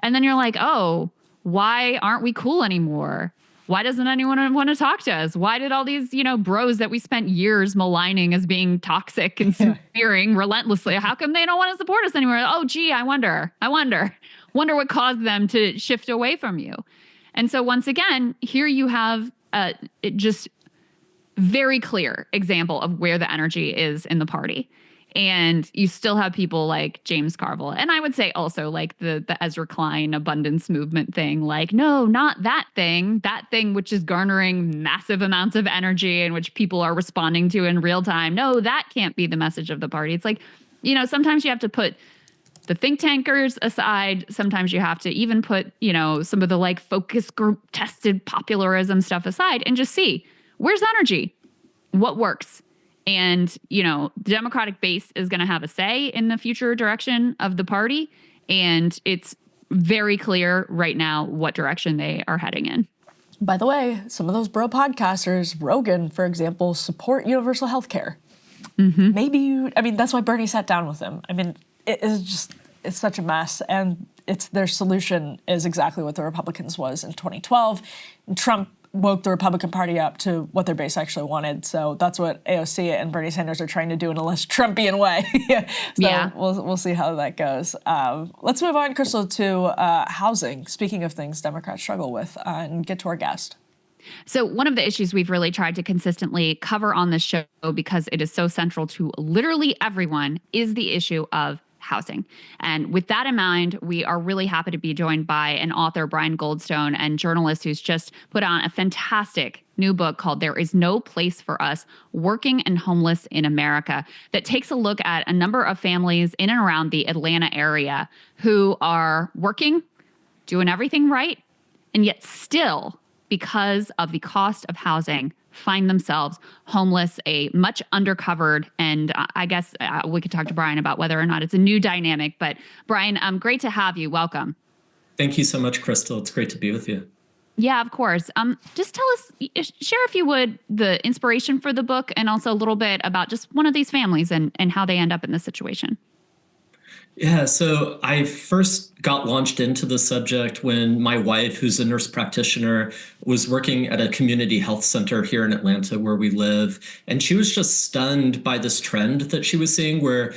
And then you're like, oh, why aren't we cool anymore? Why doesn't anyone want to talk to us? Why did all these, you know, bros that we spent years maligning as being toxic and smearing relentlessly, how come they don't want to support us anymore? Oh, gee, I wonder what caused them to shift away from you. And so once again, here you have just very clear example of where the energy is in the party. And you still have people like James Carville. And I would say also like the Ezra Klein abundance movement thing, like, no, not that thing which is garnering massive amounts of energy and which people are responding to in real time. No, that can't be the message of the party. It's like, you know, sometimes you have to put the think tankers aside. Sometimes you have to even put, you know, some of the like focus group tested popularism stuff aside and just see where's energy, what works. And, you know, the Democratic base is going to have a say in the future direction of the party. And it's very clear right now what direction they are heading in. By the way, some of those bro podcasters, Rogan, for example, support universal health care. Maybe that's why Bernie sat down with him. I mean, it's such a mess. And their solution is exactly what the Republicans was in 2012. And Trump woke the Republican Party up to what their base actually wanted. So that's what AOC and Bernie Sanders are trying to do in a less Trumpian way. We'll see how that goes. Let's move on, Krystal, to housing. Speaking of things Democrats struggle with, and get to our guest. So one of the issues we've really tried to consistently cover on this show, because it is so central to literally everyone, is the issue of housing. And with that in mind, we are really happy to be joined by an author, Brian Goldstone, and journalist who's just put on a fantastic new book called There Is No Place for Us, Working and Homeless in America, that takes a look at a number of families in and around the Atlanta area who are working, doing everything right, and yet still, because of the cost of housing, find themselves homeless, a much undercovered, and I guess we could talk to Brian about whether or not it's a new dynamic. But Brian, great to have you. Welcome. Thank you so much, Krystal. It's great to be with you. Yeah, of course. Just tell us, share if you would, the inspiration for the book and also a little bit about just one of these families and how they end up in this situation. Yeah, so I first got launched into the subject when my wife, who's a nurse practitioner, was working at a community health center here in Atlanta where we live. And she was just stunned by this trend that she was seeing where,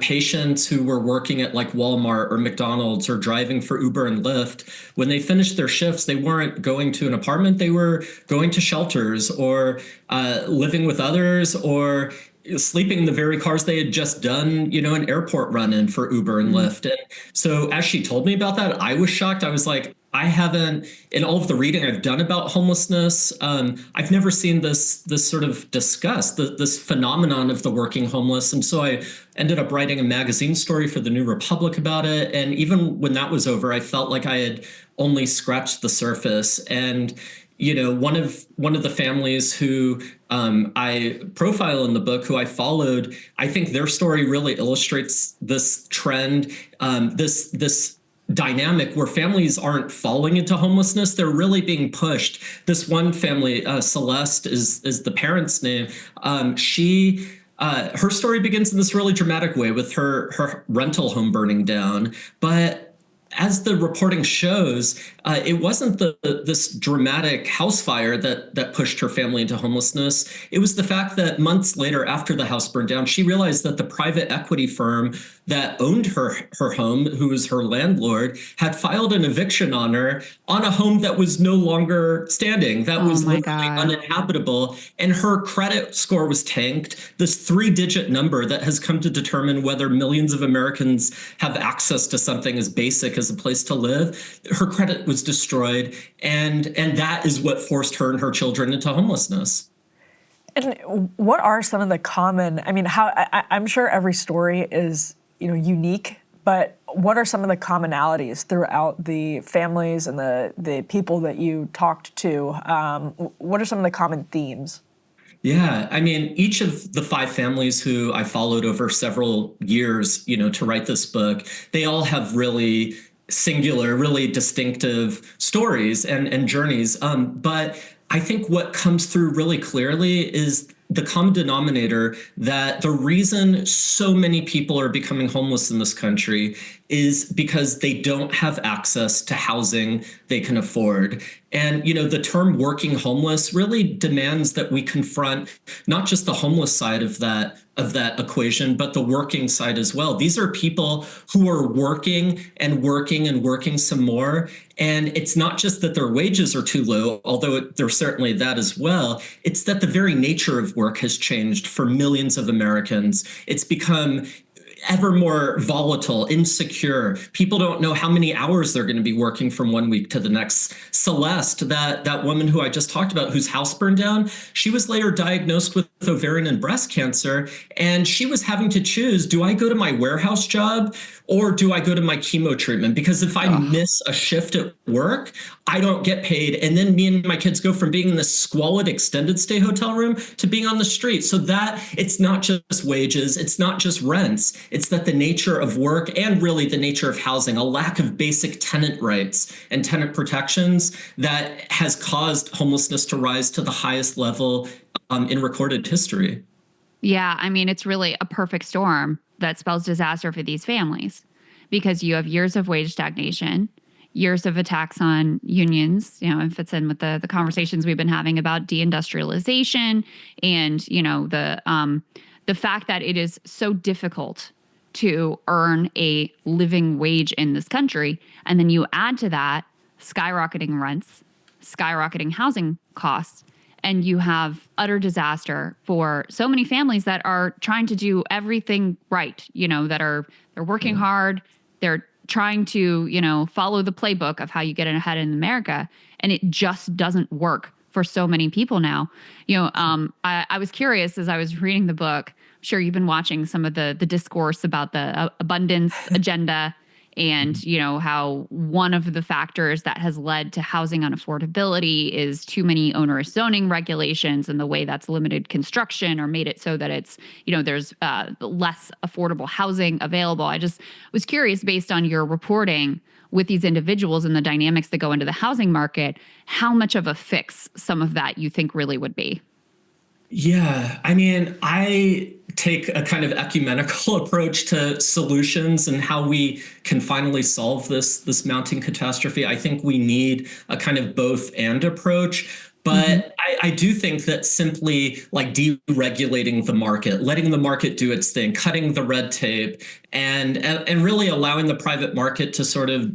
patients who were working at like Walmart or McDonald's or driving for Uber and Lyft, when they finished their shifts, they weren't going to an apartment, they were going to shelters or living with others or sleeping in the very cars they had just done, an airport run in for Uber and Lyft. And so as she told me about that, I was shocked. I was like, I haven't, in all of the reading I've done about homelessness, I've never seen this sort of discussed, this phenomenon of the working homeless. And so I ended up writing a magazine story for the New Republic about it. And even when that was over, I felt like I had only scratched the surface. And one of the families who I profile in the book, who I followed, I think their story really illustrates this trend, this dynamic where families aren't falling into homelessness. They're really being pushed. This one family, Celeste is the parent's name. Her story begins in this really dramatic way with her rental home burning down. But as the reporting shows, it wasn't this dramatic house fire that pushed her family into homelessness. It was the fact that months later, after the house burned down, she realized that the private equity firm that owned her home, who was her landlord, had filed an eviction on her on a home that was no longer standing, that was literally uninhabitable. And her credit score was tanked, this 3-digit number that has come to determine whether millions of Americans have access to something as basic as a place to live. Her credit was destroyed, and that is what forced her and her children into homelessness. And what are some of the common, I'm sure every story is, unique, but what are some of the commonalities throughout the families and the people that you talked to? What are some of the common themes? Yeah, each of the 5 families who I followed over several years, to write this book, they all have really singular, really distinctive stories and journeys. But I think what comes through really clearly is the common denominator that the reason so many people are becoming homeless in this country is because they don't have access to housing they can afford. And, the term working homeless really demands that we confront not just the homeless side of that equation, but the working side as well. These are people who are working and working and working some more. And it's not just that their wages are too low, although there's certainly that as well. It's that the very nature of work has changed for millions of Americans. It's become ever more volatile, insecure. People don't know how many hours they're going to be working from one week to the next. Celeste, that woman who I just talked about, whose house burned down, she was later diagnosed with ovarian and breast cancer, and she was having to choose, do I go to my warehouse job or do I go to my chemo treatment? Because if I miss a shift at work, I don't get paid. And then me and my kids go from being in this squalid extended stay hotel room to being on the street. So that it's not just wages, it's not just rents, it's that the nature of work and really the nature of housing, a lack of basic tenant rights and tenant protections that has caused homelessness to rise to the highest level in recorded history. Yeah, it's really a perfect storm that spells disaster for these families because you have years of wage stagnation, years of attacks on unions, it fits in with the conversations we've been having about deindustrialization and, the fact that it is so difficult to earn a living wage in this country. And then you add to that skyrocketing rents, skyrocketing housing costs, and you have utter disaster for so many families that are trying to do everything right, they're working hard, they're trying to, follow the playbook of how you get ahead in America, and it just doesn't work for so many people now. I was curious as I was reading the book. I'm sure you've been watching some of the discourse about the abundance agenda and, how one of the factors that has led to housing unaffordability is too many onerous zoning regulations and the way that's limited construction or made it so that it's, there's less affordable housing available. I just was curious, based on your reporting with these individuals and the dynamics that go into the housing market, how much of a fix some of that you think really would be? Yeah, I mean, I take a kind of ecumenical approach to solutions and how we can finally solve this mounting catastrophe. I think we need a kind of both and approach. But I do think that simply like deregulating the market, letting the market do its thing, cutting the red tape, and really allowing the private market to sort of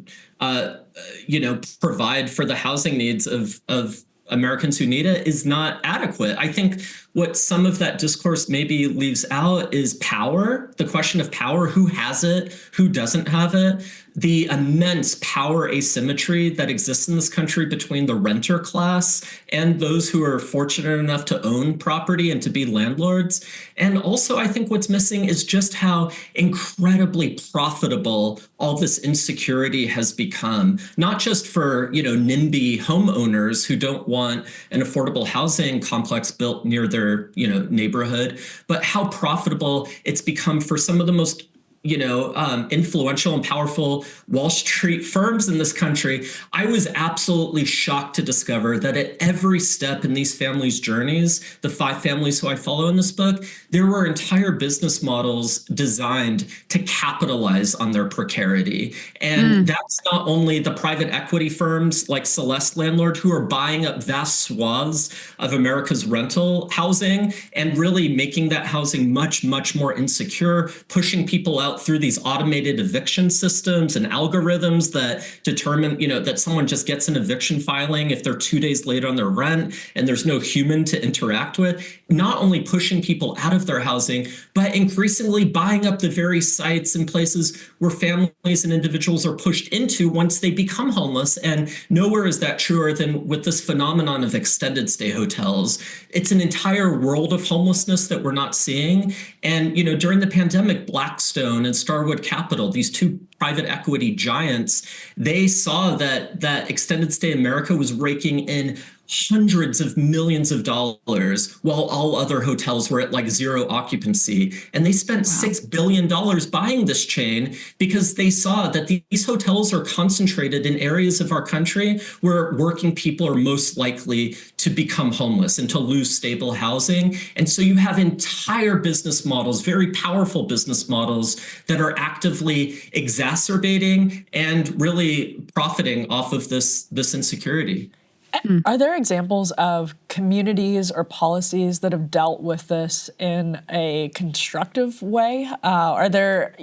provide for the housing needs of Americans who need it is not adequate. I think what some of that discourse maybe leaves out is power, the question of power, who has it, who doesn't have it, the immense power asymmetry that exists in this country between the renter class and those who are fortunate enough to own property and to be landlords. And also, I think what's missing is just how incredibly profitable all this insecurity has become, not just for, NIMBY homeowners who don't want an affordable housing complex built near their, neighborhood, but how profitable it's become for some of the most influential and powerful Wall Street firms in this country. I was absolutely shocked to discover that at every step in these families' journeys, the 5 families who I follow in this book, there were entire business models designed to capitalize on their precarity. And that's not only the private equity firms like Celeste Landlord, who are buying up vast swaths of America's rental housing and really making that housing much, much more insecure, pushing people out through these automated eviction systems and algorithms that determine, that someone just gets an eviction filing if they're 2 days late on their rent and there's no human to interact with, not only pushing people out of their housing, but increasingly buying up the very sites and places where families and individuals are pushed into once they become homeless. And nowhere is that truer than with this phenomenon of extended stay hotels. It's an entire world of homelessness that we're not seeing. And, during the pandemic, Blackstone and Starwood Capital, these 2 private equity giants, they saw that extended stay America was raking in hundreds of millions of dollars while all other hotels were at like 0 occupancy. And they spent $6 billion buying this chain because they saw that these hotels are concentrated in areas of our country where working people are most likely to become homeless and to lose stable housing. And so you have entire business models, very powerful business models that are actively exacerbating and really profiting off of this insecurity. Are there examples of communities or policies that have dealt with this in a constructive way? Are there,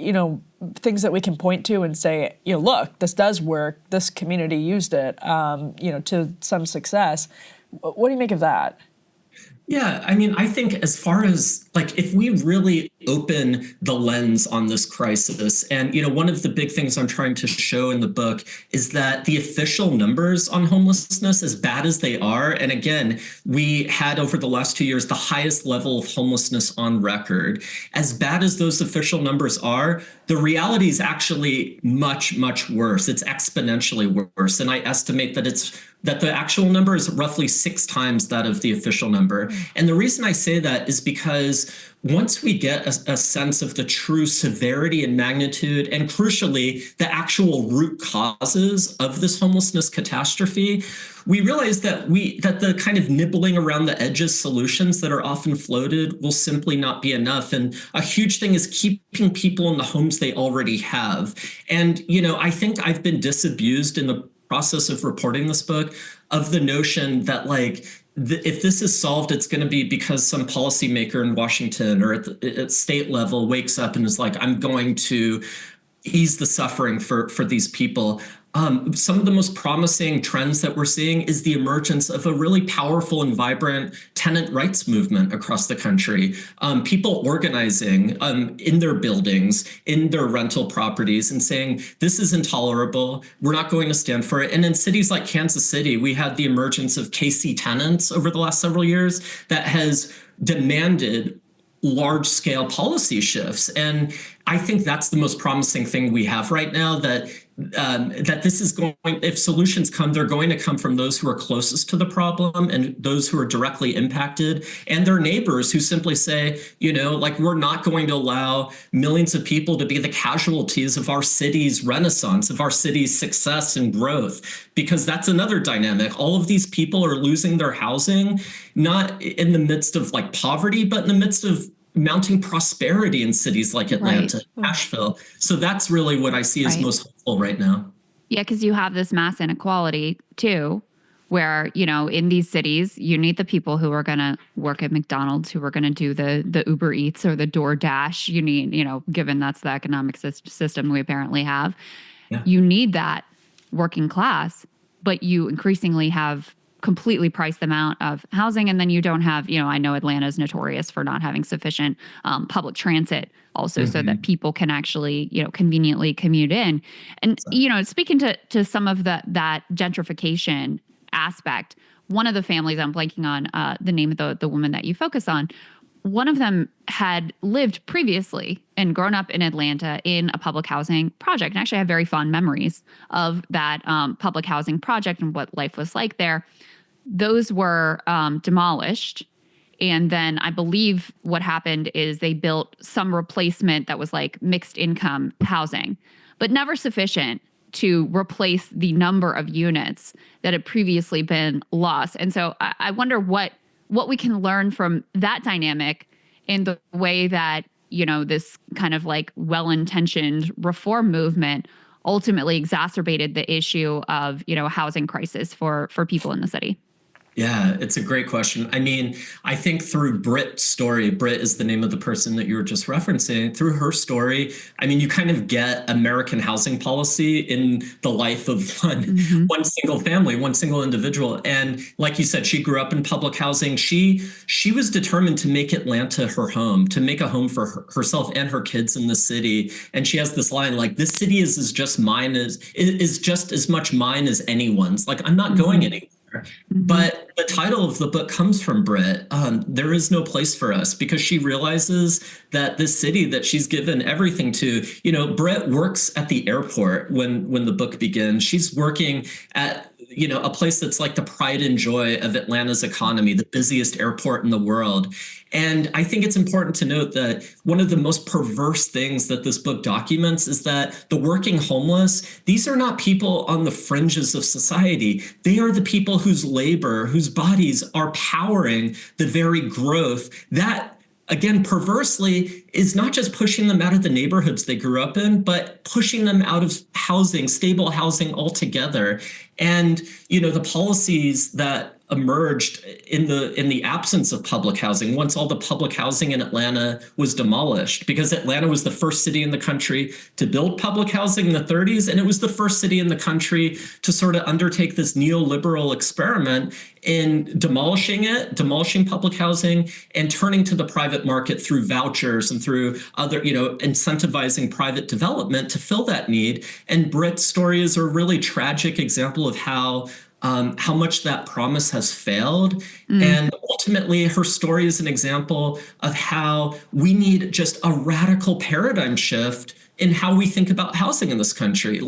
things that we can point to and say, look, this does work. This community used it, to some success. What do you make of that? Yeah, I mean, I think as far as if we really open the lens on this crisis, and, one of the big things I'm trying to show in the book is that the official numbers on homelessness, as bad as they are, and again, we had over the last 2 years, the highest level of homelessness on record. As bad as those official numbers are, the reality is actually much, much worse. It's exponentially worse. And I estimate that the actual number is roughly 6 times that of the official number. And the reason I say that is because once we get a sense of the true severity and magnitude, and crucially, the actual root causes of this homelessness catastrophe, we realize that the kind of nibbling around the edges solutions that are often floated will simply not be enough. And a huge thing is keeping people in the homes they already have. And, I think I've been disabused in the process of reporting this book of the notion that if this is solved, it's going to be because some policymaker in Washington or at state level wakes up and is like, I'm going to ease the suffering for these people. Some of the most promising trends that we're seeing is the emergence of a really powerful and vibrant tenant rights movement across the country. People organizing in their buildings, in their rental properties, and saying, this is intolerable, we're not going to stand for it. And in cities like Kansas City, we had the emergence of KC Tenants over the last several years that has demanded large-scale policy shifts. And I think that's the most promising thing we have right now, that this is going, if solutions come, they're going to come from those who are closest to the problem and those who are directly impacted, and their neighbors who simply say, we're not going to allow millions of people to be the casualties of our city's renaissance, of our city's success and growth, because that's another dynamic. All of these people are losing their housing, not in the midst of poverty, but in the midst of mounting prosperity in cities like Atlanta, Nashville. So that's really what I see as most hopeful right now. Yeah, because you have this mass inequality too, where, in these cities, you need the people who are going to work at McDonald's, who are going to do the Uber Eats or the DoorDash. You need, given that's the economic system we apparently have, you need that working class, but you increasingly have completely priced them out of housing. And then you don't have, I know Atlanta is notorious for not having sufficient public transit also, so that people can actually, conveniently commute in. And, speaking to some of that gentrification aspect, one of the families, I'm blanking on the name of the woman that you focus on, one of them had lived previously and grown up in Atlanta in a public housing project. And actually I have very fond memories of that public housing project and what life was like there. Those were demolished. And then I believe what happened is they built some replacement that was like mixed income housing, but never sufficient to replace the number of units that had previously been lost. And so I wonder what we can learn from that dynamic in the way that, this kind of well-intentioned reform movement ultimately exacerbated the issue of, a housing crisis for people in the city. Yeah, it's a great question. I mean, I think through Britt's story, Britt is the name of the person that you were just referencing. Through her story, I mean, you kind of get American housing policy in the life of one single family, one single individual. And like you said, she grew up in public housing. She was determined to make Atlanta her home, to make a home for herself and her kids in the city. And she has this line this city is just as much mine as anyone's. I'm not going anywhere. But the title of the book comes from Britt. There is no place for us, because she realizes that this city that she's given everything to, Britt works at the airport when the book begins. She's working at a place that's like the pride and joy of Atlanta's economy, the busiest airport in the world. And I think it's important to note that one of the most perverse things that this book documents is that the working homeless, these are not people on the fringes of society. They are the people whose labor, whose bodies are powering the very growth that, again, perversely, is not just pushing them out of the neighborhoods they grew up in, but pushing them out of housing, stable housing altogether. And, the policies that emerged in the absence of public housing, once all the public housing in Atlanta was demolished, because Atlanta was the first city in the country to build public housing in the 30s, and it was the first city in the country to sort of undertake this neoliberal experiment in demolishing public housing and turning to the private market through vouchers and through other, incentivizing private development to fill that need. And Britt's story is a really tragic example of how much that promise has failed. And ultimately, her story is an example of how we need just a radical paradigm shift in how we think about housing in this country.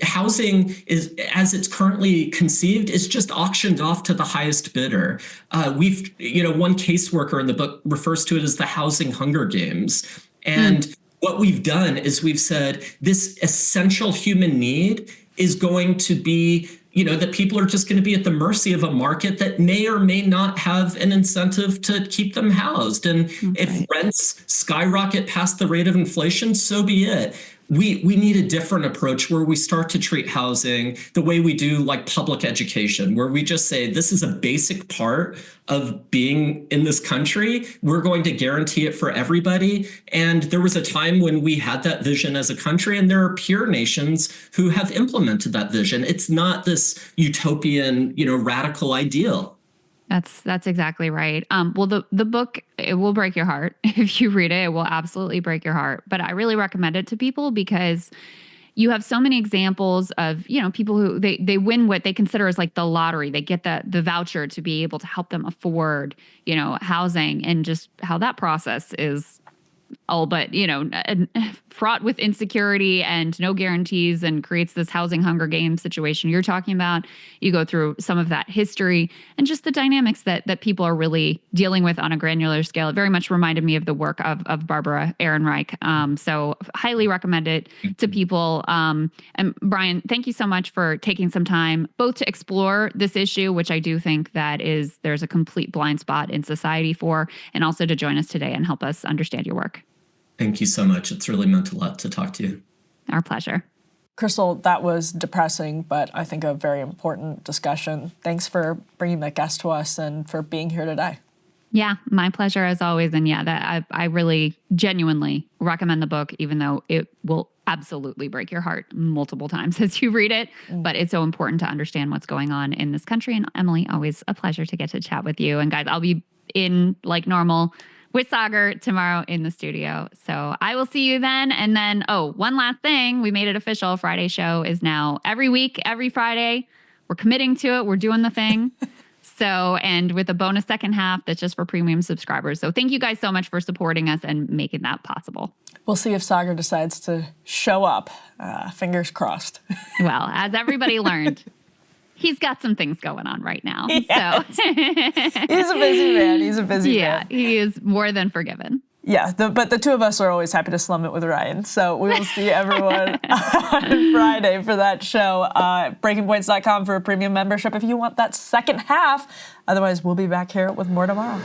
Housing is, as it's currently conceived, is just auctioned off to the highest bidder. One caseworker in the book refers to it as the housing Hunger Games. And what we've done is we've said this essential human need is going to be, that people are just going to be at the mercy of a market that may or may not have an incentive to keep them housed. And if rents skyrocket past the rate of inflation, so be it. we need a different approach where we start to treat housing the way we do like public education, where we just say this is a basic part of being in this country. We're going to guarantee it for everybody. And there was a time when we had that vision as a country, and there are peer nations who have implemented that vision. It's not this utopian, radical ideal. That's exactly right. Well, the book, it will break your heart. If you read it, it will absolutely break your heart. But I really recommend it to people because you have so many examples of, people who they win what they consider as like the lottery. They get the voucher to be able to help them afford, housing, and just how that process is all but, fraught with insecurity and no guarantees, and creates this housing Hunger Games situation you're talking about. You go through some of that history and just the dynamics that people are really dealing with on a granular scale. It very much reminded me of the work of Barbara Ehrenreich. So highly recommend it to people. And Brian, thank you so much for taking some time both to explore this issue, which I do think there's a complete blind spot in society for, and also to join us today and help us understand your work. Thank you so much. It's really meant a lot to talk to you. Our pleasure. Krystal, that was depressing, but I think a very important discussion. Thanks for bringing that guest to us and for being here today. Yeah, my pleasure as always. And yeah, I really genuinely recommend the book, even though it will absolutely break your heart multiple times as you read it. But it's so important to understand what's going on in this country. And Emily, always a pleasure to get to chat with you. And guys, I'll be in like normal with Sagar tomorrow in the studio. So I will see you then. And then, one last thing. We made it official. Friday show is now every week, every Friday. We're committing to it. We're doing the thing. And with a bonus second half that's just for premium subscribers. So thank you guys so much for supporting us and making that possible. We'll see if Sagar decides to show up. Fingers crossed. Well, as everybody learned, he's got some things going on right now. Yes. So he's a busy man. He's a busy man. Yeah, he is more than forgiven. Yeah, but the two of us are always happy to slum it with Ryan. So we will see everyone on Friday for that show. BreakingPoints.com for a premium membership if you want that second half. Otherwise, we'll be back here with more tomorrow.